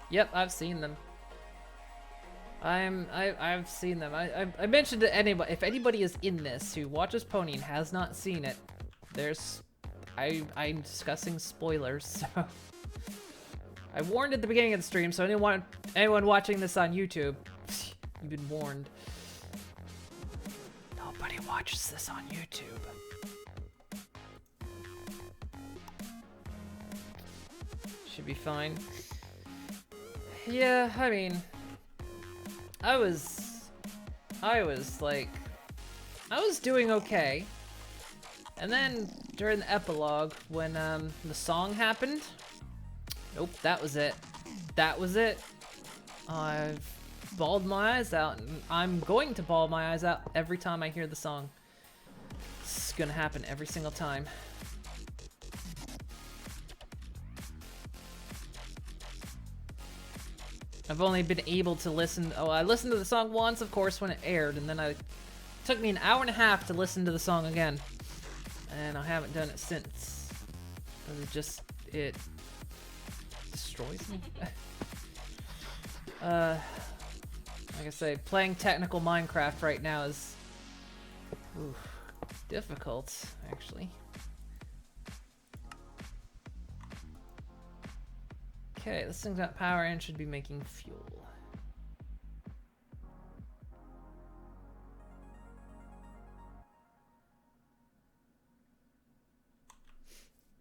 Yep, I've seen them. I've seen them. I mentioned to anybody, if anybody is in this who watches Pony and has not seen it, I'm discussing spoilers, so I warned at the beginning of the stream, so anyone watching this on YouTube, you've been warned. Nobody watches this on YouTube. Should be fine. Yeah, I mean, I was doing okay. And then during the epilogue, when the song happened, nope, that was it. That was it. I've bawled my eyes out, and I'm going to bawl my eyes out every time I hear the song. It's gonna happen every single time. I've only been able to listen. Oh, I listened to the song once, of course, when it aired, and then it took me an hour and a half to listen to the song again, and I haven't done it since. It destroys me. Like I say, playing technical Minecraft right now is difficult, actually. Okay, this thing's got power and should be making fuel.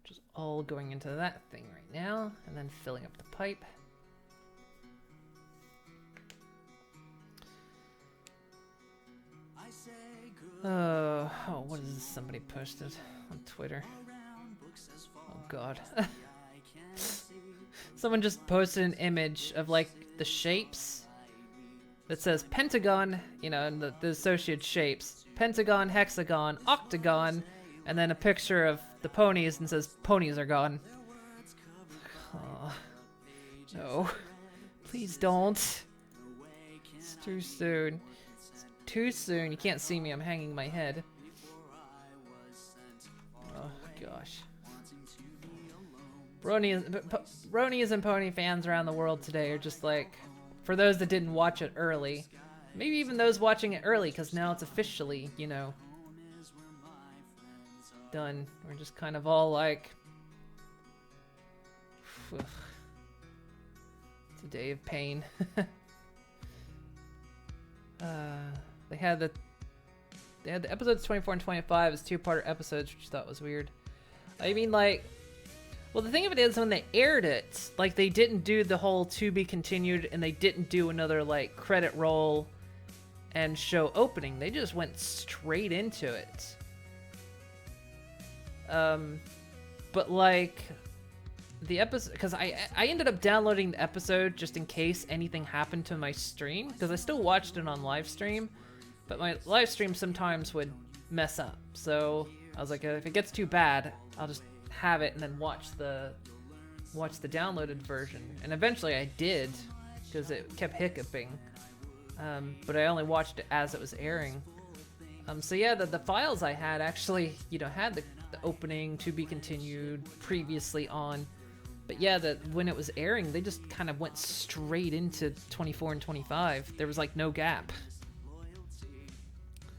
Just all going into that thing right now, and then filling up the pipe. Oh, what is this somebody posted on Twitter? Oh god. Someone just posted an image of like the shapes that says pentagon, you know, and the associated shapes. Pentagon, hexagon, octagon, and then a picture of the ponies and says ponies are gone. Oh, no. Please don't. It's too soon. It's too soon. You can't see me. I'm hanging my head. Oh, gosh. Bronies and pony fans around the world today are just like, for those that didn't watch it early, maybe even those watching it early, because now it's officially, you know, done. We're just kind of all like, it's a day of pain. They had the episodes 24 and 25 as two-part episodes, which I thought was weird. I mean, like, well, the thing of it is, when they aired it, like, they didn't do the whole to be continued, and they didn't do another, like, credit roll and show opening. They just went straight into it. But, like, the episode, because I ended up downloading the episode just in case anything happened to my stream, because I still watched it on live stream, but my live stream sometimes would mess up. So I was like, if it gets too bad, I'll just have it and then watch the downloaded version. And eventually I did, because it kept hiccuping. But I only watched it as it was airing. So yeah, the files I had actually, you know, had the opening, to be continued, previously on. But yeah, when it was airing, they just kind of went straight into 24 and 25. There was like no gap.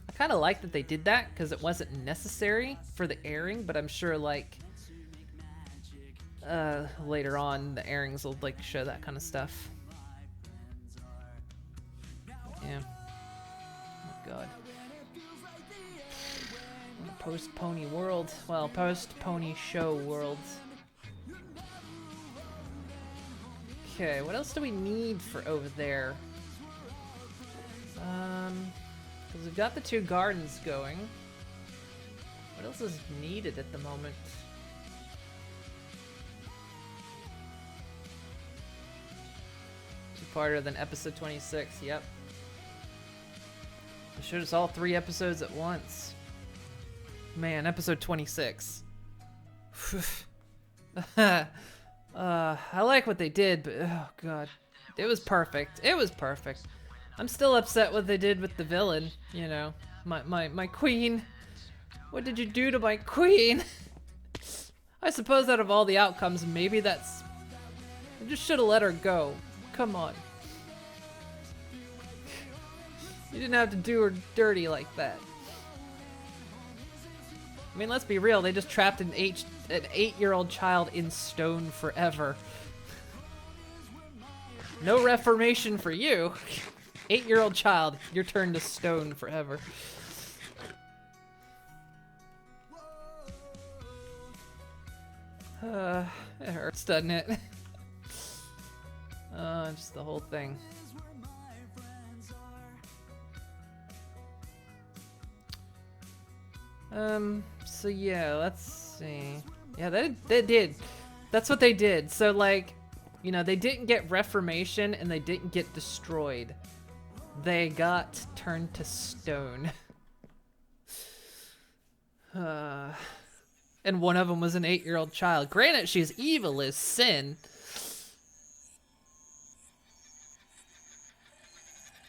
I kind of like that they did that, because it wasn't necessary for the airing, but I'm sure like later on the airings will like show that kind of stuff. Yeah. Oh god. Post-pony world. Well, post-pony show world. Okay, what else do we need for over there? Because we've got the two gardens going. What else is needed at the moment? Two-parter than episode 26, yep. They showed us all 3 episodes at once. Man, episode 26. I like what they did, but oh god. It was perfect. It was perfect. I'm still upset what they did with the villain, you know. My queen. What did you do to my queen? I suppose out of all the outcomes, maybe that's... I just should have let her go. Come on. You didn't have to do her dirty like that. I mean, let's be real, they just trapped an 8-year-old child in stone forever. No reformation for you. 8-year-old child, you're turned to stone forever. It hurts, doesn't it? Just the whole thing. So yeah, let's see. Yeah, they did. That's what they did. So like, you know, they didn't get reformation and they didn't get destroyed. They got turned to stone. And one of them was an 8-year-old child. Granted, she's evil as sin.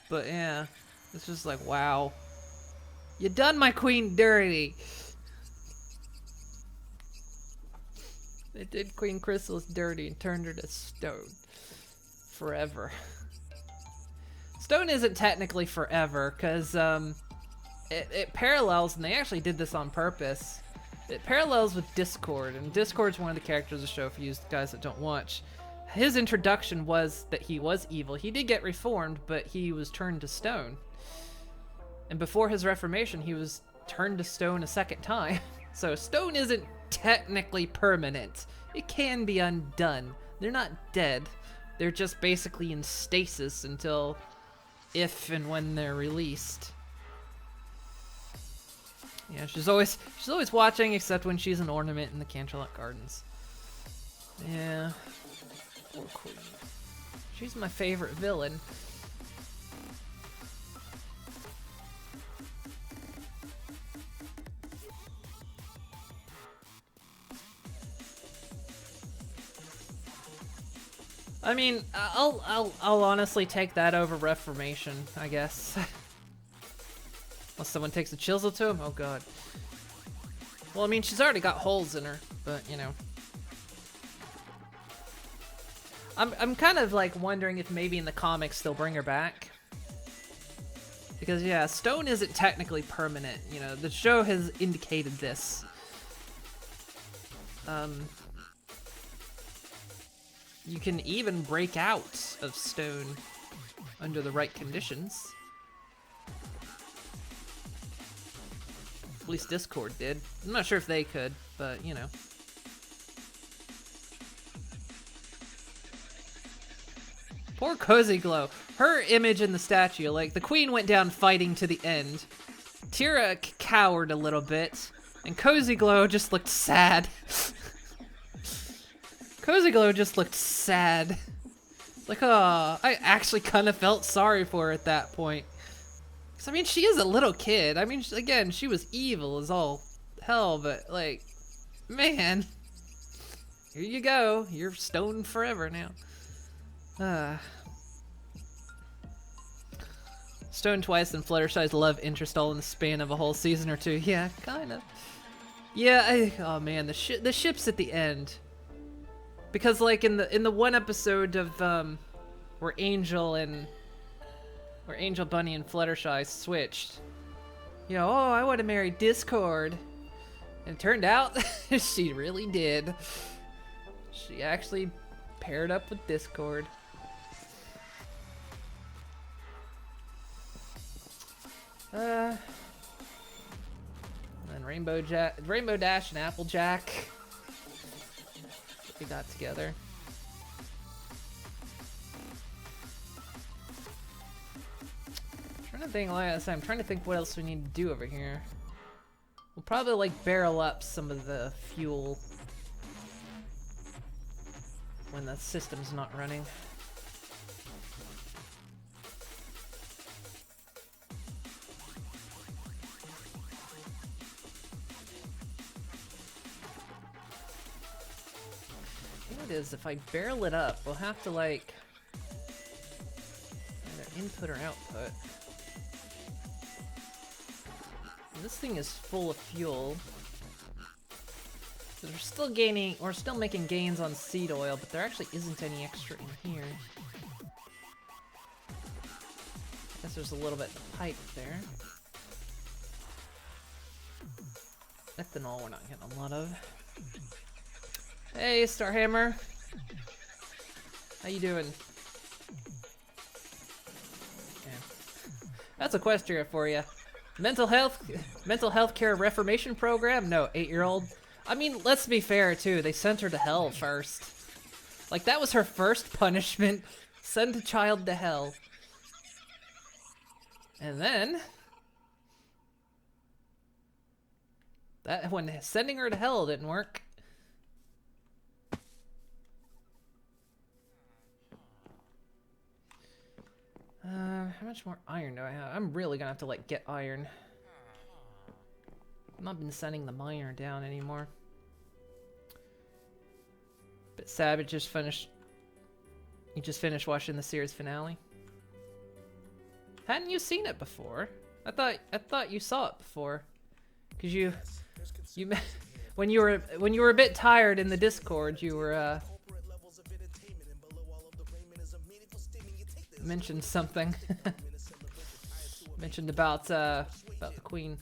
But yeah, it's just like, wow. You done my queen dirty. They did Queen Chrysalis dirty and turned her to stone. Forever. Stone isn't technically forever, because it parallels, and they actually did this on purpose. It parallels with Discord, and Discord's one of the characters of the show for you guys that don't watch. His introduction was that he was evil. He did get reformed, but he was turned to stone. And before his reformation, he was turned to stone a second time. So stone isn't technically permanent. It can be undone. They're not dead. They're just basically in stasis until if and when they're released. Yeah, she's always watching, except when she's an ornament in the Canterlot Gardens. Yeah. Poor queen. She's my favorite villain. I mean, I'll honestly take that over Reformation, I guess. Unless someone takes a chisel to him? Oh god. Well, I mean, she's already got holes in her, but, you know. I'm kind of, like, wondering if maybe in the comics they'll bring her back. Because, yeah, stone isn't technically permanent. You know, the show has indicated this. You can even break out of stone under the right conditions. At least Discord did. I'm not sure if they could, but, you know. Poor Cozy Glow. Her image in the statue, like, the queen went down fighting to the end. Tira cowered a little bit, and Cozy Glow just looked sad. Cozy Glow just looked sad. Like, oh, I actually kind of felt sorry for her at that point. Because, I mean, she is a little kid. I mean, again, she was evil as all hell, but, like, man. Here you go. You're stoned forever now. Stoned twice and Fluttershy's love interest all in the span of a whole season or two. Yeah, kind of. Yeah, oh man, the ships at the end. Because like in the one episode of where Angel, Bunny, and Fluttershy switched. You know, oh, I want to marry Discord. And it turned out she really did. She actually paired up with Discord. And then Rainbow Dash and Applejack. We got together. I'm trying to think what else we need to do over here. We'll probably like barrel up some of the fuel when the system's not running. What is, if I barrel it up, we'll have to like either input or output. And this thing is full of fuel. So we're still making gains on seed oil, but there actually isn't any extra in here. I guess there's a little bit of pipe there. Ethanol we're not getting a lot of. Hey, Starhammer. How you doing? Yeah. That's Equestria for you. Mental health care reformation program? No, 8-year-old. I mean, let's be fair too. They sent her to hell first. Like that was her first punishment. Send a child to hell. And then when sending her to hell didn't work. How much more iron do I have? I'm really gonna have to like get iron. I've not been sending the miner down anymore. But Savage just finished. You just finished watching the series finale. Hadn't you seen it before? I thought you saw it before. Cause you when you were a bit tired in the Discord, you were mentioned something. Mentioned about the Queen.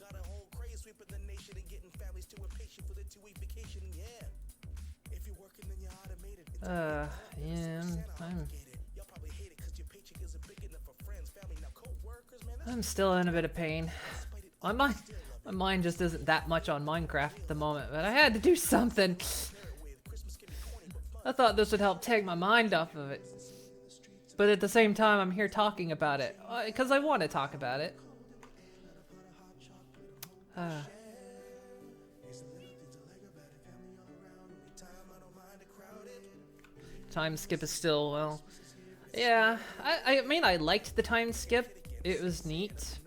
Yeah, I'm still in a bit of pain. My mind just isn't that much on Minecraft at the moment, but I had to do something. I thought this would help take my mind off of it. But at the same time, I'm here talking about it. Because I want to talk about it. Time skip is still, well... Yeah, I mean, I liked the time skip. It was neat.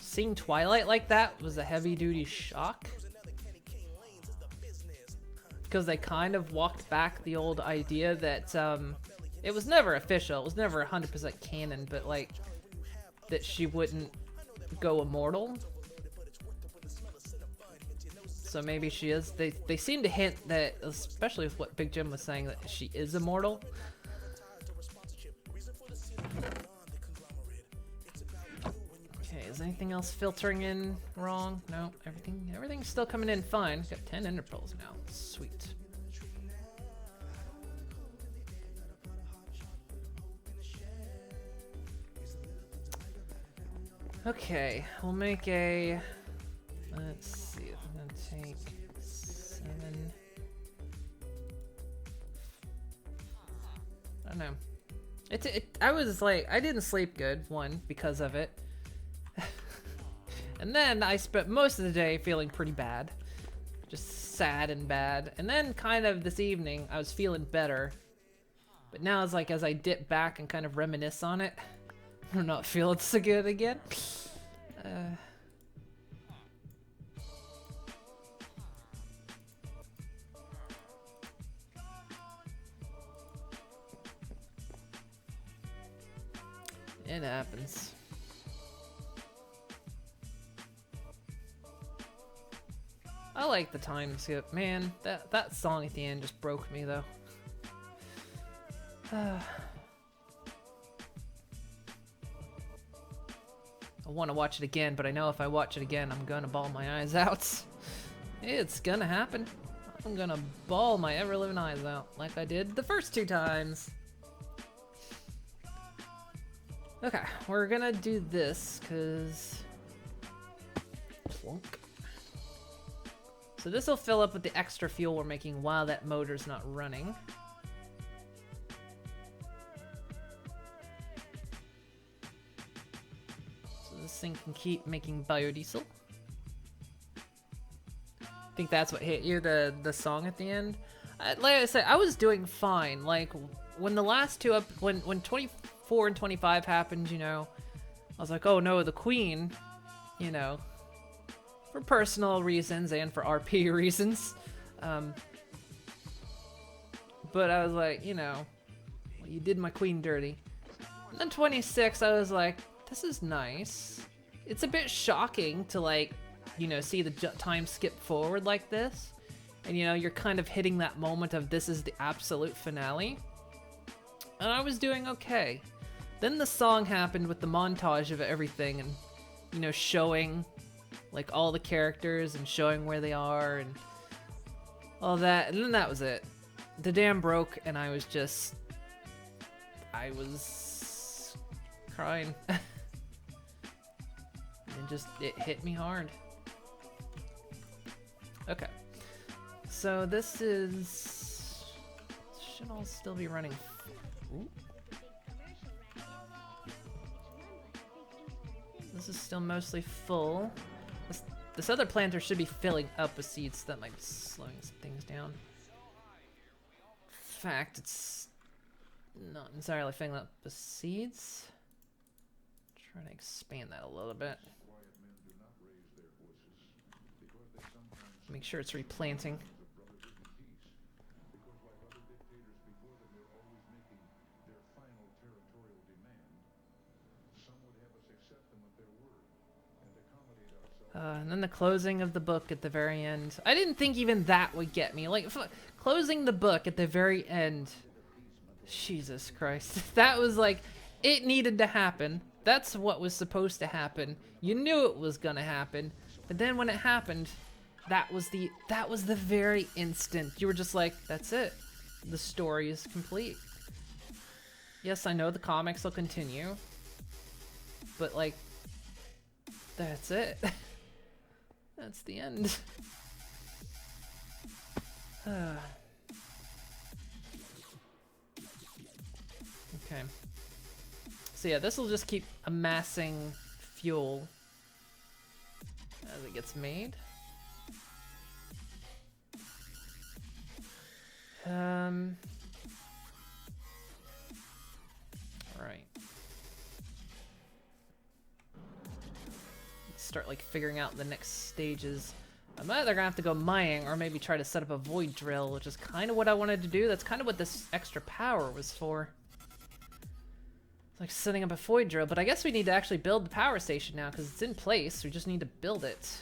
Seeing Twilight like that was a heavy-duty shock. Because they kind of walked back the old idea that, it was never official, it was never 100% canon, but like, that she wouldn't go immortal. So maybe she is. They seem to hint that, especially with what Big Jim was saying, that she is immortal. is anything else filtering in wrong? No, everything's still coming in fine. Got 10 ender pearls now. Sweet. Okay, we'll make a. Let's see. I'm gonna take 7. I don't know. I was like, I didn't sleep good, one, because of it. And then I spent most of the day feeling pretty bad. Just sad and bad. And then kind of this evening, I was feeling better. But now it's like, as I dip back and kind of reminisce on it, I'm not feeling so good again. It happens. I like the time skip. Man, that song at the end just broke me though. I want to watch it again, but I know if I watch it again, I'm gonna bawl my eyes out. It's gonna happen. I'm gonna bawl my ever-living eyes out like I did the first 2 times. Okay, we're gonna do this, cause plunk. So this will fill up with the extra fuel we're making while that motor's not running. So this thing can keep making biodiesel. I think that's what hit you, the song at the end. Like I said, I was doing fine. Like when the last 2 up, when 24 and 25 happened, you know, I was like, oh no, the queen, you know, for personal reasons and for RP reasons. But I was like, you know, well, you did my queen dirty. And then 26, I was like, this is nice. It's a bit shocking to, like, you know, see the time skip forward like this. And, you know, you're kind of hitting that moment of this is the absolute finale. And I was doing okay. Then the song happened with the montage of everything and, you know, showing, like, all the characters and showing where they are and all that. And then that was it. The dam broke and I was crying. And it hit me hard. Okay. So this should all still be running. Ooh. This is still mostly full. This other planter should be filling up with seeds, so that might be slowing some things down. In fact, it's not entirely filling up with seeds. Try to expand that a little bit. Make sure it's replanting. And then the closing of the book at the very end. I didn't think even that would get me. Like, closing the book at the very end. Jesus Christ. That was like, it needed to happen. That's what was supposed to happen. You knew it was gonna happen. But then when it happened, that was the very instant. You were just like, that's it. The story is complete. Yes, I know the comics will continue. But, like, that's it. That's the end. Okay. So yeah, this will just keep amassing fuel as it gets made. Right. Start like figuring out the next stages. I'm either gonna have to go mining or maybe try to set up a void drill, which is kind of what I wanted to do. That's kind of what this extra power was for. It's like setting up a void drill, but I guess we need to actually build the power station now because it's in place. We just need to build it.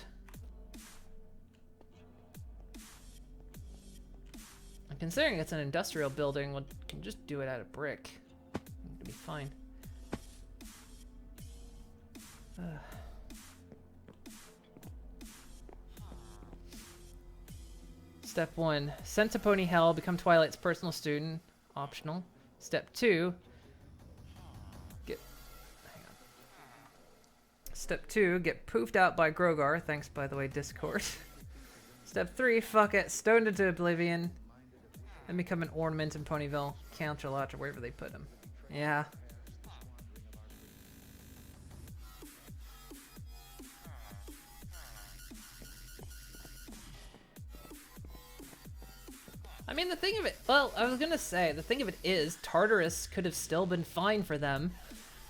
And considering it's an industrial building, we can just do it out of brick. It'll be fine. Step 1, send to Pony Hell, become Twilight's personal student. Optional. Step 2, Step 2, get poofed out by Grogar. Thanks, by the way, Discord. Step 3, fuck it, stoned into oblivion. And become an ornament in Ponyville, Counter Lodge, or wherever they put him. Yeah. I mean, the thing of it, well, I was gonna say, the thing of it is, Tartarus could have still been fine for them.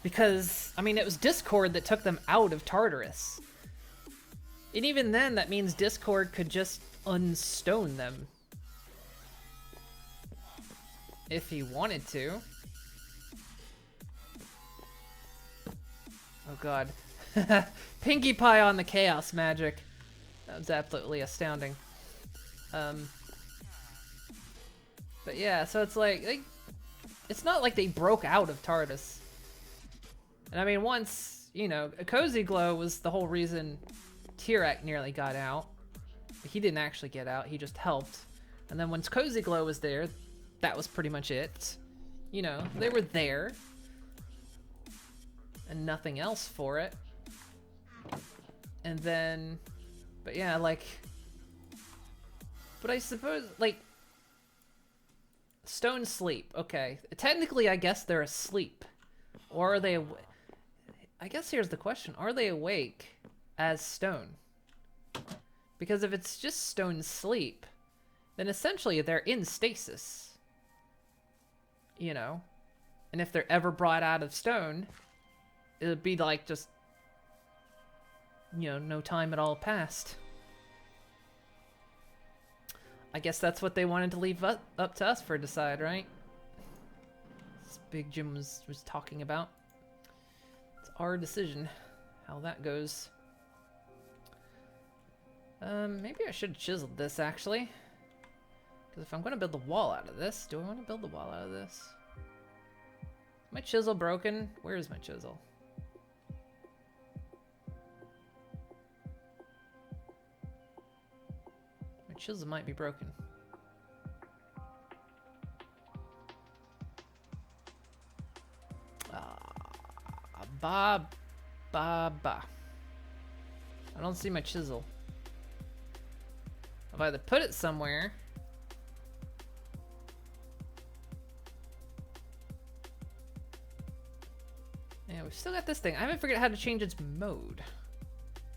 Because, I mean, it was Discord that took them out of Tartarus. And even then, that means Discord could just unstone them. If he wanted to. Oh god. Pinkie Pie on the Chaos Magic. That was absolutely astounding. But yeah, so it's like it's not like they broke out of Tartarus. And I mean, once, you know, Cozy Glow was the whole reason Tirac nearly got out. He didn't actually get out, he just helped. And then once Cozy Glow was there, that was pretty much it. You know, they were there. And nothing else for it. And then, but yeah, like, but I suppose, like, Stone sleep, okay. Technically, I guess they're asleep. Or are they, I guess here's the question, are they awake as Stone? Because if it's just Stone sleep, then essentially they're in stasis. You know? And if they're ever brought out of Stone, it would be like just, you know, no time at all passed. I guess that's what they wanted to leave up to us for decide, right? This Big Jim was talking about. It's our decision how that goes. Maybe I should have chiseled this, actually. Because if I'm going to build the wall out of this, do I want to build the wall out of this? My chisel broken? Where is my chisel? My chisel might be broken. Ba. I don't see my chisel. I've either put it somewhere. Yeah, we've still got this thing. I haven't figured out how to change its mode.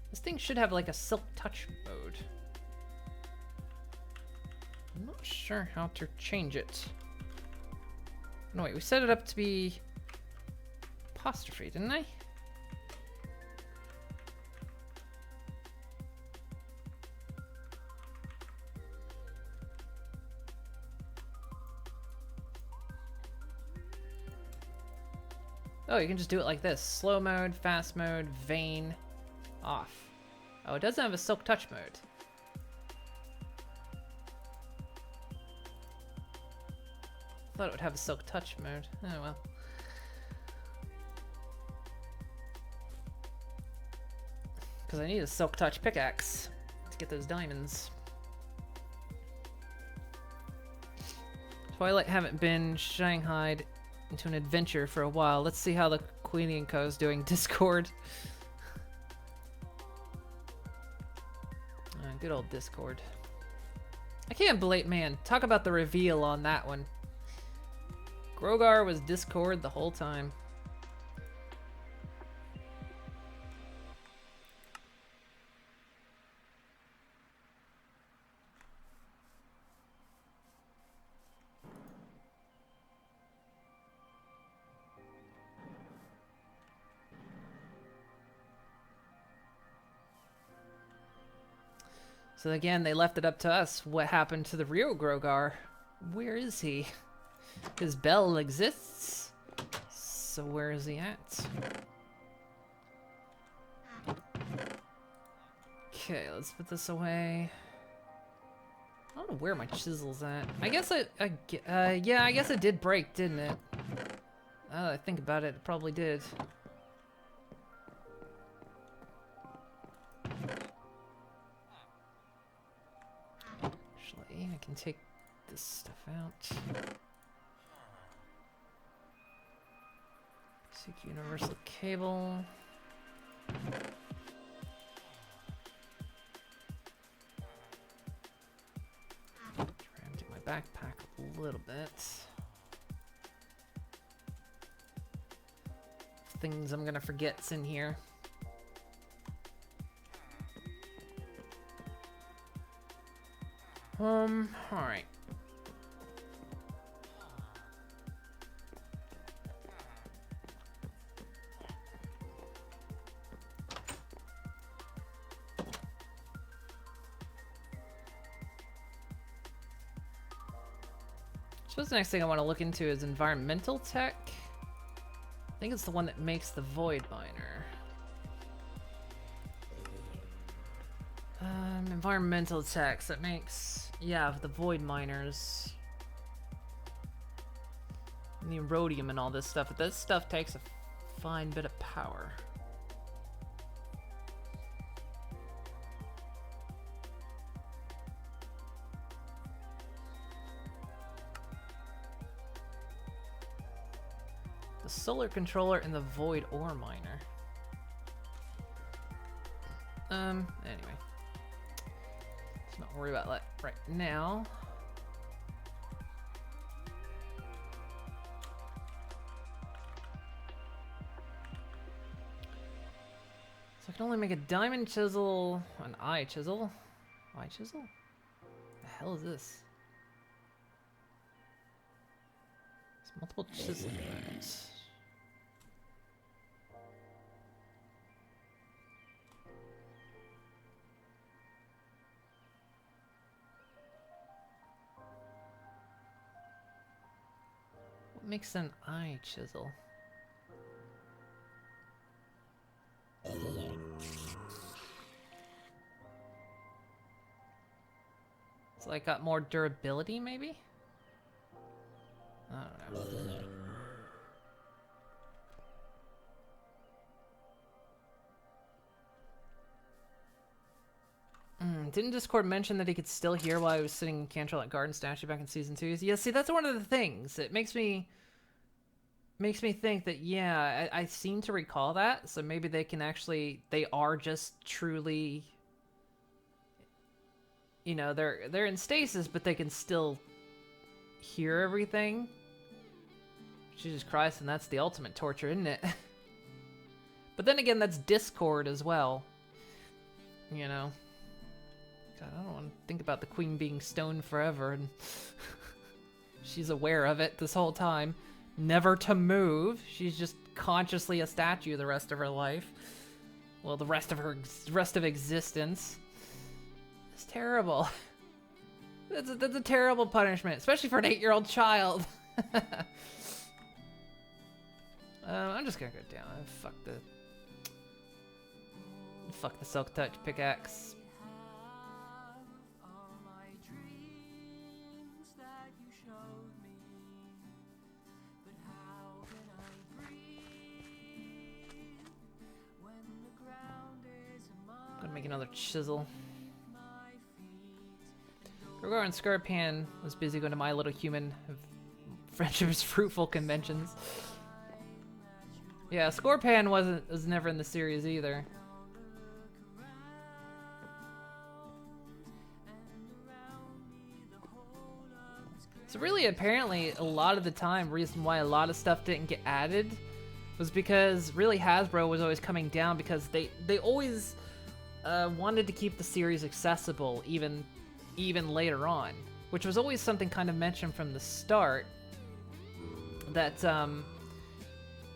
This thing should have like a Silk Touch mode. I'm not sure how to change it. No, wait, we set it up to be apostrophe, didn't I? Oh, you can just do it like this. Slow mode, fast mode, vein, off. Oh, it doesn't have a Silk Touch mode. Thought it would have a Silk Touch mode. Oh well. Because I need a Silk Touch pickaxe to get those diamonds. Twilight haven't been shanghaied into an adventure for a while. Let's see how the Queenie and Co is doing. Discord. Good old Discord. I can't believe, man, talk about the reveal on that one. Grogar was Discord the whole time. So again, they left it up to us. What happened to the real Grogar? Where is he? His bell exists. So where is he at? Okay, let's put this away. I don't know where my chisel's at. I guess yeah, I guess it did break, didn't it? Now that I think about it, it probably did. I can take this stuff out. Basic universal cable. Try and empty my backpack a little bit. Things I'm gonna forget's in here. Alright. I suppose the next thing I want to look into is environmental tech. I think it's the one that makes the void miner. Environmental techs that makes, yeah, the void miners. And the rhodium and all this stuff, but this stuff takes a fine bit of power. The solar controller and the void ore miner. Anyway. Let's not worry about that right now. So I can only make a diamond chisel, an eye chisel. Eye chisel? The hell is this? It's multiple chisel units. What makes an eye chisel? So I got more durability, maybe? I don't know. Didn't Discord mention that he could still hear while I was sitting in Cantrell at Garden Statue back in Season 2? Yeah, see, that's one of the things. It makes me think that, yeah, I seem to recall that, so maybe they can actually, they are just truly, you know, they're in stasis, but they can still hear everything. Jesus Christ, and that's the ultimate torture, isn't it? But then again, that's Discord as well, you know. God, I don't want to think about the queen being stoned forever, and she's aware of it this whole time. Never to move. She's just consciously a statue the rest of her life. Well, the rest of existence. It's terrible. That's a terrible punishment, especially for an 8-year-old child. I'm just gonna go down. Fuck the Silk Touch pickaxe. Gonna make another chisel. Gorgar and Scarpan was busy going to My Little Human Friendship is Fruitful conventions. Yeah, Scorpan was never in the series either. So really, apparently, a lot of the time, reason why a lot of stuff didn't get added was because really Hasbro was always coming down because they always wanted to keep the series accessible even later on, which was always something kind of mentioned from the start, that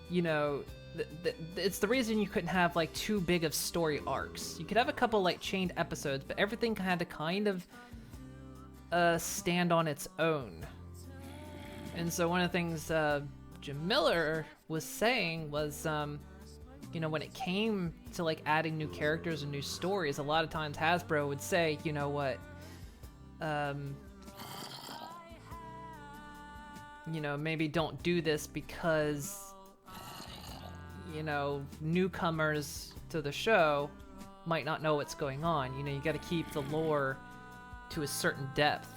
you know, it's the reason you couldn't have like too big of story arcs. You could have a couple like chained episodes, but everything had to kind of stand on its own. And so one of the things Jim Miller was saying was, you know, when it came to like adding new characters and new stories, a lot of times Hasbro would say, you know what, you know, maybe don't do this because, you know, newcomers to the show might not know what's going on. You know, you got to keep the lore to a certain depth.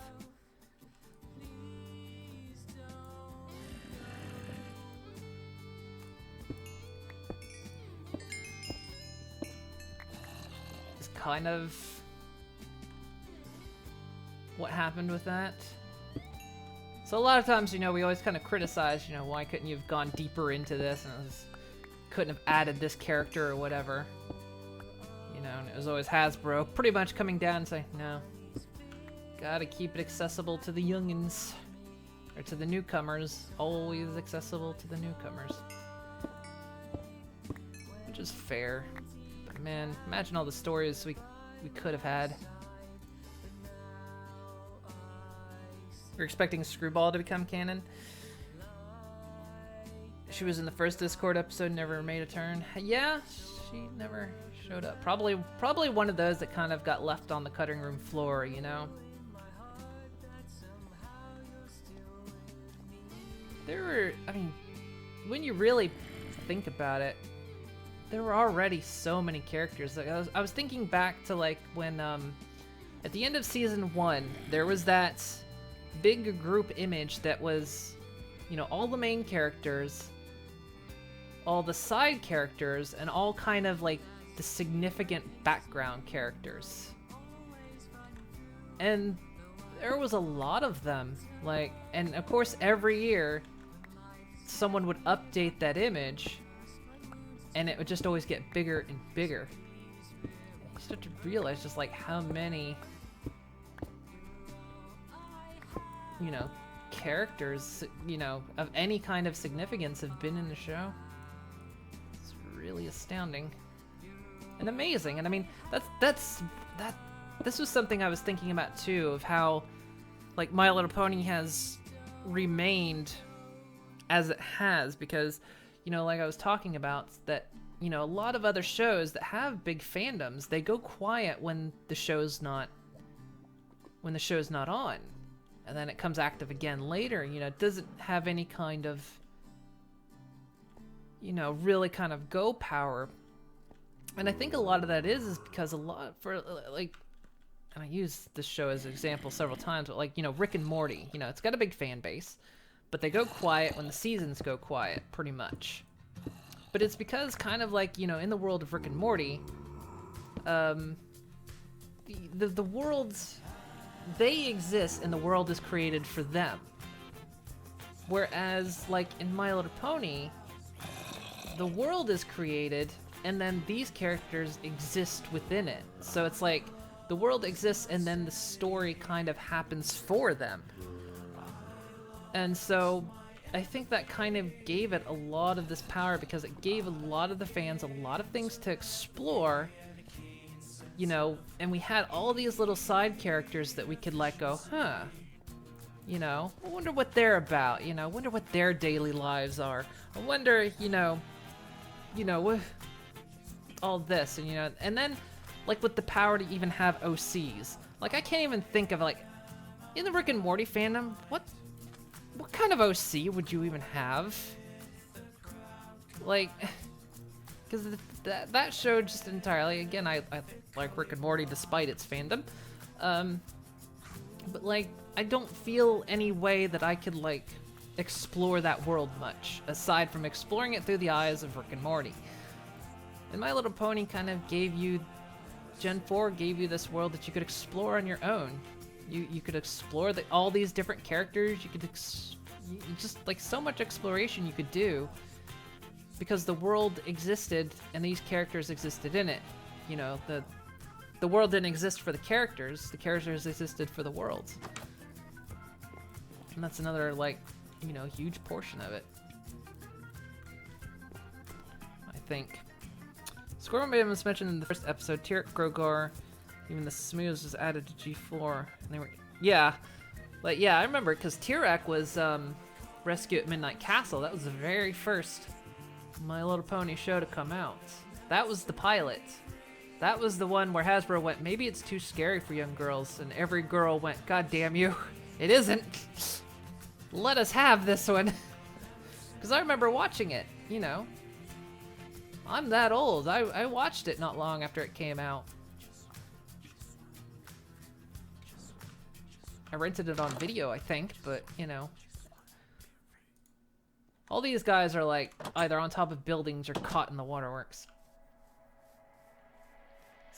kind of what happened with that. So a lot of times, you know, we always kind of criticize, you know, why couldn't you have gone deeper into this and couldn't have added this character or whatever. You know, and it was always Hasbro pretty much coming down and saying, no, gotta keep it accessible to the youngins. Or to the newcomers. Always accessible to the newcomers. Which is fair. But man, imagine all the stories we could have had. We're expecting Screwball to become canon. She was in the first Discord episode, never made a turn. Yeah, she never showed up. Probably one of those that kind of got left on the cutting room floor, you know? There were, I mean, when you really think about it, there were already so many characters. Like I was thinking back to like when at the end of season 1, there was that big group image that was, you know, all the main characters, all the side characters, and all kind of like the significant background characters. And there was a lot of them, like, and of course every year someone would update that image and it would just always get bigger and bigger. You start to realize just like how many, you know, characters, you know, of any kind of significance have been in the show. It's really astounding and amazing. And I mean, this was something I was thinking about too, of how like My Little Pony has remained as it has, because, you know, like I was talking about, that, you know, a lot of other shows that have big fandoms, they go quiet when the show's not on, and then it comes active again later. You know, it doesn't have any kind of, you know, really kind of go power. And I think a lot of that is because a lot, for like, and I use this show as an example several times, but like, you know, Rick and Morty, you know, it's got a big fan base, but they go quiet when the seasons go quiet, pretty much. But it's because kind of like, you know, in the world of Rick and Morty, the worlds, they exist and the world is created for them. Whereas like in My Little Pony, the world is created and then these characters exist within it. So it's like the world exists and then the story kind of happens for them. And so I think that kind of gave it a lot of this power, because it gave a lot of the fans a lot of things to explore, you know, and we had all these little side characters that we could like go, huh, you know, I wonder what they're about, you know, I wonder what their daily lives are. I wonder, you know, all this, and, you know, and then like with the power to even have OCs. Like I can't even think of like, in the Rick and Morty fandom, what kind of OC would you even have? Like, because that show just entirely, again, I like Rick and Morty despite its fandom, but like, I don't feel any way that I could like explore that world much, aside from exploring it through the eyes of Rick and Morty. And My Little Pony kind of gave you, Gen 4 gave you this world that you could explore on your own. You could explore all these different characters. You could just like so much exploration you could do, because the world existed and these characters existed in it. You know, the world didn't exist for the characters existed for the world. And that's another, like, you know, huge portion of it, I think. Squirrelman was mentioned in the first episode. Tyrek, Grogar, even the Smooths was added to G4. And they were, yeah. Like, yeah, I remember, because Tyrek was Rescue at Midnight Castle. That was the very first My Little Pony show to come out. That was the pilot. That was the one where Hasbro went, maybe it's too scary for young girls. And every girl went, God damn you, it isn't. Let us have this one. Because I remember watching it, you know. I'm that old. I watched it not long after it came out. I rented it on video, I think, but, you know. All these guys are, like, either on top of buildings or caught in the waterworks.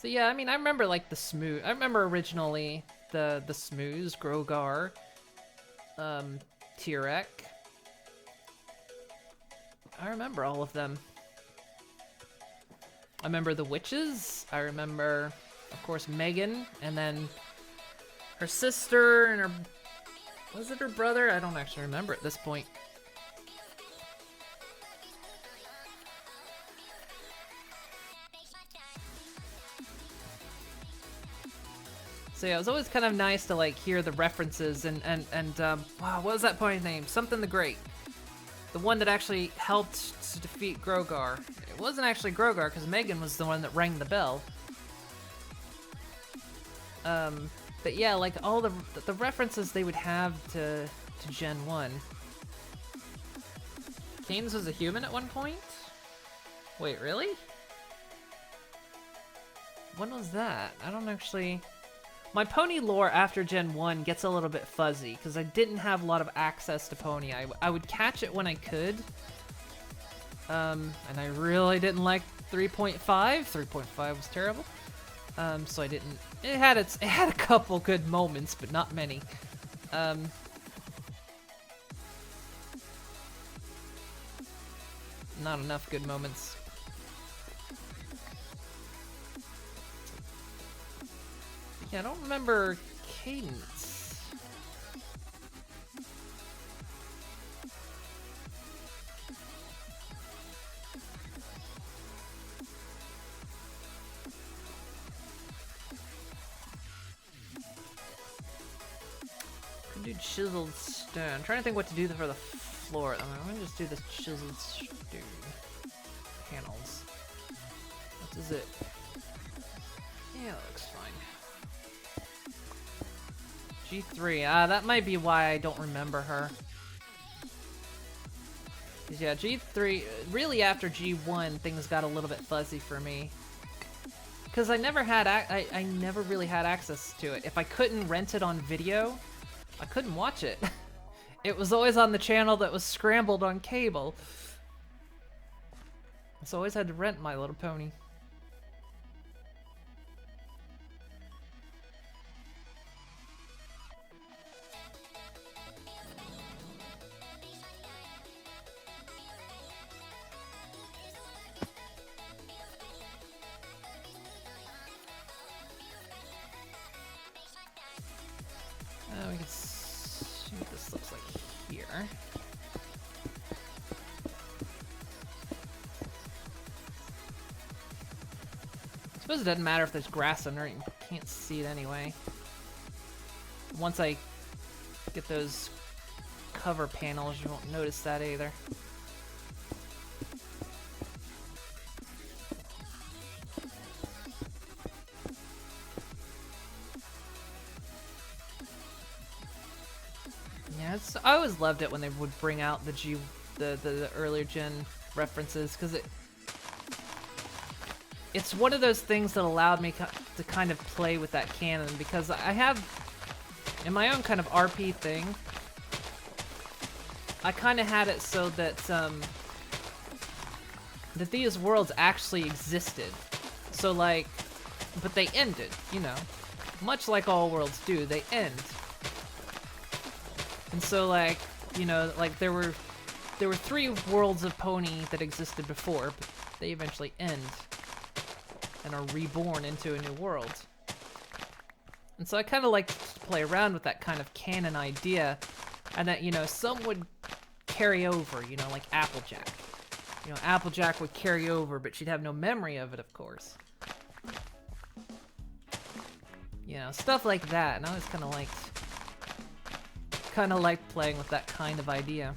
So yeah, I mean, I remember like the smooth. I remember originally the Smooths, Grogar, Tyrek. I remember all of them. I remember the witches. I remember, of course, Megan, and then her sister and her. Was it her brother? I don't actually remember at this point. So yeah, it was always kind of nice to like hear the references and wow, what was that pony's name? Something the Great. The one that actually helped to defeat Grogar. It wasn't actually Grogar because Megan was the one that rang the bell. But yeah, like all the references they would have to Gen 1. Canes was a human at one point? Wait, really? When was that? I don't actually... My Pony lore after Gen 1 gets a little bit fuzzy, because I didn't have a lot of access to Pony. I would catch it when I could. And I really didn't like 3.5. 3.5 was terrible. So I didn't... It had a couple good moments, but not many. Not enough good moments. Yeah, I don't remember Cadence. Could do chiseled stone. I'm trying to think what to do for the floor. I'm gonna just do this chiseled stone panels. What is it? Yeah, that looks fine. G3, that might be why I don't remember her. 'Cause yeah, G3, really after G1, things got a little bit fuzzy for me. Because I never had, I never really had access to it. If I couldn't rent it on video, I couldn't watch it. It was always on the channel that was scrambled on cable. So I always had to rent My Little Pony. We can see what this looks like here. I suppose it doesn't matter if there's grass under it, you can't see it anyway. Once I get those cover panels, you won't notice that either. Yeah, I always loved it when they would bring out the earlier gen references, because it's one of those things that allowed me to kind of play with that canon, because I have, in my own kind of RP thing, I kind of had it so that that these worlds actually existed. So like, but they ended, you know, much like all worlds do, they end. And so like, you know, like there were 3 worlds of Pony that existed before, but they eventually end and are reborn into a new world. And so I kind of like to play around with that kind of canon idea, and that, you know, some would carry over, you know, like Applejack. You know, Applejack would carry over, but she'd have no memory of it, of course. You know, stuff like that, and I always kind of liked playing with that kind of idea.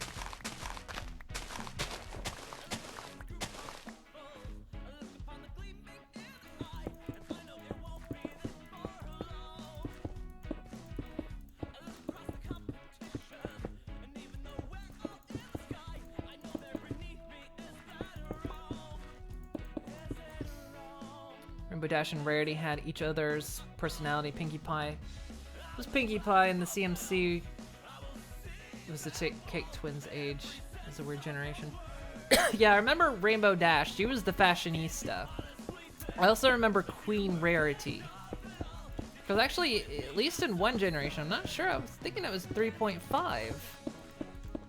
Rainbow Dash and Rarity had each other's personality. Pinkie Pie. It was Pinkie Pie and the CMC. It was the Cake Twins age. It was a weird generation. Yeah, I remember Rainbow Dash. She was the fashionista. I also remember Queen Rarity. Because actually, at least in one generation, I'm not sure, I was thinking it was 3.5.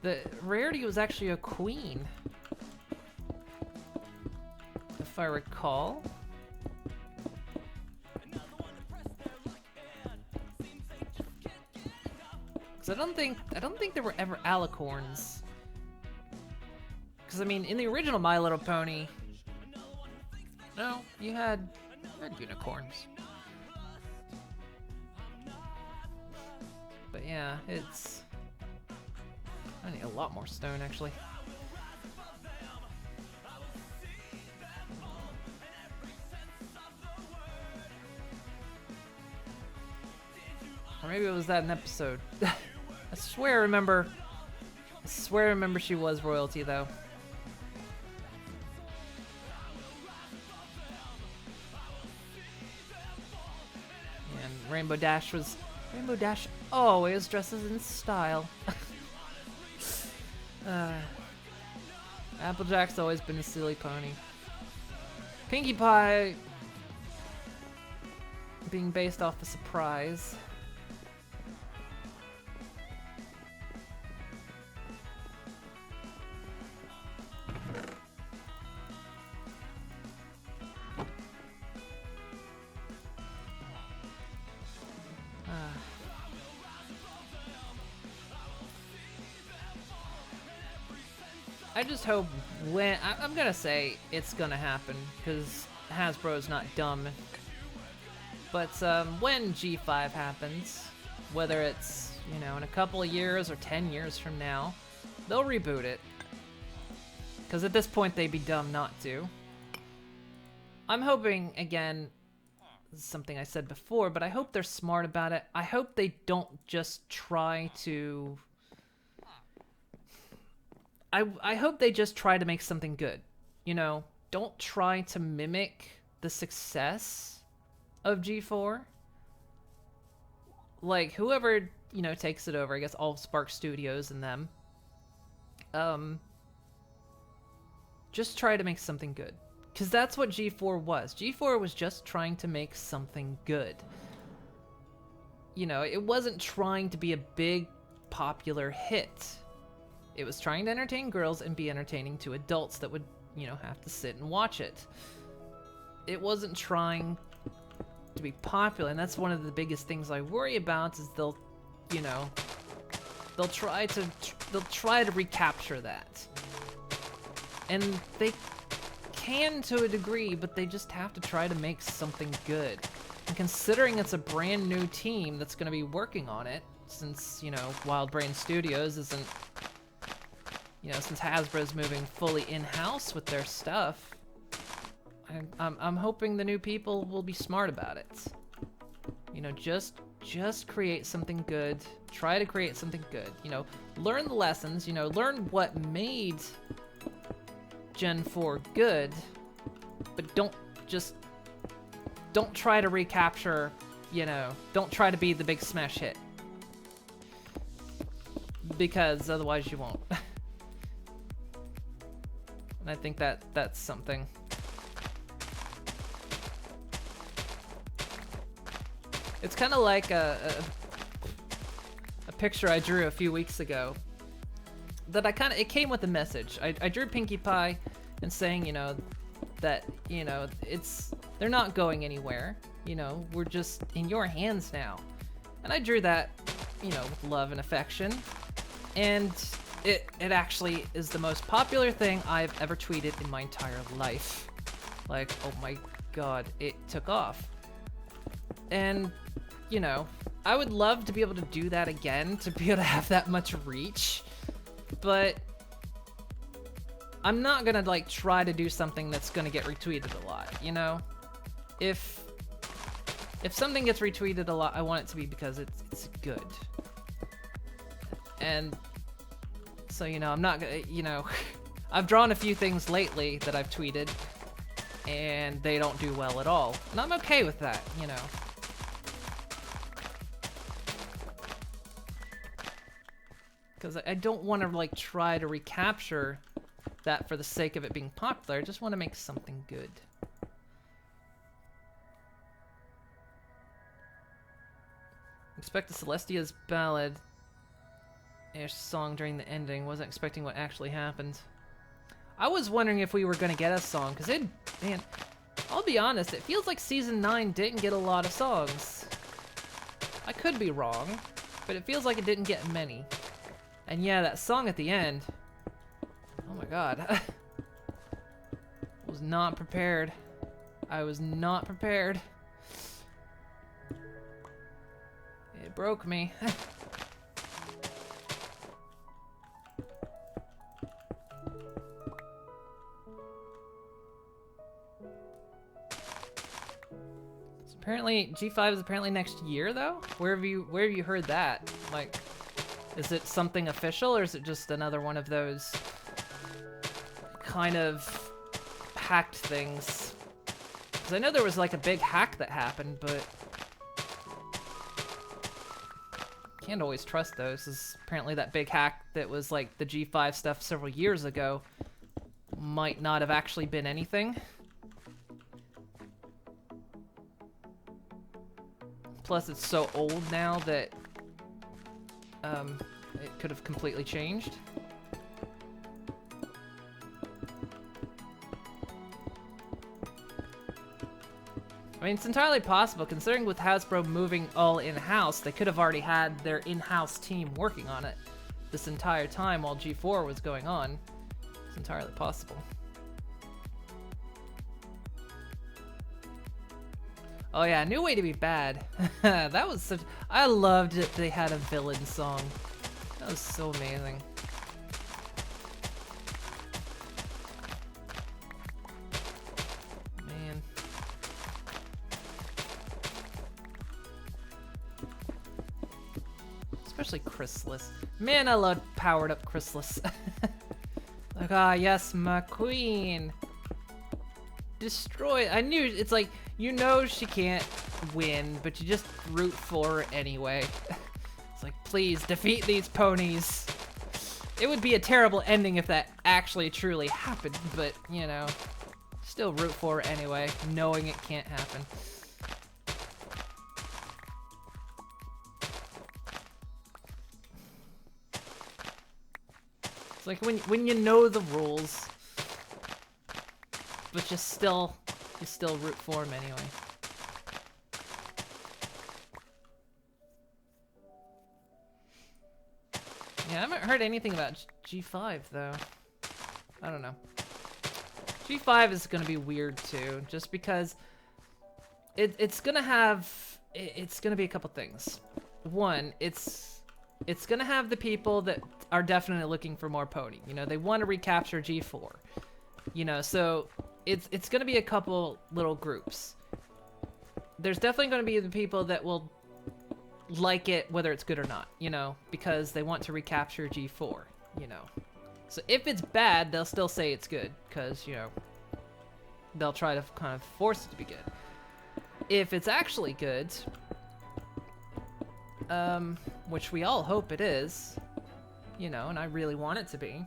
The Rarity was actually a queen. If I recall. Because I don't think there were ever alicorns. Because I mean, in the original My Little Pony, no, you had unicorns. But yeah, it's... I need a lot more stone, actually. Or maybe it was that in episode. I swear I remember she was royalty, though. And Rainbow Dash always dresses in style. Applejack's always been a silly pony. Pinkie Pie being based off a surprise. I just hope when... I'm gonna say it's gonna happen, because Hasbro's not dumb. But when G5 happens, whether it's, you know, in a couple of years or 10 years from now, they'll reboot it. Because at this point, they'd be dumb not to. I'm hoping, again, this is something I said before, but I hope they're smart about it. I hope they don't just try to... I hope they just try to make something good. You know, don't try to mimic the success of G4. Like, whoever, you know, takes it over, I guess all Spark Studios and them, just try to make something good. Because that's what G4 was. G4 was just trying to make something good. You know, it wasn't trying to be a big, popular hit. It was trying to entertain girls and be entertaining to adults that would, you know, have to sit and watch it. It wasn't trying to be popular, and that's one of the biggest things I worry about is they'll, you know, they'll try to recapture that. And they can to a degree, but they just have to try to make something good. And considering it's a brand new team that's going to be working on it, since, you know, Wild Brain Studios isn't... You know, since Hasbro's moving fully in-house with their stuff, I'm hoping the new people will be smart about it. You know, just create something good. Try to create something good. You know, learn the lessons. You know, learn what made Gen 4 good, but don't try to recapture. You know, don't try to be the big smash hit, because otherwise you won't. And I think that's something. It's kind of like a picture I drew a few weeks ago. That it came with a message. I drew Pinkie Pie and saying, you know, that, you know, they're not going anywhere. You know, we're just in your hands now. And I drew that, you know, with love and affection. And it actually is the most popular thing I've ever tweeted in my entire life. Like, oh my god, it took off. And, you know, I would love to be able to do that again, to be able to have that much reach. But I'm not gonna, like, try to do something that's gonna get retweeted a lot, you know? If something gets retweeted a lot, I want it to be because it's good. And... So, you know, I'm not gonna, you know, I've drawn a few things lately that I've tweeted, and they don't do well at all. And I'm okay with that, you know. Because I don't want to, like, try to recapture that for the sake of it being popular. I just want to make something good. Expect the Celestia's ballad-ish song during the ending. Wasn't expecting what actually happened. I was wondering if we were gonna get a song, because man, I'll be honest, it feels like Season 9 didn't get a lot of songs. I could be wrong, but it feels like it didn't get many. And yeah, that song at the end, oh my god. I was not prepared. I was not prepared. It broke me. Apparently, G5 is apparently next year, though? Where have you heard that? Like, is it something official, or is it just another one of those kind of hacked things? Because I know there was like a big hack that happened, but can't always trust those. 'Cause apparently that big hack that was like the G5 stuff several years ago might not have actually been anything. Plus, it's so old now that it could have completely changed. I mean, it's entirely possible, considering with Hasbro moving all in-house, they could have already had their in-house team working on it this entire time while G4 was going on. It's entirely possible. Oh yeah, New Way to Be Bad. That was such... I loved it they had a villain song. That was so amazing. Man. Especially Chrysalis. Man, I loved powered up Chrysalis. Like, ah, yes, my queen. Destroy. I knew, it's like, you know she can't win, but you just root for her anyway. It's like, please, defeat these ponies. It would be a terrible ending if that actually truly happened, but, you know, still root for her anyway, knowing it can't happen. It's like when you know the rules, but you still root for him anyway. Yeah, I haven't heard anything about G5 though. I don't know. G5 is gonna be weird too, just because it's gonna be a couple things. One, it's gonna have the people that are definitely looking for more pony. You know, they want to recapture G4. You know, so it's gonna be a couple little groups. There's definitely gonna be the people that will like it whether it's good or not, you know, because they want to recapture G4, you know. So if it's bad, they'll still say it's good, because, you know, they'll try to kind of force it to be good. If it's actually good, which we all hope it is, you know, and I really want it to be,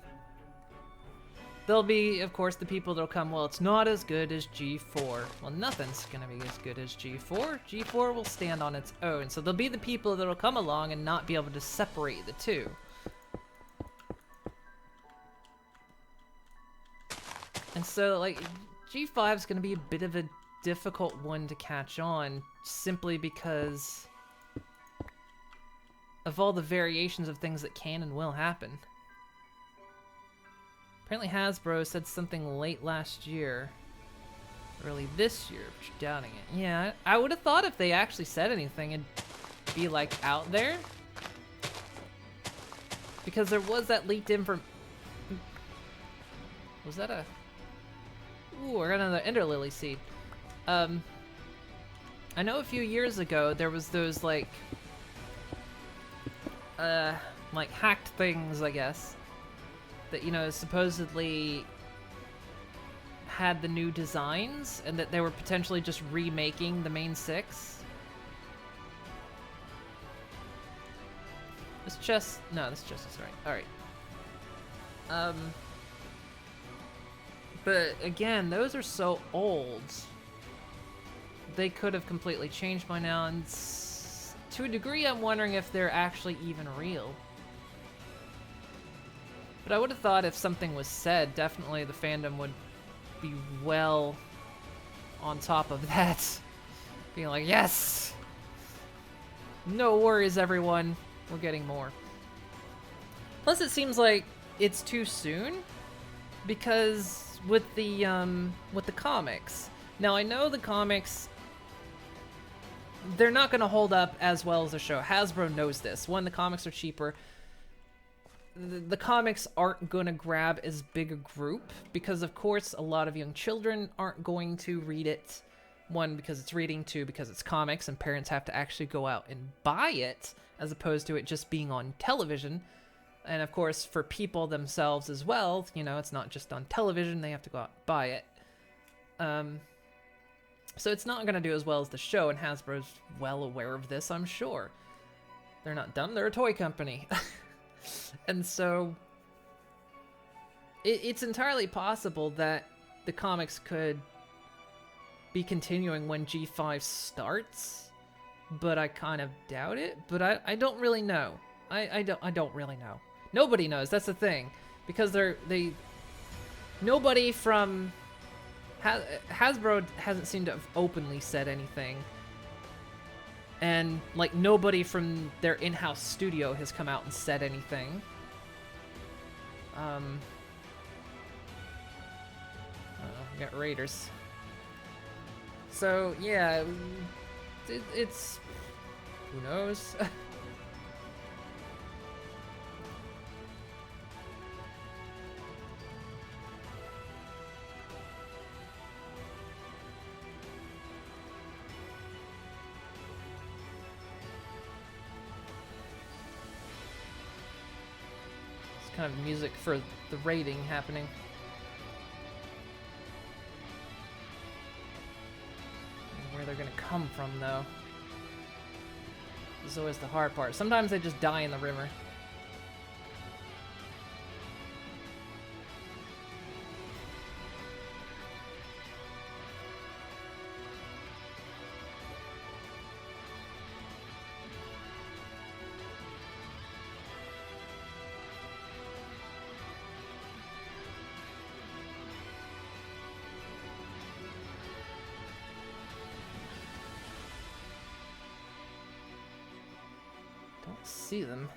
there'll be, of course, the people that'll come, well, it's not as good as G4. Well, nothing's gonna be as good as G4. G4 will stand on its own. So there'll be the people that'll come along and not be able to separate the two. And so, like, G5's gonna be a bit of a difficult one to catch on, simply because of all the variations of things that can and will happen. Apparently Hasbro said something late last year, early this year, but you're doubting it. Yeah, I would have thought if they actually said anything, it'd be, like, out there. Because there was that leaked information. Was that a... Ooh, I got another Ender Lily seed. I know a few years ago, there was those, like hacked things, I guess, that, you know, supposedly had the new designs, and that they were potentially just remaking the main 6. This chest... No, this chest is right. Alright. But, again, those are so old. They could have completely changed by now, and to a degree, I'm wondering if they're actually even real. But I would have thought if something was said, definitely the fandom would be well on top of that. Being like, yes! No worries, everyone. We're getting more. Plus, it seems like it's too soon, because with the comics. Now, I know the comics, they're not going to hold up as well as the show. Hasbro knows this. One, the comics are cheaper. The comics aren't going to grab as big a group because, of course, a lot of young children aren't going to read it. One, because it's reading. Two, because it's comics and parents have to actually go out and buy it as opposed to it just being on television. And, of course, for people themselves as well, you know, it's not just on television. They have to go out and buy it. So it's not going to do as well as the show, and Hasbro's well aware of this, I'm sure. They're not dumb. They're a toy company. And so it's entirely possible that the comics could be continuing when G5 starts, but I kind of doubt it. But I don't really know. I don't really know. Nobody knows. That's the thing, because nobody from Hasbro hasn't seemed to have openly said anything. And, like, nobody from their in-house studio has come out and said anything. We got Raiders. So, yeah, it's... Who knows? Kind of music for the raiding happening. And where they're gonna come from, though, is always the hard part. Sometimes they just die in the river. See them.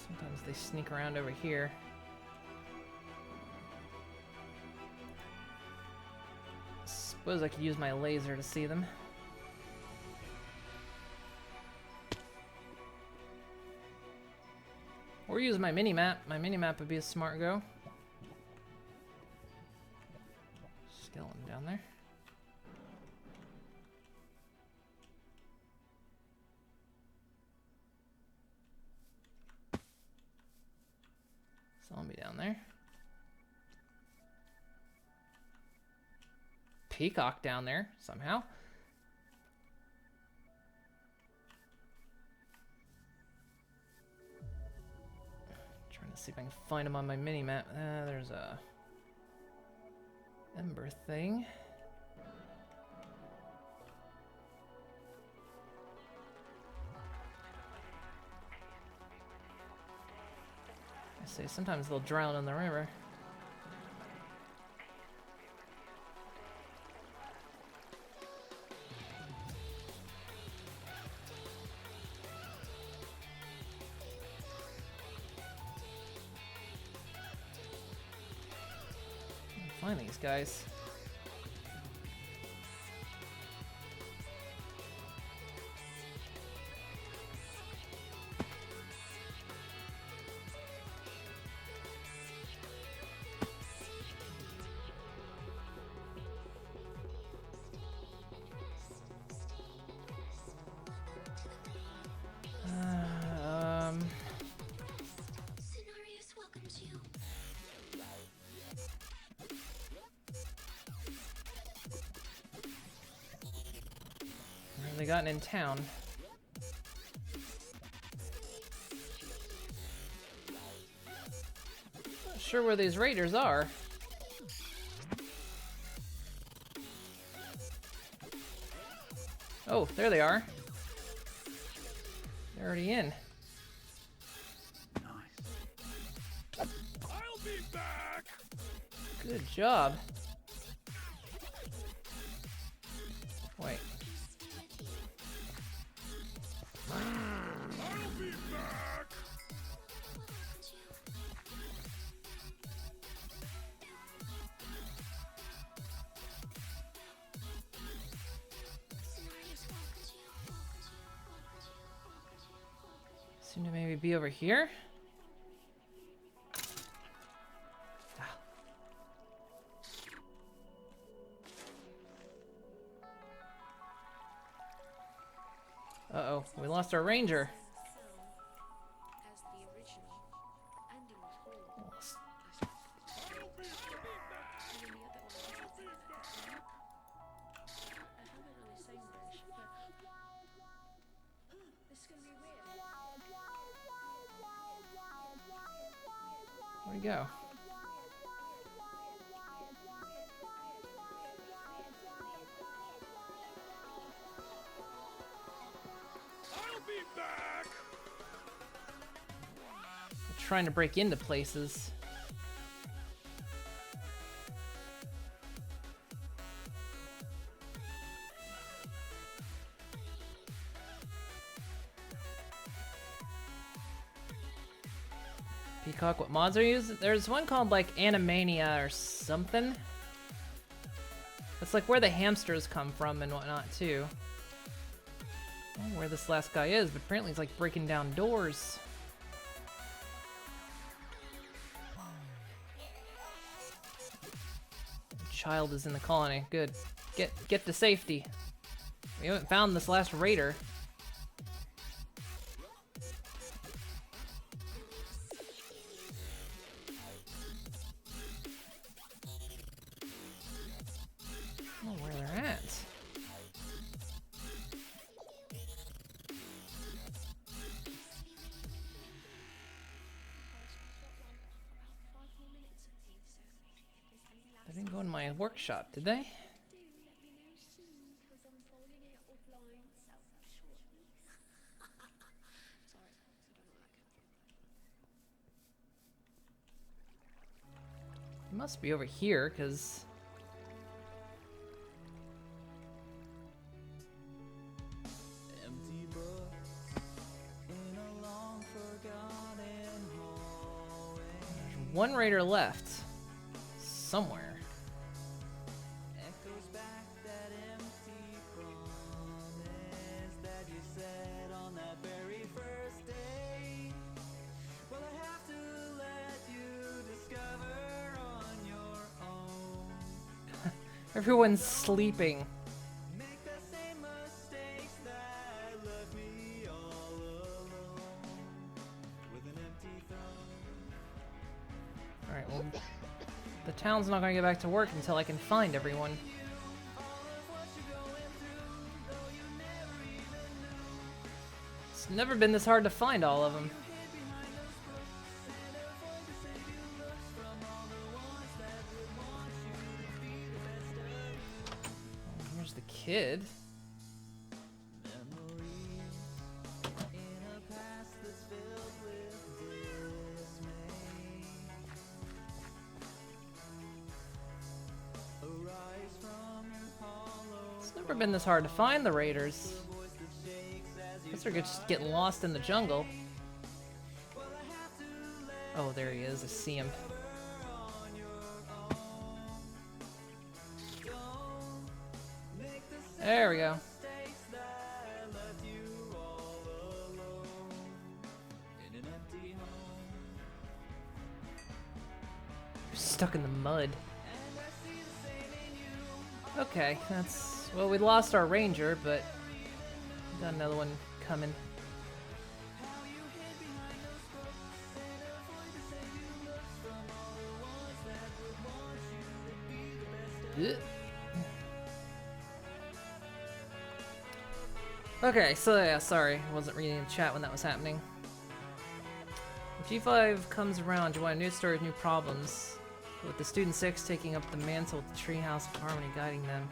Sometimes they sneak around over here. Suppose I could use my laser to see them. Or use my mini-map. My mini-map would be a smart go. Skeleton down there. Zombie down there. Peacock down there, somehow. Trying to see if I can find him on my mini-map. There's a Ember thing. I say sometimes they'll drown in the river. Find these guys. Scenarios welcomes you. Where have they gotten in town? Not sure where these raiders are. Oh, there they are. They're already in. I'll be back. Good job. Wait. I'll be back. Seem to maybe be over here. Uh-oh, we lost our ranger. As the original, Andy was whole. Lost- I'll be back. And then the other one was I haven't on his same version, but this is gonna be weird. Where'd he go? I'll be back. They're trying to break into places. Peacock, what mods are you using? There's one called like Animania or something. It's like where the hamsters come from and whatnot too. I don't know where this last guy is, but apparently he's like breaking down doors. The child is in the colony. Good. Get to safety. We haven't found this last raider. I don't know where they're at. They didn't go in my workshop, did they? It must be over here, because... Empty books in a long forgotten hallway. There's one raider left. Somewhere. Echoes back that empty promise that you said on that very first day. Well, I have to let you discover on your own. Everyone's sleeping. Make the same mistakes that left me all alone with an empty throne. Alright, well... The town's not gonna get back to work until I can find everyone. It's never been this hard to find all of them. Here's the kid. In a past that's filled with dismay. Arise from your hollow. It's never been this hard to find the raiders. Guess they're gonna just get lost in the jungle. Oh, there he is. I see him. There we go. Stuck in the mud. Okay, that's... Well, we lost our ranger, but... Got another one coming. Ugh. Okay, so yeah, sorry, I wasn't reading the chat when that was happening. When G5 comes around, you want a new story with new problems, with the Student 6 taking up the mantle with the Treehouse of Harmony guiding them.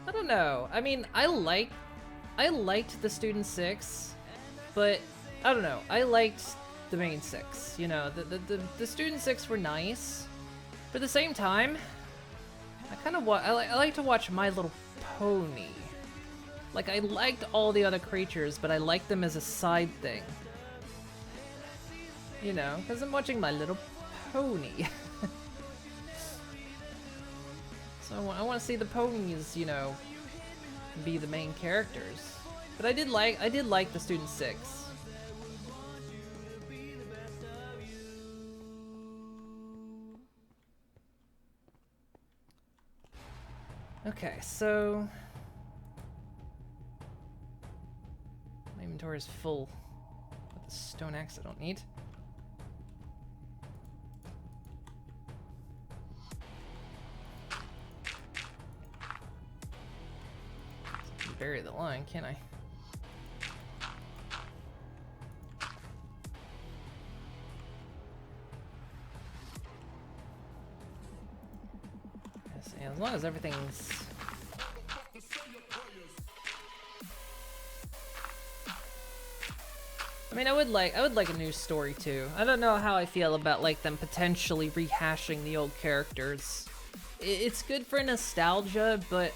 I don't know. I mean, I liked the Student 6, but I don't know. I liked the main 6. You know, the Student 6 were nice, but at the same time, I like to watch My Little Pony. Like, I liked all the other creatures, but I liked them as a side thing. You know, because I'm watching My Little Pony. So I want to see the ponies, you know, be the main characters. But I did like the Student 6. Okay, so my inventory is full with the stone axe I don't need. Bury the line, can't I? Yes, as long as everything's... I mean, I would like a new story too. I don't know how I feel about like them potentially rehashing the old characters. It's good for nostalgia, but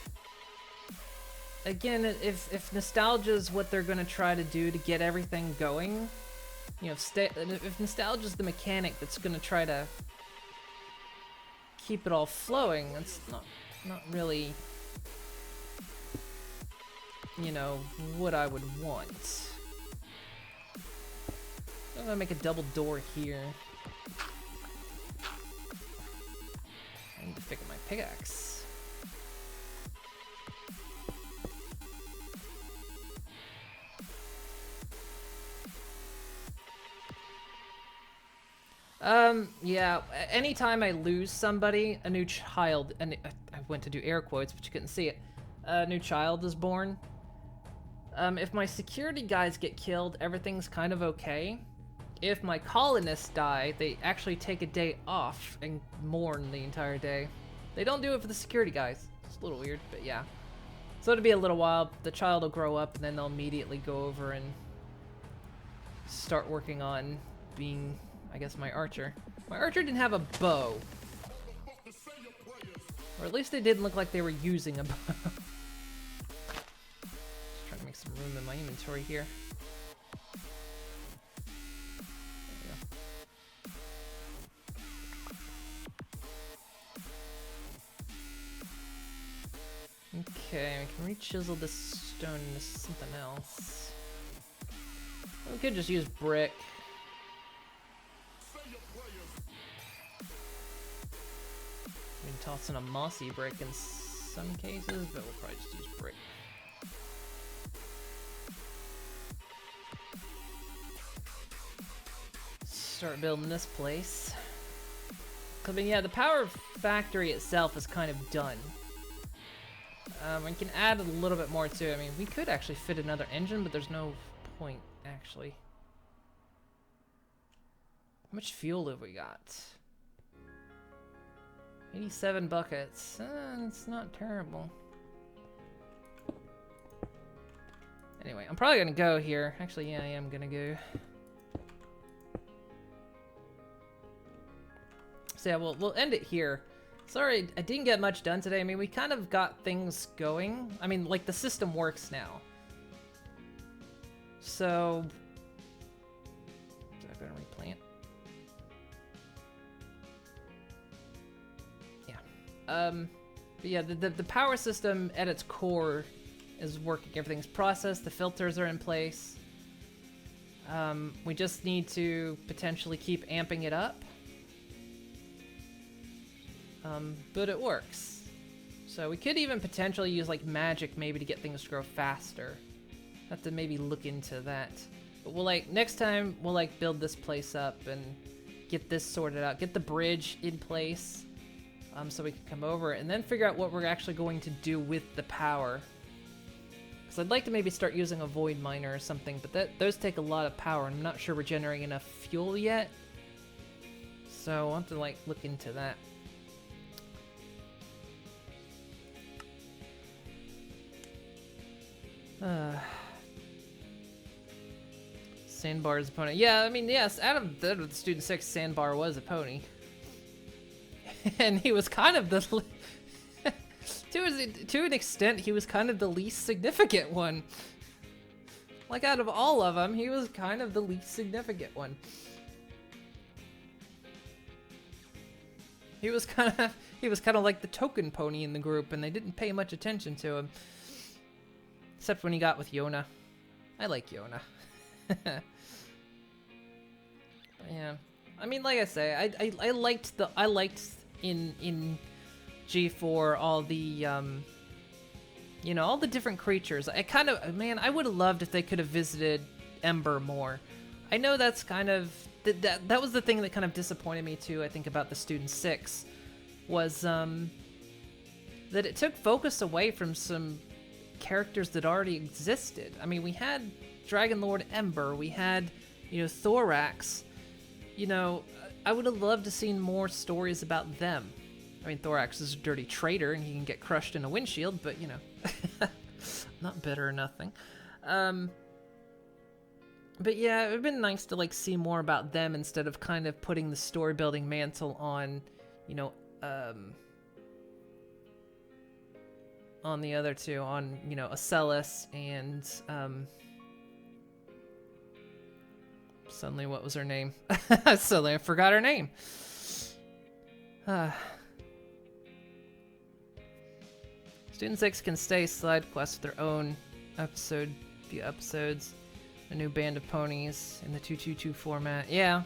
again, if nostalgia is what they're gonna try to do to get everything going, you know, if nostalgia is the mechanic that's gonna try to keep it all flowing, that's not really, you know, what I would want. I'm gonna make a double door here. I need to figure my pickaxe. Yeah, anytime I lose somebody, a new child, and I went to do air quotes, but you couldn't see it, a new child is born. If my security guys get killed, everything's kind of okay. If my colonists die, they actually take a day off and mourn the entire day. They don't do it for the security guys. It's a little weird, but yeah. So it'll be a little while, the child will grow up, and then they'll immediately go over and start working on being, I guess, my archer. My archer didn't have a bow. Or at least they didn't look like they were using a bow. Just trying to make some room in my inventory here. Okay, we can re-chisel this stone into something else. We could just use brick. We can toss in a mossy brick in some cases, but we'll probably just use brick. Start building this place. I mean, yeah, the power factory itself is kind of done. We can add a little bit more to it. I mean, we could actually fit another engine, but there's no point, actually. How much fuel have we got? 87 buckets. It's not terrible. Anyway, I'm probably gonna go here. Actually, yeah, I am gonna go. So yeah, we'll end it here. Sorry, I didn't get much done today. I mean, we kind of got things going. I mean, like, the system works now. So... I better replant. Yeah. But yeah, the power system at its core is working. Everything's processed. The filters are in place. We just need to potentially keep amping it up. But it works. So we could even potentially use like magic maybe to get things to grow faster. Have to maybe look into that. But we'll like, next time we'll like build this place up and get this sorted out. Get the bridge in place so we can come over and then figure out what we're actually going to do with the power. Because I'd like to maybe start using a void miner or something, but those take a lot of power and I'm not sure we're generating enough fuel yet. So I'll have to like look into that. Sandbar's opponent. Yeah, I mean, yes, out of the Student 6, Sandbar was a pony. And he was kind of the... to an extent, he was kind of the least significant one. Like, out of all of them, he was kind of the least significant one. He was kind of like the token pony in the group, and they didn't pay much attention to him. Except when he got with Yona. I like Yona. Yeah. I mean, like I say, I liked in G4 all the you know, all the different creatures. I would have loved if they could have visited Ember more. I know that's kind of that was the thing that kind of disappointed me too, I think, about the Student 6 was that it took focus away from some characters that already existed. I mean, we had Dragon Lord Ember, we had, you know, Thorax. You know, I would have loved to seen more stories about them. I mean, Thorax is a dirty traitor and he can get crushed in a windshield, but, you know, not bitter or nothing. But yeah, it would have been nice to, like, see more about them instead of kind of putting the story-building mantle on, you know, on the other two, on, you know, Acellus and, suddenly, what was her name? Suddenly, I forgot her name. Student 6 can stay side quests with their own few episodes. A new band of ponies in the 222 format. Yeah.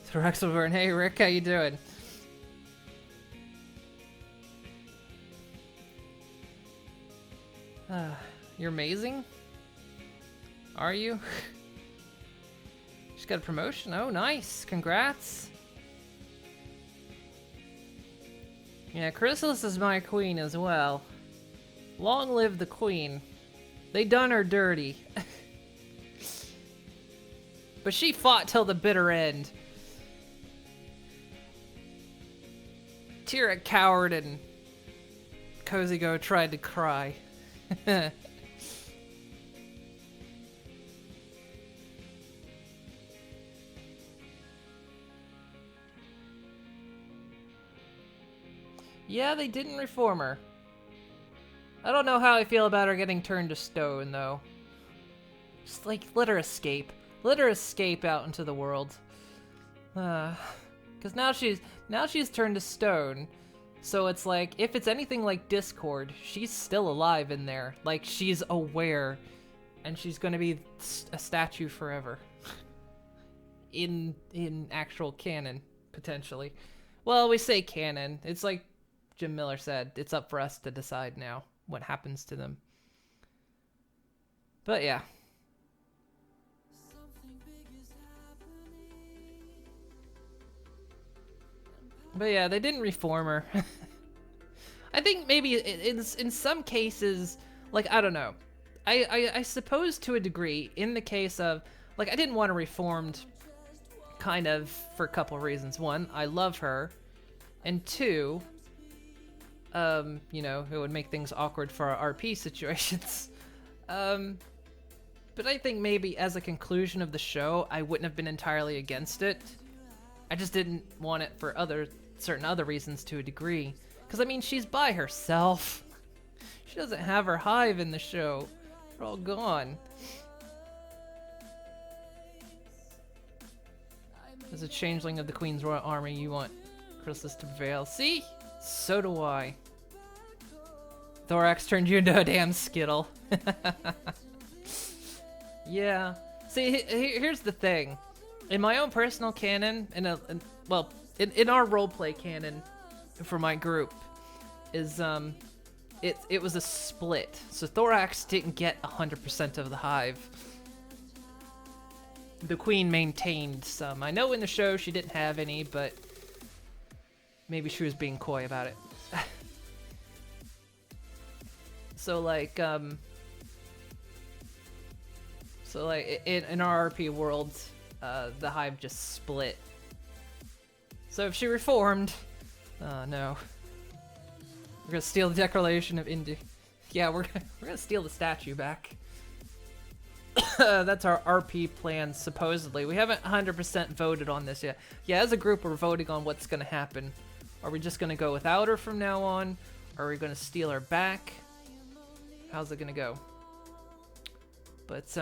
Thorax over and hey Rick, how you doing? You're amazing? Are you? Just got a promotion? Oh, nice. Congrats. Yeah, Chrysalis is my queen as well. Long live the queen. They done her dirty. But she fought till the bitter end. Tira cowered and Kozigo tried to cry. Yeah, they didn't reform her. I don't know how I feel about her getting turned to stone, though. Just, like, let her escape. Let her escape out into the world. Because now she's turned to stone. So it's like, if it's anything like Discord, she's still alive in there. Like, she's aware. And she's gonna be a statue forever. in actual canon, potentially. Well, we say canon. It's like Jim Miller said, it's up for us to decide now what happens to them. But yeah. But yeah, they didn't reform her. I think maybe in some cases, like, I don't know. I suppose to a degree, in the case of, like, I didn't want her reformed kind of for a couple of reasons. One, I love her. And two, you know, it would make things awkward for our RP situations. But I think maybe as a conclusion of the show, I wouldn't have been entirely against it. I just didn't want it for certain other reasons to a degree. Because, I mean, she's by herself. She doesn't have her hive in the show. They're all gone. As a changeling of the Queen's Royal Army, you want Chrysalis to prevail. See? So do I. Thorax turned you into a damn Skittle. Yeah. See, here's the thing. In my own personal canon, in our roleplay canon for my group, is it was a split. So Thorax didn't get 100% of the hive. The Queen maintained some. I know in the show she didn't have any, but maybe she was being coy about it. So like in our RP world, the hive just split. So if she reformed, oh no. We're gonna steal the Declaration of India. Yeah, we're gonna steal the statue back. That's our RP plan, supposedly. We haven't 100% voted on this yet. Yeah, as a group, we're voting on what's gonna happen. Are we just gonna go without her from now on? Are we gonna steal her back? How's it gonna go? But,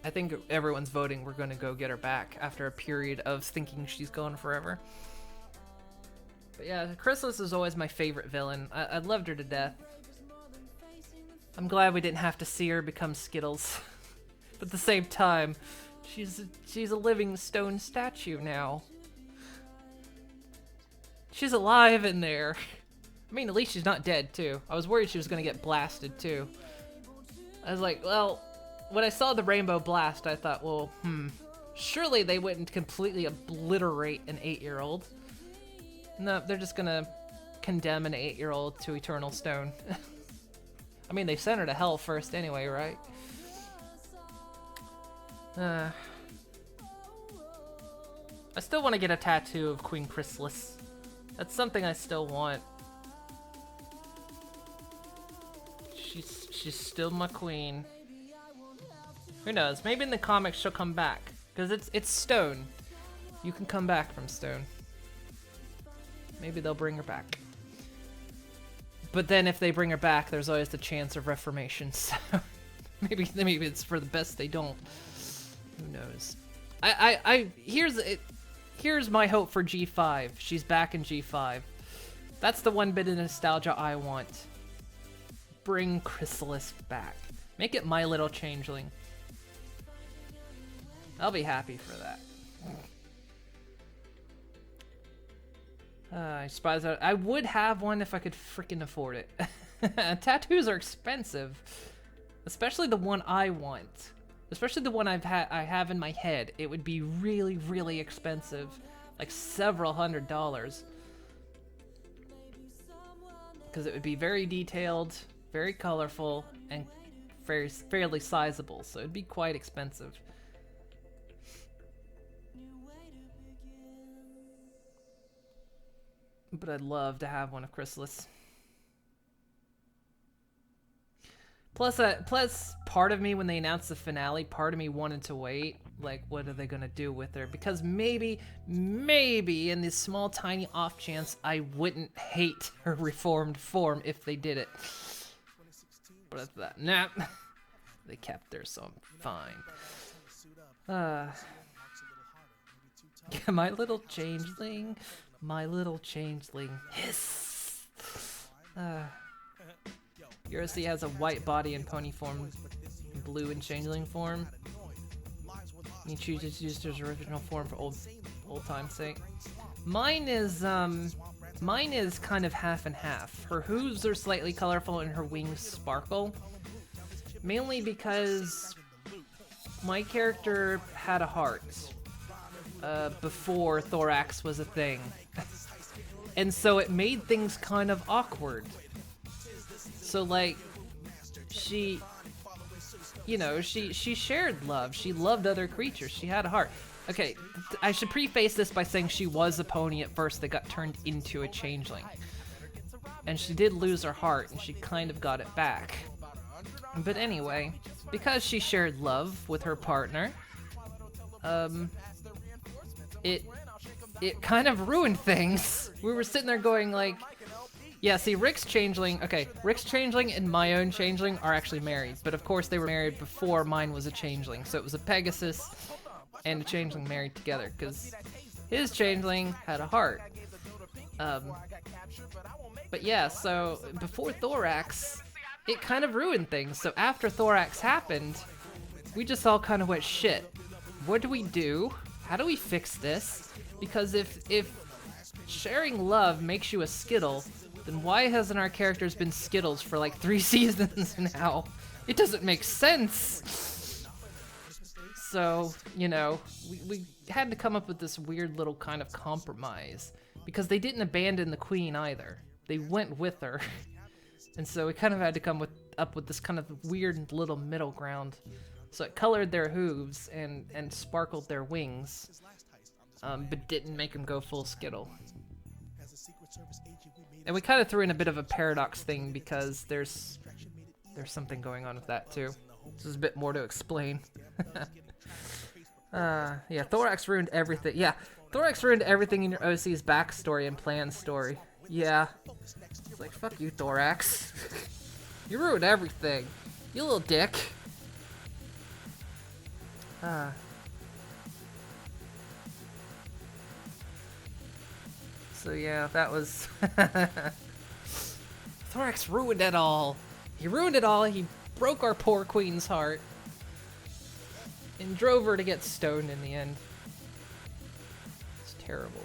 I think everyone's voting we're gonna go get her back after a period of thinking she's gone forever. But yeah, Chrysalis is always my favorite villain. I loved her to death. I'm glad we didn't have to see her become Skittles. But at the same time, she's a living stone statue now. She's alive in there. I mean, at least she's not dead, too. I was worried she was gonna get blasted, too. I was like, well, when I saw the rainbow blast, I thought, well, surely they wouldn't completely obliterate an 8-year-old. No, they're just gonna condemn an 8-year-old to eternal stone. I mean, they sent her to hell first anyway, right? I still want to get a tattoo of Queen Chrysalis. That's something I still want. She's still my queen. Who knows? Maybe in the comics she'll come back, because it's stone. You can come back from stone. Maybe they'll bring her back. But then if they bring her back, there's always the chance of reformation. So maybe it's for the best they don't. Who knows? Here's my hope for G5. She's back in G5. That's the one bit of nostalgia I want. Bring Chrysalis back. Make it My Little Changeling. I'll be happy for that. I suppose I would have one if I could freaking afford it. Tattoos are expensive, especially the one I want. Especially the one I have in my head. It would be really, really expensive, like several $100s, because it would be very detailed, very colorful, and fairly sizable. So it'd be quite expensive. But I'd love to have one of Chrysalis. Plus, part of me, when they announced the finale, part of me wanted to wait. Like, what are they gonna do with her? Because maybe, in this small, tiny off chance, I wouldn't hate her reformed form if they did it. But after that, nah. They kept her, so I'm fine. My little changeling. My little changeling. Hiss. Yursi has a white body in pony form, blue in changeling form. He chooses to use his original form for old time's sake. Mine is kind of half and half. Her hooves are slightly colorful and her wings sparkle. Mainly because my character had a heart before thorax was a thing. And so it made things kind of awkward. So like, she shared love. She loved other creatures. She had a heart. Okay, I should preface this by saying she was a pony at first that got turned into a changeling. And she did lose her heart, and she kind of got it back. But anyway, because she shared love with her partner, it kind of ruined things. We were sitting there going like, yeah, see, Rick's changeling and my own changeling are actually married, but of course they were married before mine was a changeling, so it was a Pegasus and a changeling married together, because his changeling had a heart. But yeah, so before Thorax, it kind of ruined things, so after Thorax happened, we just all kind of went, shit, what do we do? How do we fix this? Because if sharing love makes you a Skittle, then why hasn't our characters been Skittles for like 3 seasons now? It doesn't make sense. So, we had to come up with this weird little kind of compromise, because they didn't abandon the queen either. They went with her. And so we kind of had to come up with this kind of weird little middle ground. So it colored their hooves and sparkled their wings, but didn't make them go full Skittle. And we kind of threw in a bit of a paradox thing because there's something going on with that too. This is a bit more to explain. Yeah, Thorax ruined everything. Yeah, Thorax ruined everything in your OC's backstory and plan story. Yeah. It's like, fuck you, Thorax. You ruined everything. You little dick. So yeah, that was... Thorax ruined it all. He ruined it all. He broke our poor queen's heart. And drove her to get stoned in the end. It's terrible.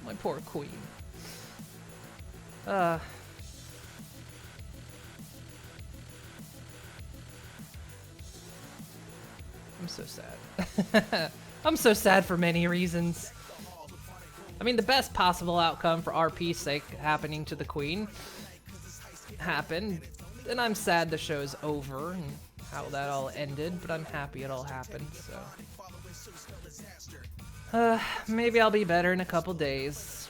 My poor queen. I'm so sad. I'm so sad for many reasons. I mean, the best possible outcome for RP's sake happening to the queen happened. And I'm sad the show's over and how that all ended, but I'm happy it all happened, so... maybe I'll be better in a couple days.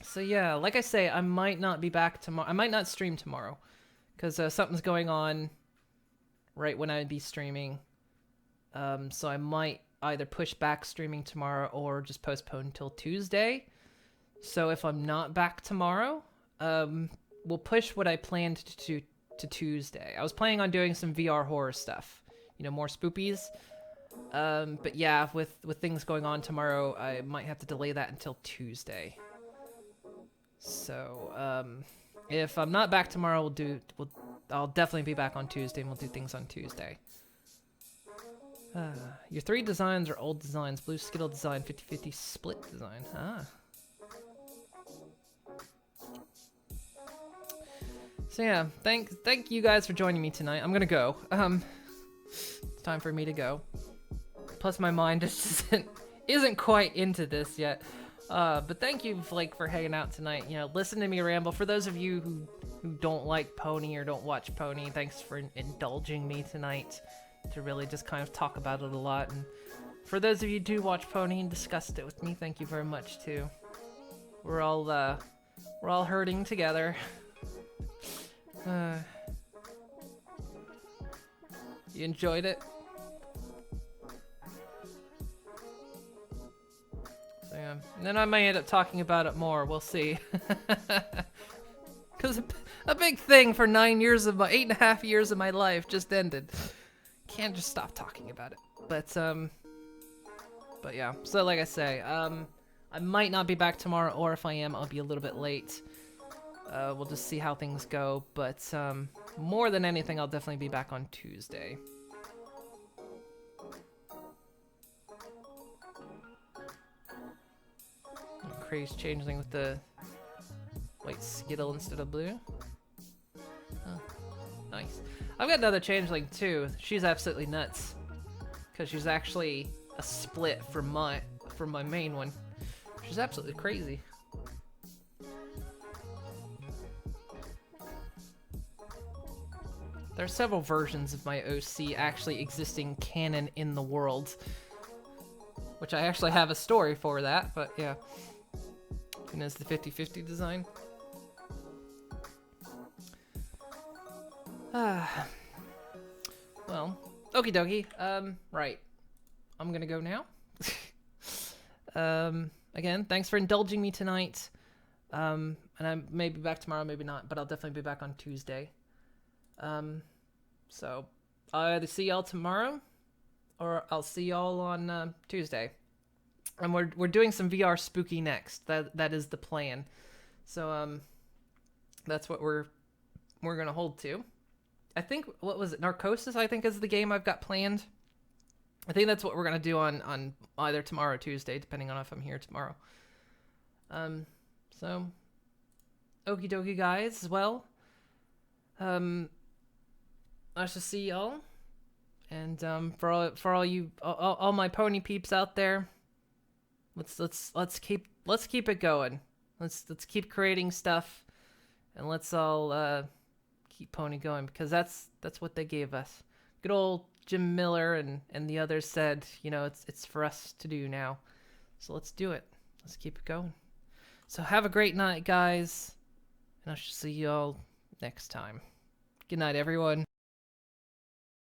So yeah, like I say, I might not be back tomorrow. I might not stream tomorrow, because something's going on right when I'd be streaming. So I might either push back streaming tomorrow or just postpone until Tuesday. So if I'm not back tomorrow, we'll push what I planned to Tuesday. I was planning on doing some VR horror stuff, you know, more spoopies. But yeah, with things going on tomorrow, I might have to delay that until Tuesday. So, if I'm not back tomorrow, I'll definitely be back on Tuesday, and we'll do things on Tuesday. Your 3 designs are old designs. Blue Skittle design, 50-50 split design. So yeah, thank you guys for joining me tonight. I'm gonna go. It's time for me to go. Plus my mind just isn't quite into this yet. But thank you, Flake, for hanging out tonight. You know, listen to me ramble. For those of you who don't like Pony or don't watch Pony, thanks for indulging me tonight to really just kind of talk about it a lot. And for those of you who do watch Pony and discussed it with me, thank you very much too. We're all hurting together. You enjoyed it? So yeah, and then I may end up talking about it more. We'll see. Because a big thing for 8.5 years of my life just ended. Can't just stop talking about it. But yeah. So like I say, I might not be back tomorrow, or if I am, I'll be a little bit late. We'll just see how things go, but more than anything, I'll definitely be back on Tuesday. Crazy changeling with the white Skittle instead of blue. Oh, nice. I've got another changeling too. She's absolutely nuts, because she's actually a split from my main one. She's absolutely crazy. There are several versions of my OC actually existing canon in the world, which I actually have a story for that, but yeah. And it's the 50-50 design. Well, okie dokie. Right. I'm gonna go now. Again, thanks for indulging me tonight. And I may be back tomorrow, maybe not, but I'll definitely be back on Tuesday. So I'll either see y'all tomorrow or I'll see y'all on Tuesday. And we're doing some VR spooky next. That is the plan. So that's what we're gonna hold to. I think, what was it, Narcosis, I think, is the game I've got planned. I think that's what we're gonna do on either tomorrow or Tuesday, depending on if I'm here tomorrow. So okie dokie, guys. Well, I shall see y'all, and for all you all my pony peeps out there, let's keep it going. Let's keep creating stuff, and let's all keep pony going, because that's what they gave us. Good old Jim Miller and the others said, you know, it's for us to do now, so let's do it. Let's keep it going. So have a great night, guys, and I shall see you all next time. Good night, everyone.